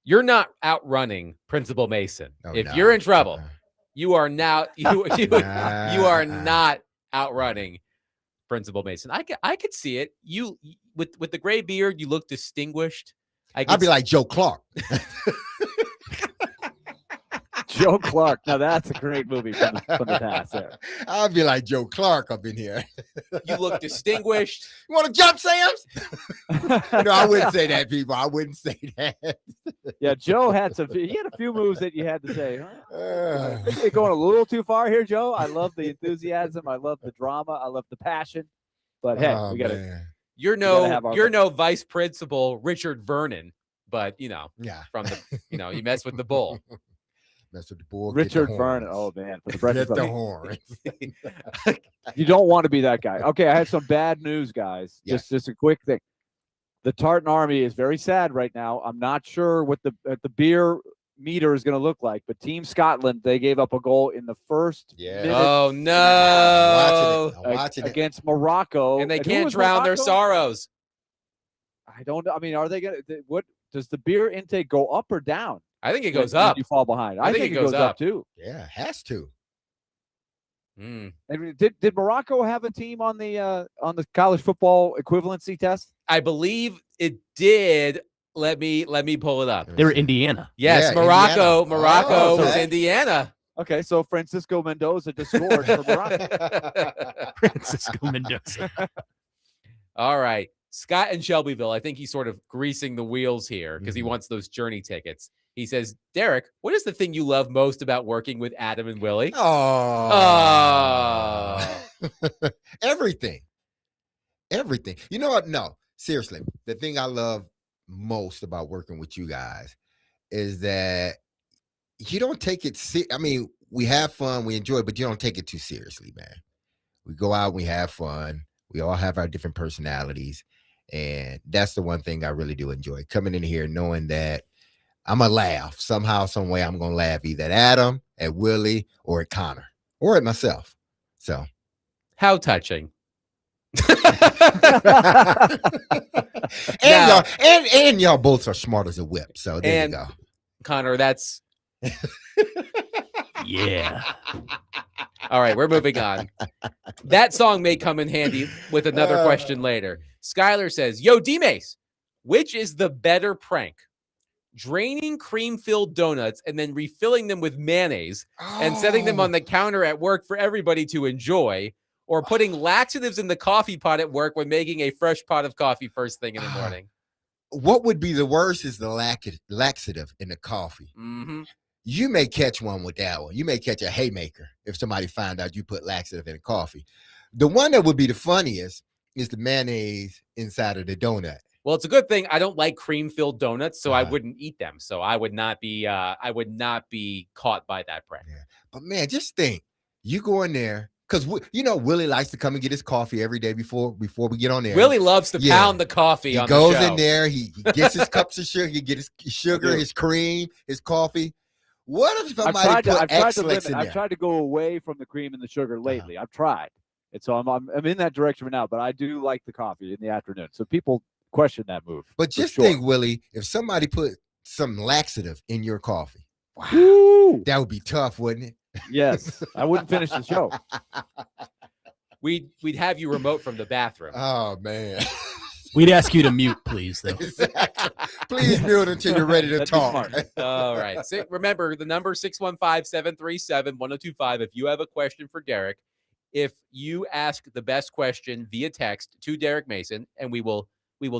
You're not outrunning Principal Mason. Oh, if no. you're in trouble, you are now you are not outrunning Principal Mason. I could see it. You with the gray beard, you look distinguished. I'd be like Joe Clark. Joe Clark. Now that's a great movie from the past. There. I'd be like Joe Clark up in here. You look distinguished. You want to jump, Sam's? No, I wouldn't say that, people. I wouldn't say that. Yeah, Joe had a few moves that you had to say. Huh? You're going a little too far here, Joe. I love the enthusiasm. I love the drama. I love the passion. But hey, we got to. You're no vice principal Richard Vernon, but from the you mess with the bull. Mess with the bull. Richard Vernon. Oh man, for the Breakfast Get the Club. horn. You don't want to be that guy. Okay, I have some bad news, guys. Yes. Just a quick thing. The Tartan Army is very sad right now. I'm not sure what the beer meter is going to look like, but Team Scotland, they gave up a goal in the first minute. Oh no! I'm watching it against Morocco, and they can't drown their sorrows. I don't know. I mean, are they going to? What does the beer intake go up or down? I think it goes up. You fall behind. I think it goes up too. Yeah, it has to. And did Morocco have a team on the college football equivalency test? I believe it did. Let me pull it up. They were Indiana. Yes, Yeah, Morocco. Indiana. Morocco was okay. Indiana. Okay, so Francisco Mendoza just scored for Morocco. Francisco Mendoza. All right. Scott in Shelbyville, I think he's sort of greasing the wheels here because he wants those journey tickets. He says, Derek, what is the thing you love most about working with Adam and Willie? Oh. Everything. You know what? No, seriously. The thing I love most about working with you guys is that you don't take it. I mean, we have fun, we enjoy it, but you don't take it too seriously, man. We go out, we have fun. We all have our different personalities. And that's the one thing I really do enjoy, coming in here knowing that I'm going to laugh. Somehow, some way, I'm going to laugh either at Adam, at Willie, or at Connor, or at myself. So, how touching. and y'all both are smart as a whip. So there you go. Connor, that's yeah. All right, we're moving on. That song may come in handy with another question later. Skylar says, yo, DMase, which is the better prank? Draining cream-filled donuts and then refilling them with mayonnaise and setting them on the counter at work for everybody to enjoy, or putting laxatives in the coffee pot at work when making a fresh pot of coffee first thing in the morning? What would be the worst is the laxative in the coffee. Mm-hmm. You may catch one with that one. You may catch a haymaker if somebody find out you put laxative in the coffee. The one that would be the funniest is the mayonnaise inside of the donut. Well, it's a good thing I don't like cream-filled donuts, so I wouldn't eat them. So I would not be caught by that prank. Yeah. But man, just think, you go in there, because Willie likes to come and get his coffee every day before we get on there. Willie loves to pound the coffee on the show. He goes in there, he gets his cups of sugar, he gets his sugar, his cream, his coffee. What if somebody I've put tried to X-Lex in I've there? tried to go away from the cream and the sugar lately. I've tried, and so I'm in that direction right now. But I do like the coffee in the afternoon. So people question that move. But for just sure. think, Willie, if somebody put some laxative in your coffee, wow, Woo! that would be tough, wouldn't it? Yes, I wouldn't finish the show. We'd have you remote from the bathroom. Oh man. We'd ask you to mute, please, though. Exactly. Please mute until you're ready to That'd be talk. smart. All right. Remember, the number 615-737-1025. If you have a question for Derek, if you ask the best question via text to Derek Mason, and we will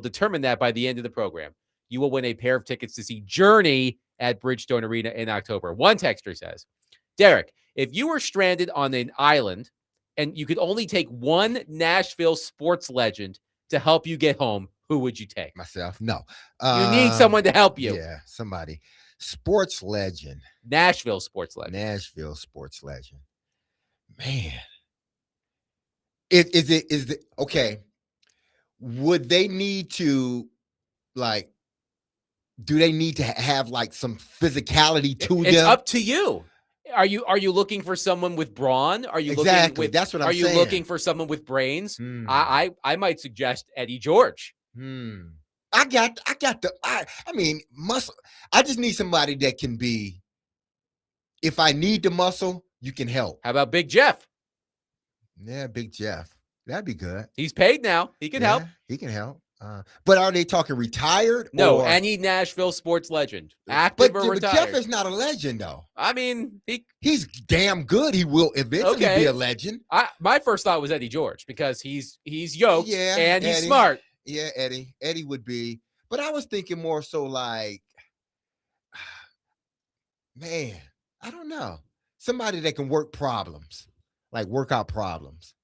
determine that by the end of the program, you will win a pair of tickets to see Journey at Bridgestone Arena in October. One texter says, Derek, if you were stranded on an island and you could only take one Nashville sports legend to help you get home, who would you take? Myself, no. You need someone to help you. Yeah, somebody. Sports legend. Nashville sports legend. Nashville sports legend. Man. Is it okay? Would they need to do they need to have like some physicality to It's them? up to you. Are you looking for someone with brawn? Are you Exactly. looking with, That's what I'm are you saying. looking for someone with brains? Hmm. I might suggest Eddie George. I got I mean muscle. I just need somebody that can be, if I need the muscle, you can help. How about Big Jeff? Yeah, Big Jeff. That'd be good. He's paid now. He can help. He can help. But are they talking retired? No, or, any Nashville sports legend, active or but retired. Jeff is not a legend though. I mean, He's damn good. He will eventually be a legend. my first thought was Eddie George because he's yoked and he's Eddie. smart. Yeah, Eddie. Eddie would be. But I was thinking more so like, man, I don't know. Somebody that can work problems, like work out problems.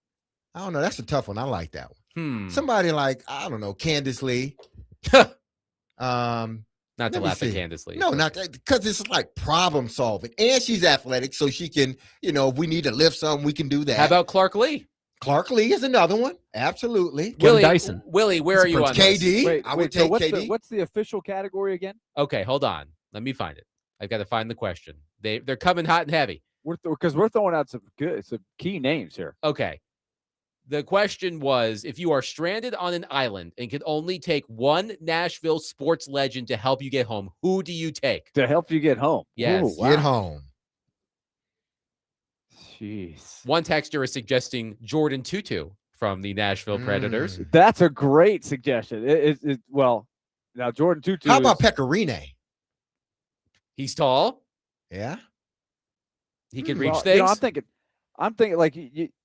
I don't know. That's a tough one. I like that one. Somebody like, I don't know, Candace Lee. Not Let to me laugh at see. Candace Lee. No, not because it's like problem solving. And she's athletic, so she can, if we need to lift something, we can do that. How about Clark Lee? Clark Lee is another one. Absolutely. Kevin Dyson. Willie, where are you on this? KD. I would take what's KD. what's the official category again? Okay, hold on. Let me find it. I've got to find the question. They're coming hot and heavy. Because we're throwing out some key names here. Okay. The question was, if you are stranded on an island and could only take one Nashville sports legend to help you get home, who do you take? To help you get home. Yes. Ooh, wow. Get home. Jeez. One texter is suggesting Jordan Tutu from the Nashville Predators. That's a great suggestion. Well, now Jordan Tutu. How about Pecorine? He's tall. Yeah. He can reach well, things. I'm thinking like,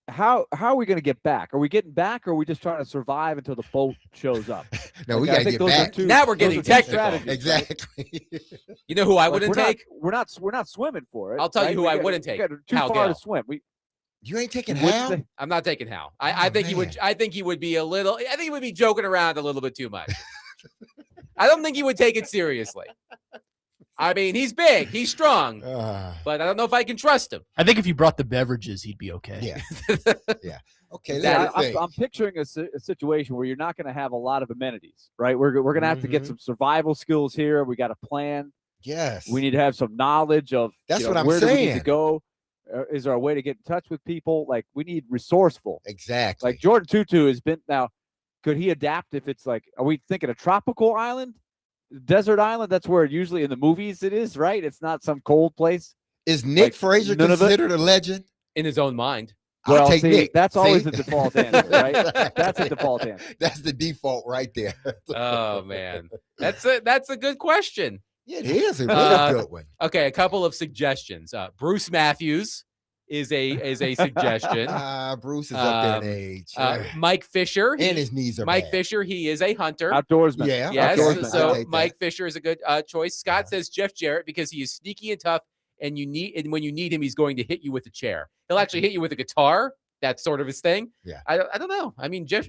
how are we going to get back? Are we getting back, or are we just trying to survive until the boat shows up? No, we I got to think get those are back. two- Now we're those getting are two technical. strategies, right? Exactly. You know who I Like, wouldn't we're take? We're not swimming for it. I'll tell you right? who I wouldn't take. We got too Hal far Gale. to swim. You ain't taking wouldn't Hal? say- I'm not taking Hal. I think he would. man. I think he would be a little. I think he would be joking around a little bit too much. I don't think he would take it seriously. I mean, he's big, he's strong, but I don't know if I can trust him. I think if you brought the beverages, he'd be okay. Yeah. Yeah. Okay. I'm picturing a situation where you're not going to have a lot of amenities, right? We're going to have to get some survival skills here. We got a plan. Yes. We need to have some knowledge of That's what I'm where do we need saying. to go. Is there a way to get in touch with people? Like, we need resourceful. Exactly. Like Jordan Tutu has been now. Could he adapt if it's like? Are we thinking a tropical island, desert island? That's where usually in the movies it is, right? It's not some cold place. Is Nick Frazier none of it? considered a legend? In his own mind. I'll Well, take see, Nick. that's always See? the default answer, right? That's a default answer. That's the default right there. Oh man, that's a good question. Yeah, it is a really good one. Okay, a couple of suggestions. Bruce Matthews is a suggestion. Bruce is up there in age. Mike Fisher. And his knees are Mike bad. Fisher. He is a hunter. Outdoorsman. Yeah. Yes. outdoorsman. I'll So take that. Mike Fisher is a good choice. Scott says Jeff Jarrett because he is sneaky and tough, and when you need him, he's going to hit you with a chair. He'll actually hit you with a guitar. That's sort of his thing. Yeah. I don't know. I mean, Jeff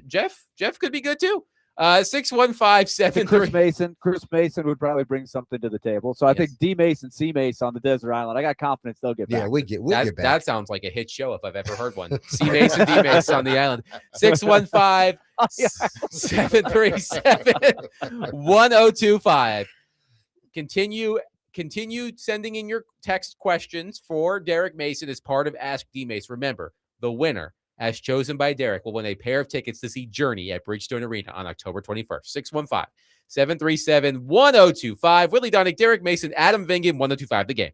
could be good too. 615-73. Chris Mason would probably bring something to the table. So I think DMase and CMase on the desert island. I got confidence they'll get back. Yeah, we'll get back. That sounds like a hit show if I've ever heard one. C-Mace and D-Mace on the island. 615-737-1025. Continue continue sending in your text questions for Derek Mason as part of Ask DMase. Remember, the winner, as chosen by Derek, will win a pair of tickets to see Journey at Bridgestone Arena on October 21st. 615-737-1025. Willy Donick, Derek Mason, Adam Vingan, 1025 The Game.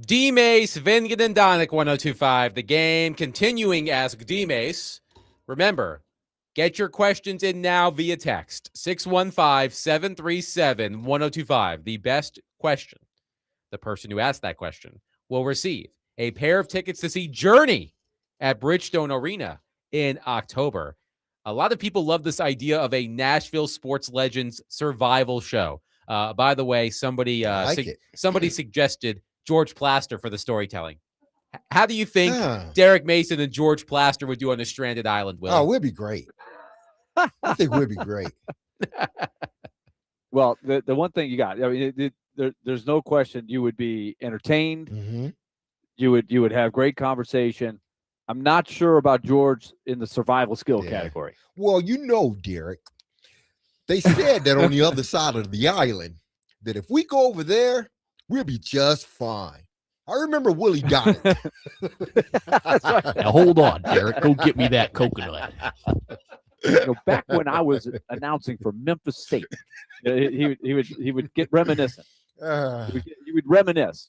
DMase, Vingen and Donick 1025. The game continuing. Ask DMase. Remember, get your questions in now via text 615-737-1025. The best question, the person who asked that question, will receive a pair of tickets to see Journey at Bridgestone Arena in October. A lot of people love this idea of a Nashville sports legends survival show. By the way, somebody somebody suggested George Plaster for the storytelling. How do you think Derek Mason and George Plaster would do on a stranded island, Will? Oh, we'll be great. I think we'll be great. Well, the one thing you got, I mean, there's no question you would be entertained. Mm-hmm. You would have great conversation. I'm not sure about George in the survival skill category. Well, Derek, they said that on the other side of the island, that if we go over there, we'll be just fine. I remember Willy Donald. That's right. Now hold on, Derek. Go get me that coconut. Back when I was announcing for Memphis State, he would get reminiscent. He would reminisce.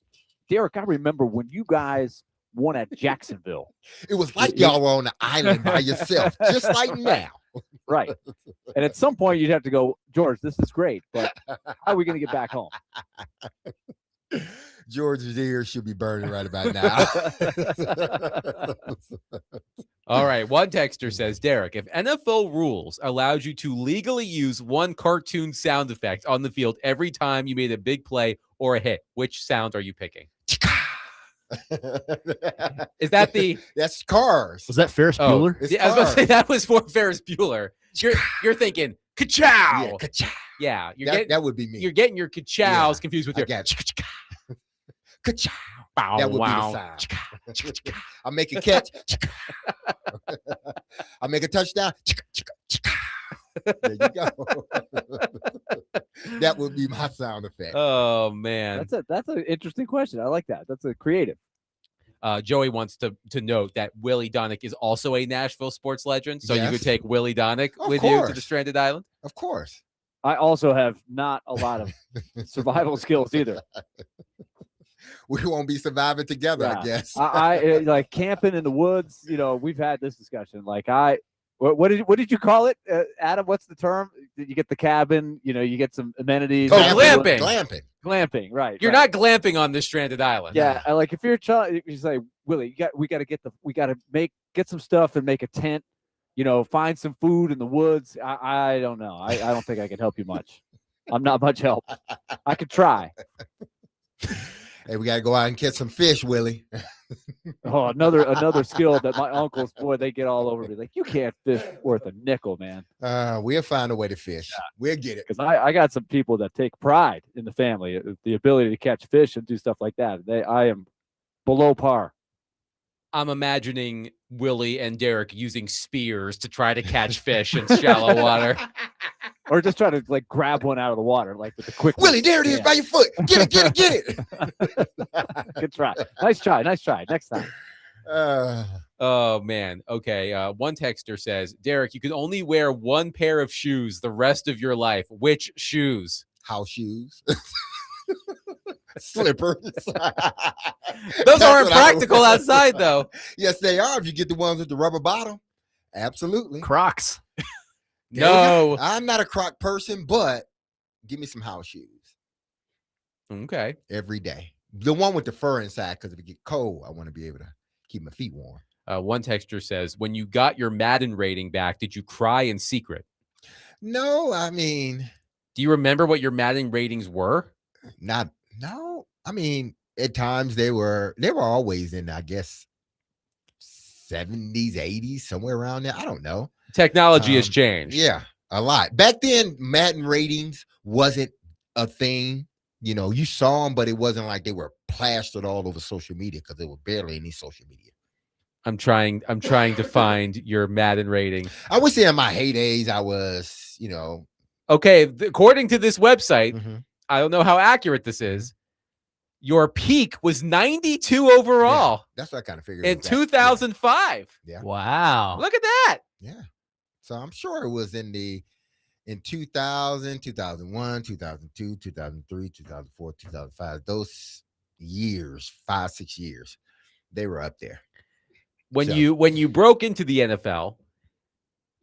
Derek, I remember when you guys won at Jacksonville. It was like y'all were on the island by yourself, just like now. Right. And at some point, you'd have to go, George, this is great, but how are we going to get back home? George's ears should be burning right about now. All right. One texter says, Derek, if NFL rules allowed you to legally use one cartoon sound effect on the field every time you made a big play or a hit, which sound are you picking? Is that that's Cars? Was that Ferris Bueller? Yeah, I was going to say that was for Ferris Bueller. You're thinking ka-chow. Yeah, ka-chow. Yeah, that would be me. You're getting your ka-chows confused with your ka-chow. Bow, That would wow. be the sound. I make a catch. I make a touchdown. There you go. That would be my sound effect. Oh man, That's an interesting question. I like that. That's a creative. Joey wants to note that Willy Donnick is also a Nashville sports legend, so you could take Willy Donnick with you to the stranded island. Of course. I also have not a lot of survival skills either. We won't be surviving together, Yeah. I guess. I like camping in the woods. We've had this discussion. Like what did you call it, Adam? What's the term? Did you get the cabin? You get some amenities. Oh, glamping. Glamping. Right. You're not glamping on this stranded island. Yeah, like if you're a child, you say, Willie, we got to get some stuff and make a tent. Find some food in the woods. I don't know. I don't think I can help you much. I'm not much help. I could try. Hey, we got to go out and catch some fish, Willie. Oh, another skill that my uncles, boy, they get all over me. Like, you can't fish worth a nickel, man. We'll find a way to fish. Yeah. We'll get it. Because I got some people that take pride in the family, the ability to catch fish and do stuff like that. I am below par. I'm imagining Willie and Derek using spears to try to catch fish in shallow water. Or just try to grab one out of the water, with the quick. Willie, there it is by your foot. Get it. Good try. Nice try. Next time. Oh man. Okay. One texter says, Derek, you can only wear one pair of shoes the rest of your life. Which shoes? House shoes. Slippers. Those aren't practical outside, though. Yes, they are. If you get the ones with the rubber bottom, absolutely. Crocs. No, I'm not a Croc person, but give me some house shoes. Okay. Every day. The one with the fur inside, because if it get cold, I want to be able to keep my feet warm. One texter says, when you got your Madden rating back, did you cry in secret? No, I mean. Do you remember what your Madden ratings were? No. I mean, at times they were always in, I guess, 70s, 80s, somewhere around there. I don't know. Technology has changed. Yeah, a lot. Back then, Madden ratings wasn't a thing. You saw them, but it wasn't like they were plastered all over social media because there were barely any social media. I'm trying to find your Madden rating. I would say in my heydays, I was, Okay, according to this website, I don't know how accurate this is. Your peak was 92 overall. Yeah, that's what I kind of figured. In 2005. Yeah. Wow. Look at that. Yeah. So I'm sure it was in 2000, 2001, 2002, 2003, 2004, 2005. Those years, 5-6 years, they were up there. When So- you broke into the NFL,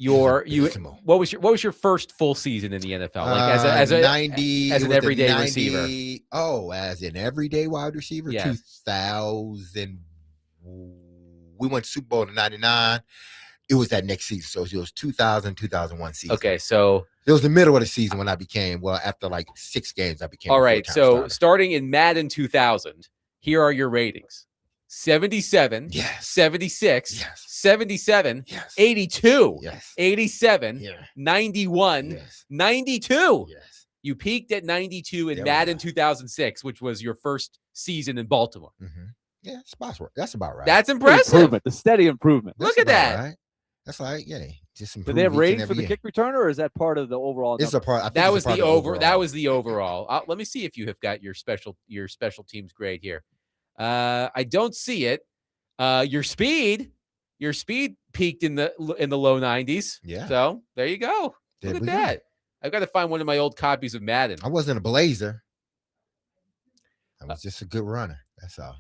what abysmal. was your first full season in the NFL? Like as 90 as it an was the everyday 90 receiver. Oh, as an everyday wide receiver. Yes. 2000, we went to Super Bowl in 99. It was that next season, so it was 2000, 2001 season. Okay, so It was the middle of the season when I became, after like 6 games, I became all a right. full-time So starter. starting in Madden 2000, here are your ratings: 77, Yes. 76, Yes. 77, Yes. 82, Yes. 87, Yeah. 91, Yes. 92. Yes. You peaked at 92 in There we Madden go. 2006, which was your first season in Baltimore. Mm-hmm. Yeah, spots work. That's about right. That's The impressive. improvement, the steady improvement. Look at about that. Right. That's like, just Do they have improve each and ratings for every the year. kick returner, or is that part of the overall? It's a number? part. I think That it's a was part the of over. That overall. was the overall. Let me see if you have got your special teams grade here. I don't see it. Your speed peaked in the low 90s. Yeah. So there you go. There Look we at go. that. I've got to find one of my old copies of Madden. I wasn't a blazer. I was just a good runner. That's all.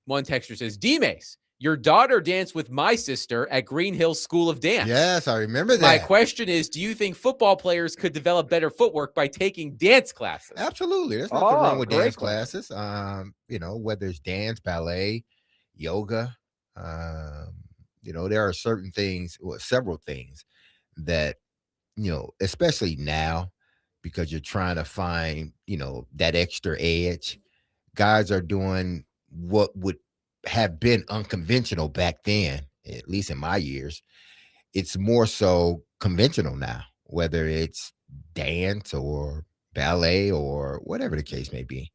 One texter says, DMase, your daughter danced with my sister at Green Hills School of Dance. Yes, I remember that. My question is, do you think football players could develop better footwork by taking dance classes? Absolutely. There's nothing wrong with great dance question. classes. Whether it's dance, ballet, yoga, there are certain things, several things that, especially now, because you're trying to find, that extra edge. Guys are doing what would have been unconventional back then, at least in my years. It's more so conventional now, whether it's dance or ballet or whatever the case may be.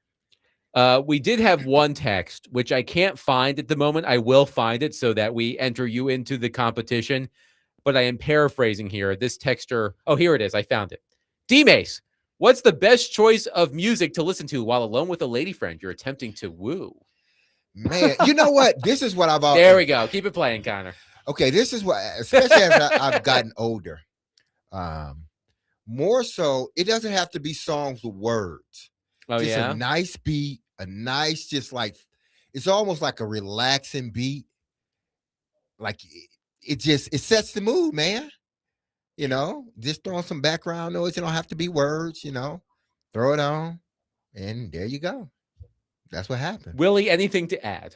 We did have one text, which I can't find at the moment. I will find it so that we enter you into the competition. But I am paraphrasing here. This texter, here it is. I found it. DMase, what's the best choice of music to listen to while alone with a lady friend you're attempting to woo? Man, you know what? This is what I've always. There we go. Keep it playing, Connor. Okay, this is what, especially as I've gotten older. More so, it doesn't have to be songs with words. Oh, Just yeah? a nice beat, a nice, just like, it's almost like a relaxing beat. Like it sets the mood, man. Just throwing some background noise. It don't have to be words, throw it on and there you go. That's what happened. Willie, anything to add?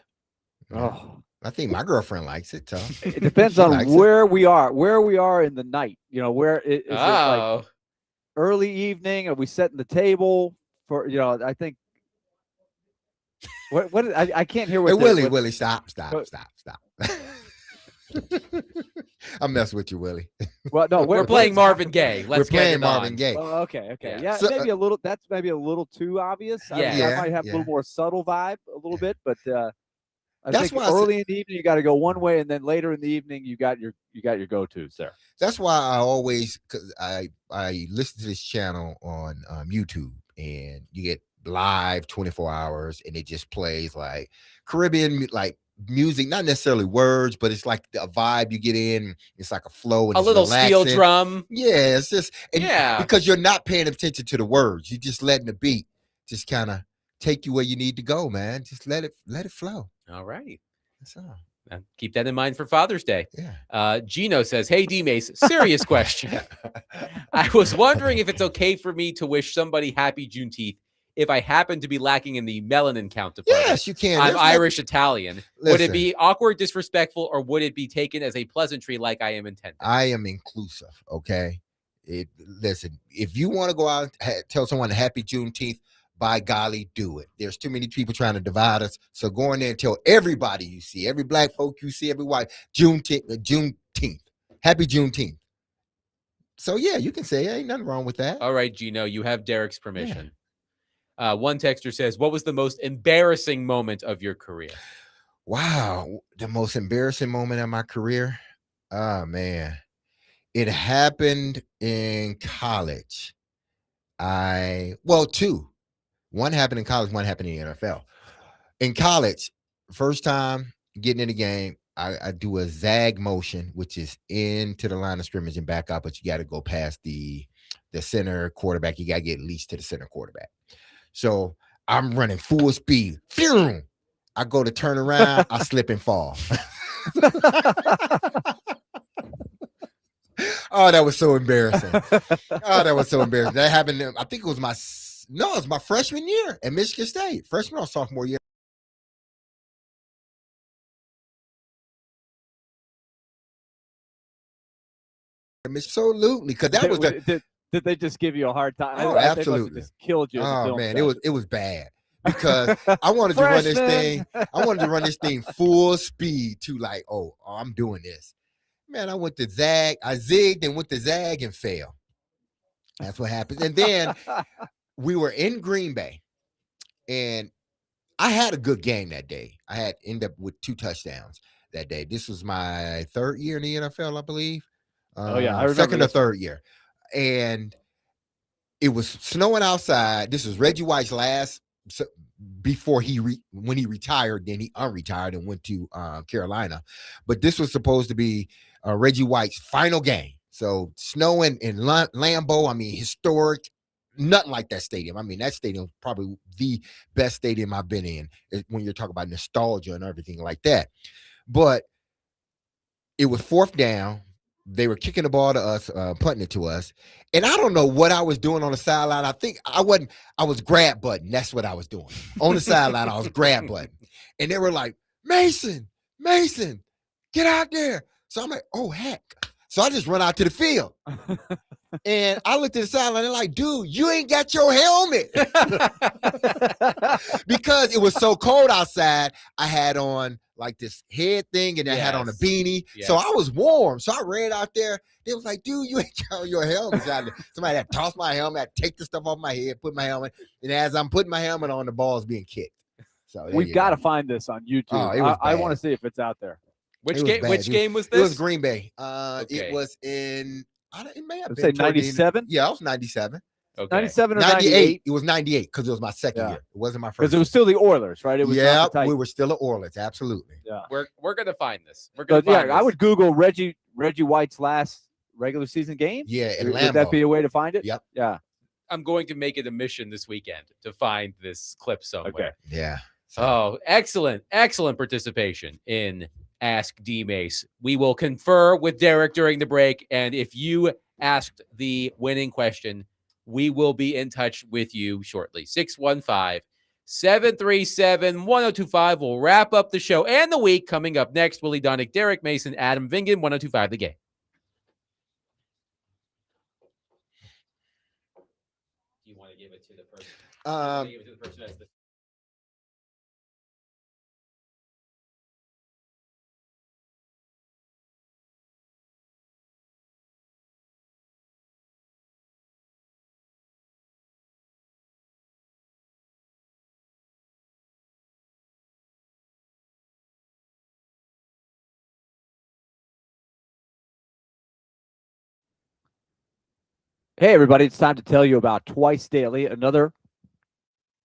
Oh, I think my girlfriend likes it. So it depends She on likes where we are in the night. Where is it like Oh, early evening? Are we setting the table for? I think. I can't hear what. Hey, Willie, stop. I'm messing with you, Willie. Well, no, we're playing Marvin Gaye. We're Let's playing get it Marvin on. Gaye. Oh, okay. Yeah. Yeah, So, maybe a little. That's maybe a little too obvious. I Yeah. might have a Yeah. little more subtle vibe, a little bit, but I That's think why I said- early in the evening you got to go one way, and then later in the evening you got your go-tos there. That's why I always, because I listen to this channel on YouTube, and you get live 24 hours, and it just plays like Caribbean like music, not necessarily words, but it's like a vibe you get in. It's like a flow and A it's little steel relaxing. drum. Yeah, it's just Yeah. because you're not paying attention to the words. You're just letting the beat just kind of take you where you need to go, man. Just let it flow. All right. That's all. Keep that in mind for Father's Day. Yeah. Gino says, hey, DMase, serious question. I was wondering if it's okay for me to wish somebody happy Juneteenth if I happen to be lacking in the melanin count department. Yes, you can. I'm There's nothing- Irish Italian. Would it Listen. be awkward, disrespectful, or would it be taken as a pleasantry like I am intended? I am inclusive. Okay. Listen, if you want to go out and tell someone Happy Juneteenth, by golly, do it. There's too many people trying to divide us. So go in there and tell everybody you see, every black folk you see, every white, Juneteenth. Happy Juneteenth. So yeah, you can say ain't nothing wrong with that. All right, Gino, you have Derek's permission. One texter says, what was the most embarrassing moment of your career? Wow, the most embarrassing moment of my career. Oh man, it happened in college. Two. One happened in college, one happened in the NFL. In college, first time getting in the game, I do a zag motion, which is into the line of scrimmage and back up, but you got to go past the center quarterback. You got to get at least to the center quarterback. So I'm running full speed. Phew! I go to turn around, I slip and fall. Oh, that was so embarrassing. That was so embarrassing. That happened. I think it was my freshman year at Michigan State, freshman or sophomore year. Absolutely, because that was did they just give you a hard time? Oh, They must have absolutely. just killed you. Oh man, it was bad because I wanted to run this thing. I wanted to run this thing full speed to like, oh, I'm doing this. Man, I went to zag. I zigged and went to zag and fell. That's what happened. And then we were in Green Bay, and I had a good game that day. I had ended up with 2 touchdowns that day. This was my 3rd year in the NFL, I believe. Oh yeah, I remember 2nd or 3rd year, and it was snowing outside. This was Reggie White's last before when he retired. Then he unretired and went to Carolina. But this was supposed to be Reggie White's final game. So snowing in Lambeau. I mean, historic. Nothing like that stadium. I mean, that stadium is probably the best stadium I've been in when you're talking about nostalgia and everything like that. But it was 4th down. They were kicking the ball to us, punting it to us. And I don't know what I was doing on the sideline. I think I was grab button. That's what I was doing. On the sideline, I was grab button. And they were like, Mason, get out there. So I'm like, oh, heck. So I just run out to the field. And I looked at the sideline, they're like, dude, you ain't got your helmet. Because it was so cold outside, I had on like this head thing, and I had on a beanie. Yes. So I was warm. So I ran out there. They was like, dude, you ain't got your helmet. Somebody had tossed my helmet, take the stuff off my head, put my helmet. And as I'm putting my helmet on, the ball's being kicked. So we've got to find this on YouTube. Oh, I want to see if it's out there. Which game was this? It was Green Bay. Okay. It was in, it may have been 97? Yeah, it was 97. Okay. 97 or 98? It was 98 because it was my second year. It wasn't my first. Because it was still the Oilers, right? It was we were still the Oilers. Absolutely. Yeah. We're gonna find this. We're gonna find this. I would Google Reggie White's last regular season game. Yeah, in would Lambeau. that be a way to find it? Yep. Yeah. I'm going to make it a mission this weekend to find this clip somewhere. Okay. Yeah. Oh, excellent participation in Ask DMase. We will confer with Derek during the break, and if you asked the winning question, we will be in touch with you shortly. 615-737-1025. We'll wrap up the show and the week. Coming up next, Willy Donick, Derek Mason, Adam Vingan, 1025 The Game. Do you want to give it to the person? That's the Hey, everybody, it's time to tell you about Twice Daily, another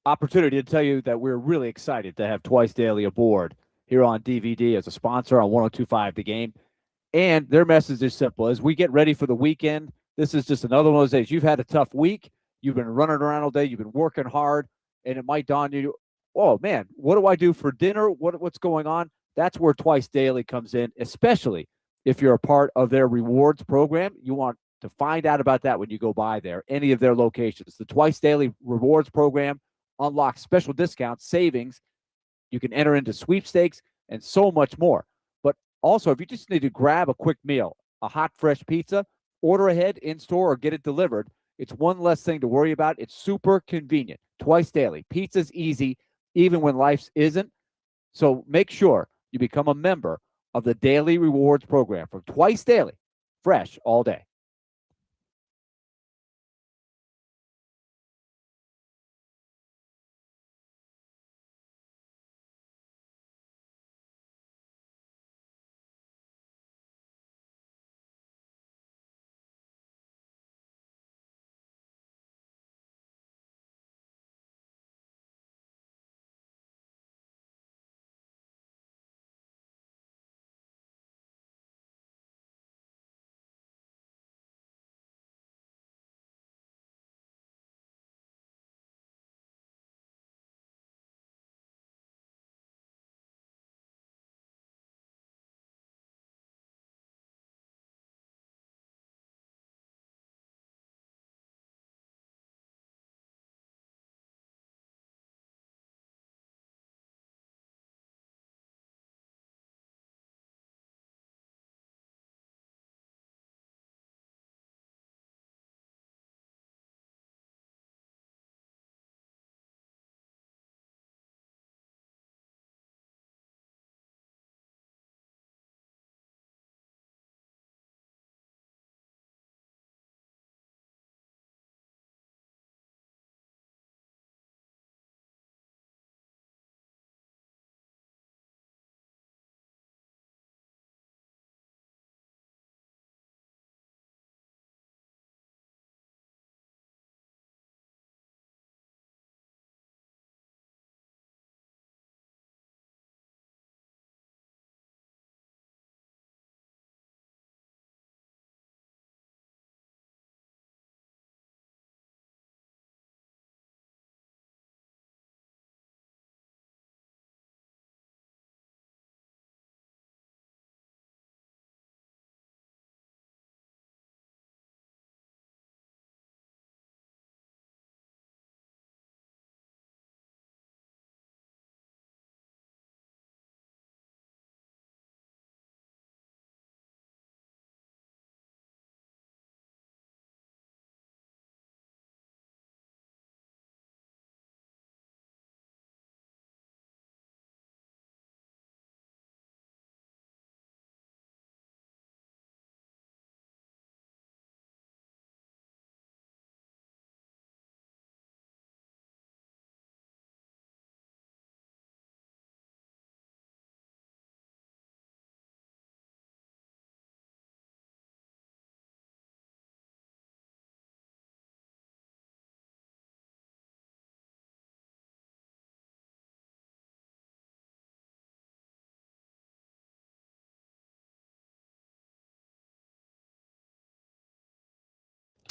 opportunity to tell you that we're really excited to have Twice Daily aboard here on DVD as a sponsor on 1025 The Game. And their message is simple. As we get ready for the weekend, this is just another one of those days. You've had a tough week. You've been running around all day. You've been working hard. And it might dawn on you, oh, man, what do I do for dinner? What's going on? That's where Twice Daily comes in, especially if you're a part of their rewards program. You want to find out about that when you go by there, any of their locations. The Twice Daily Rewards Program unlocks special discounts, savings. You can enter into sweepstakes and so much more. But also, if you just need to grab a quick meal, a hot, fresh pizza, order ahead in-store or get it delivered. It's one less thing to worry about. It's super convenient. Twice Daily. Pizza's easy, even when life isn't. So make sure you become a member of the Daily Rewards Program from Twice Daily. Fresh all day.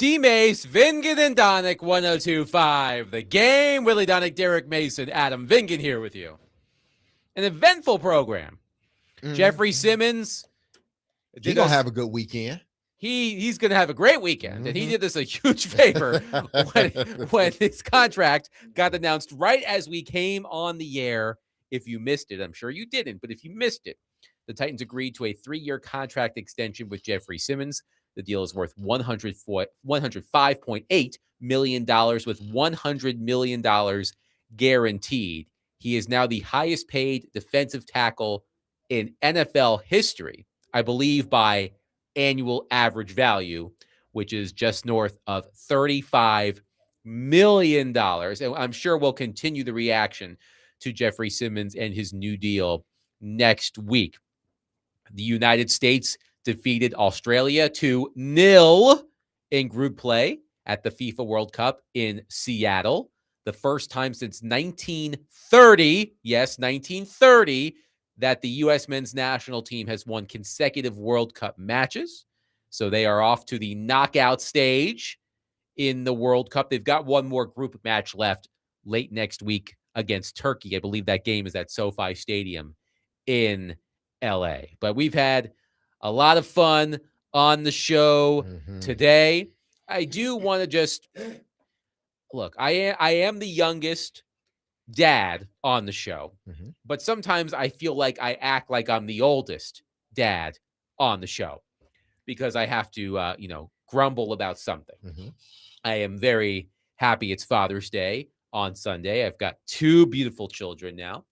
DMase, Vingan, and Donick, 102.5. The Game. Willy Donick, Derek Mason, Adam Vingan here with you. An eventful program. Jeffrey Simmons. He's going to have a good weekend. He's going to have a great weekend. And he did us a huge favor when his contract got announced right as we came on the air. If you missed it, I'm sure you didn't, but if you missed it, the Titans agreed to a 3-year contract extension with Jeffrey Simmons. The deal is worth $105.8 million with $100 million guaranteed. He is now the highest paid defensive tackle in NFL history, I believe, by annual average value, which is just north of $35 million. And I'm sure we'll continue the reaction to Jeffrey Simmons and his new deal next week. The United States defeated Australia 2-0 in group play at the FIFA World Cup in Seattle. The first time since 1930, yes, 1930, that the U.S. men's national team has won consecutive World Cup matches. So they are off to the knockout stage in the World Cup. They've got one more group match left late next week against Turkey. I believe that game is at SoFi Stadium in L.A. But we've had a lot of fun on the show today. I do want to just look, I am the youngest dad on the show, but sometimes I feel like I act like I'm the oldest dad on the show because I have to, grumble about something. I am very happy it's Father's Day on Sunday. I've got 2 beautiful children now.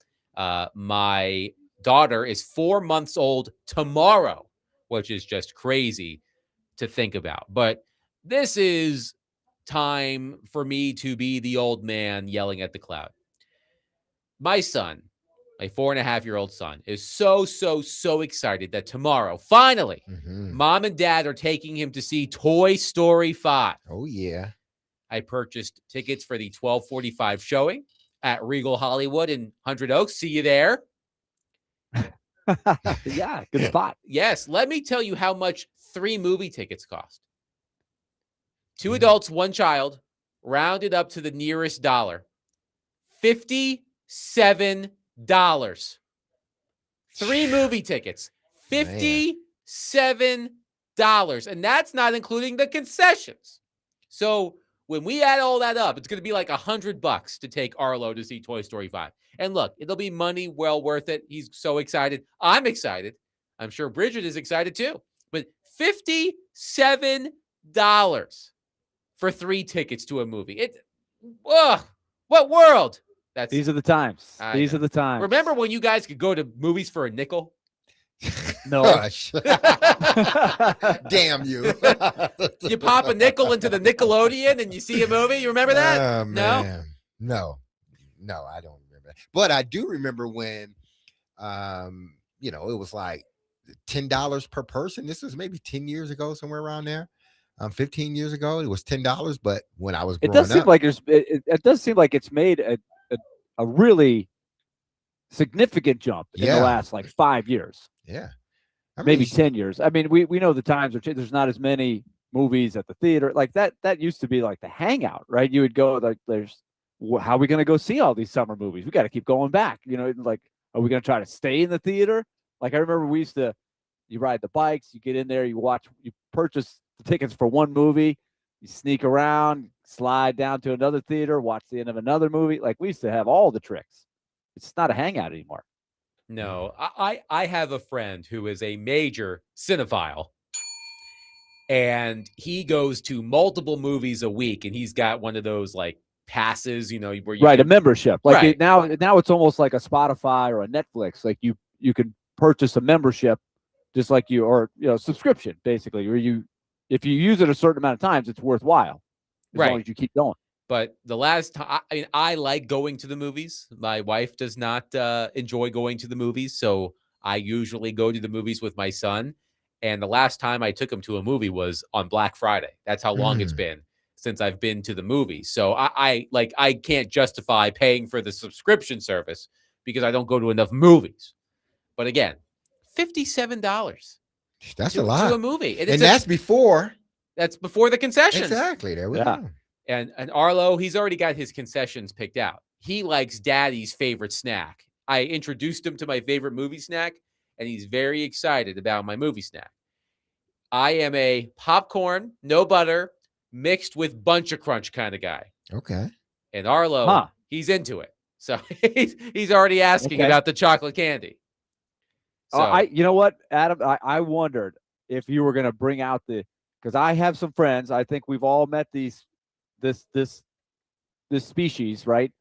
My daughter is 4 months old tomorrow, which is just crazy to think about. But this is time for me to be the old man yelling at the cloud. My son, my 4.5-year-old son, is so excited that tomorrow, finally, Mom and Dad are taking him to see Toy Story 5. Oh, yeah. I purchased tickets for the 12:45 showing at Regal Hollywood in 100 Oaks. See you there. Yeah, good spot. Yes, let me tell you how much 3 movie tickets cost. 2 adults, 1 child, rounded up to the nearest dollar. $57. 3 movie tickets. $57. And that's not including the concessions. So when we add all that up, it's going to be like $100 to take Arlo to see Toy Story 5. And look, it'll be money well worth it. He's so excited. I'm excited. I'm sure Bridget is excited too. But $57 for 3 tickets to a movie. What world? These are the times. These know. are the times. Remember when you guys could go to movies for a nickel? No. Gosh. Damn you. You pop a nickel into the Nickelodeon and you see a movie. You remember that? No? No, I don't remember that. But I do remember when, it was like $10 per person. This was maybe 10 years ago, somewhere around there. 15 years ago, it was $10. But when I was growing up, it does seem like it's made a really significant jump in the last like 5 years. Yeah. Maybe 10 years. I mean, we know the times are changing. There's not as many movies at the theater. Like that used to be like the hangout, right? You would go like, how are we going to go see all these summer movies? We got to keep going back. Like, are we going to try to stay in the theater? Like I remember you ride the bikes, you get in there, you purchase the tickets for one movie, you sneak around, slide down to another theater, watch the end of another movie. Like we used to have all the tricks. It's not a hangout anymore. No, I have a friend who is a major cinephile, and he goes to multiple movies a week, and he's got one of those like passes, where you a membership. Like right. now it's almost like a Spotify or a Netflix. Like you can purchase a membership, just like subscription basically, where if you use it a certain amount of times, it's worthwhile as long as you keep going. But the last time, I like going to the movies. My wife does not enjoy going to the movies, so I usually go to the movies with my son. And the last time I took him to a movie was on Black Friday. That's how long it's been since I've been to the movies. So I can't justify paying for the subscription service because I don't go to enough movies. But again, $57. That's a lot to a movie, and that's before That's before the concessions. Exactly. There we Yeah. go. And Arlo, he's already got his concessions picked out. He likes Daddy's favorite snack. I introduced him to my favorite movie snack, and he's very excited about my movie snack. I am a popcorn, no butter, mixed with bunch of crunch kind of guy. Okay. And Arlo, Huh. he's into it. So he's already asking Okay. about the chocolate candy. So You know what, Adam? I wondered if you were going to bring out because I have some friends. I think we've all met this species, right?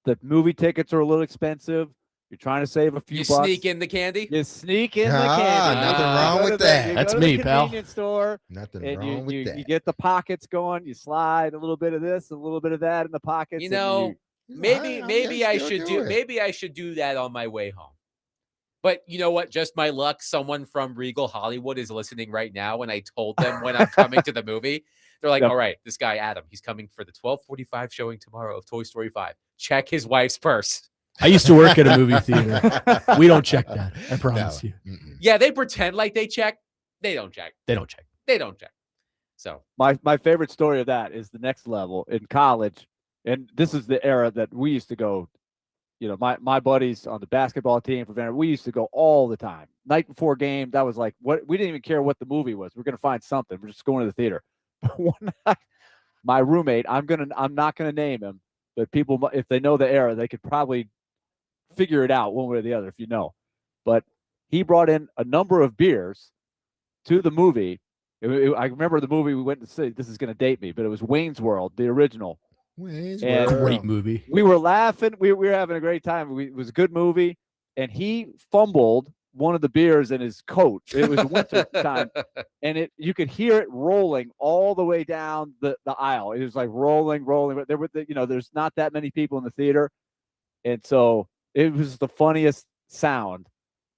The movie tickets are a little expensive. You're trying to save a few you bucks. sneak in the candy. You sneak in the Ah, candy. nothing You wrong go with to the- that. you That's go to me, the pal. convenience store, Nothing and wrong with you that. get the pockets going. You slide a little bit of this, a little bit of that in the pockets. You and know, maybe I still should do it. maybe I should do that on my way home. But you know what? Just my luck. Someone from Regal Hollywood is listening right now. When I told them when I'm coming to the movie, they're like, Yep. "All right, this guy Adam, he's coming for the 12:45 showing tomorrow of Toy Story 5. Check his wife's purse." I used to work at a movie theater. We don't check that. I promise you. Mm-mm. Yeah, they pretend like they check. They don't check. They don't check. They don't check. So My favorite story of that is the next level in college, and this is the era that we used to go. You know, my buddies on the basketball team for Vanderbilt, we used to go all the time. Night before game, that was like what we didn't even care what the movie was. We're gonna find something. We're just going to the theater. But one night, my roommate, I'm not gonna name him, but people, if they know the era, they could probably figure it out one way or the other if you know. But he brought in a number of beers to the movie. I remember the movie we went to see. This is going to date me, but it was Wayne's World, the original. Wayne's And- World. Great movie. We were laughing. We were having a great time. It was a good movie. And he fumbled one of the beers in his coat. It was winter time, and you could hear it rolling all the way down the aisle. It was like rolling. But there were, there's not that many people in the theater, and so it was the funniest sound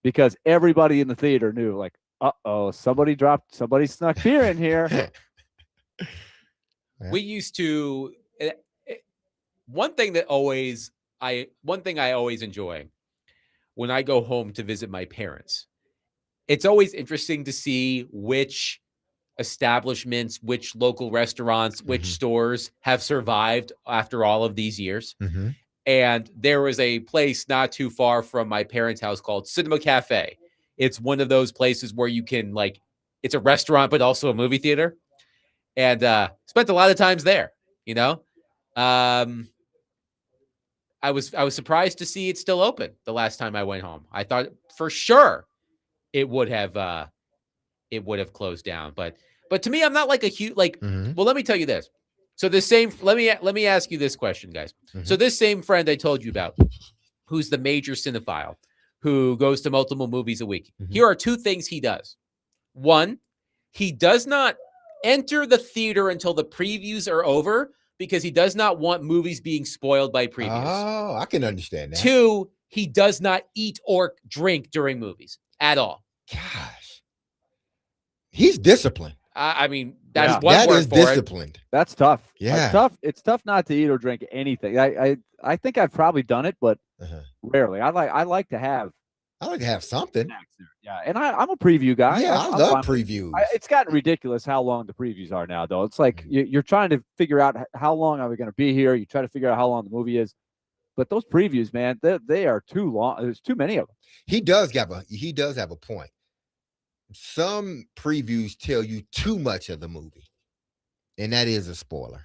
because everybody in the theater knew, like, somebody snuck beer in here. we used to. One thing I always enjoy when I go home to visit my parents, it's always interesting to see which establishments, which local restaurants, which stores have survived after all of these years. Mm-hmm. And there was a place not too far from my parents' house called Cinema Cafe. It's one of those places where you can, like, it's a restaurant, but also a movie theater. And spent a lot of times there, you know. I was surprised to see it still open the last time I went home. I thought for sure it would have closed down. But to me, I'm not like a huge well, let me tell you this. So the same let me ask you this question, guys. So this same friend I told you about, who's the major cinephile, who goes to multiple movies a week. Here are two things he does. One, he does not enter the theater until the previews are over because he does not want movies being spoiled by previews. Oh, I can understand that. Two, he does not eat or drink during movies at all. Gosh, he's disciplined. I mean, that's Yeah. one That word is for it. disciplined. That's tough. Yeah. It's tough. It's tough not to eat or drink anything. I think I've probably done it, but rarely. I like to have I like to have something. snacks there. Yeah, and I'm a preview guy. Yeah, I'm I love fine with- previews. It's gotten ridiculous how long the previews are now, though. It's like you're trying to figure out how long are we going to be here. You try to figure out how long the movie is, but those previews, man, they are too long. There's too many of them. He does have a point. Some previews tell you too much of the movie, and that is a spoiler.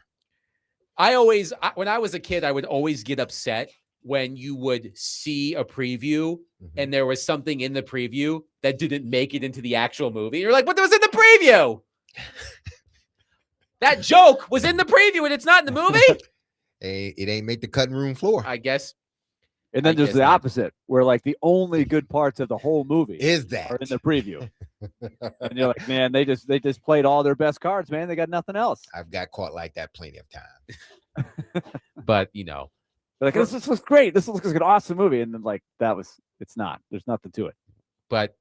When I was a kid, I would always get upset when you would see a preview and there was something in the preview that didn't make it into the actual movie. You're like, what was in the preview? That joke was in the preview and it's not in the movie? It ain't make the cutting room floor. I guess. And then I there's guess the not. opposite, where like the only good parts of the whole movie Is that are in the preview. And you're like, man, they just played all their best cards, man. They got nothing else. I've got caught like that plenty of times. But, you know, They're like, this looks great. This looks like an awesome movie. And then like it's not. There's nothing to it. but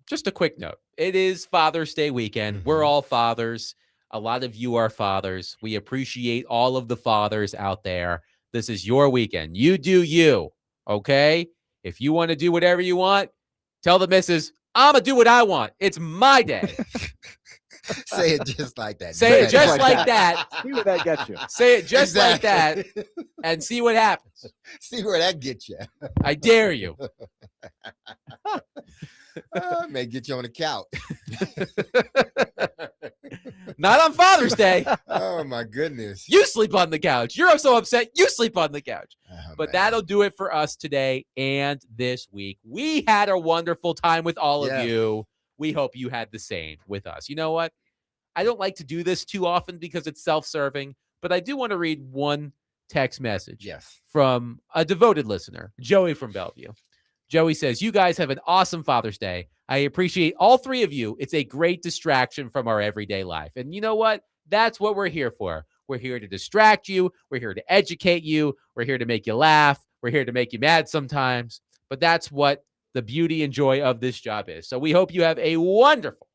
just a quick note. It is Father's Day weekend. We're all fathers. A lot of you are fathers. We appreciate all of the fathers out there. This is your weekend. You do you, okay? If you want to do whatever you want, tell the missus, I'm going to do what I want. It's my day. Say it just like that. Say it Exactly. just like that. See where that gets you. Say it just like that, Exactly. and see what happens. See where that gets you. I dare you. May get you on the couch. Not on Father's Day. Oh my goodness. You sleep on the couch. You're so upset. You sleep on the couch. Oh, But man. that'll do it for us today and this week. We had a wonderful time with all of Yes. you. We hope you had the same with us. You know what? I don't like to do this too often because it's self-serving, but I do want to read one text message Yes. from a devoted listener, Joey from Bellevue. Joey says, you guys have an awesome Father's Day. I appreciate all three of you. It's a great distraction from our everyday life. And you know what? That's what we're here for. We're here to distract you. We're here to educate you. We're here to make you laugh. We're here to make you mad sometimes. But that's what the beauty and joy of this job is. So we hope you have a wonderful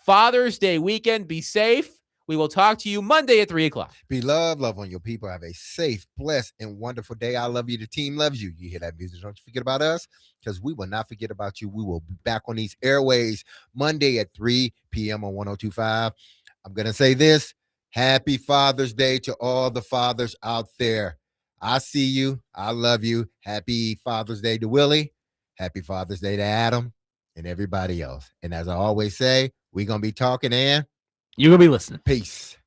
Father's Day weekend. Be safe. We will talk to you Monday at 3 o'clock. Be loved. Love on your people. Have a safe, blessed, and wonderful day. I love you. The team loves you. You hear that music? Don't you forget about us, because we will not forget about you. We will be back on these airways Monday at 3 p.m. on 102.5. I'm going to say this. Happy Father's Day to all the fathers out there. I see you. I love you. Happy Father's Day to Willie. Happy Father's Day to Adam and everybody else. And as I always say, we're going to be talking and You're going to be listening. peace.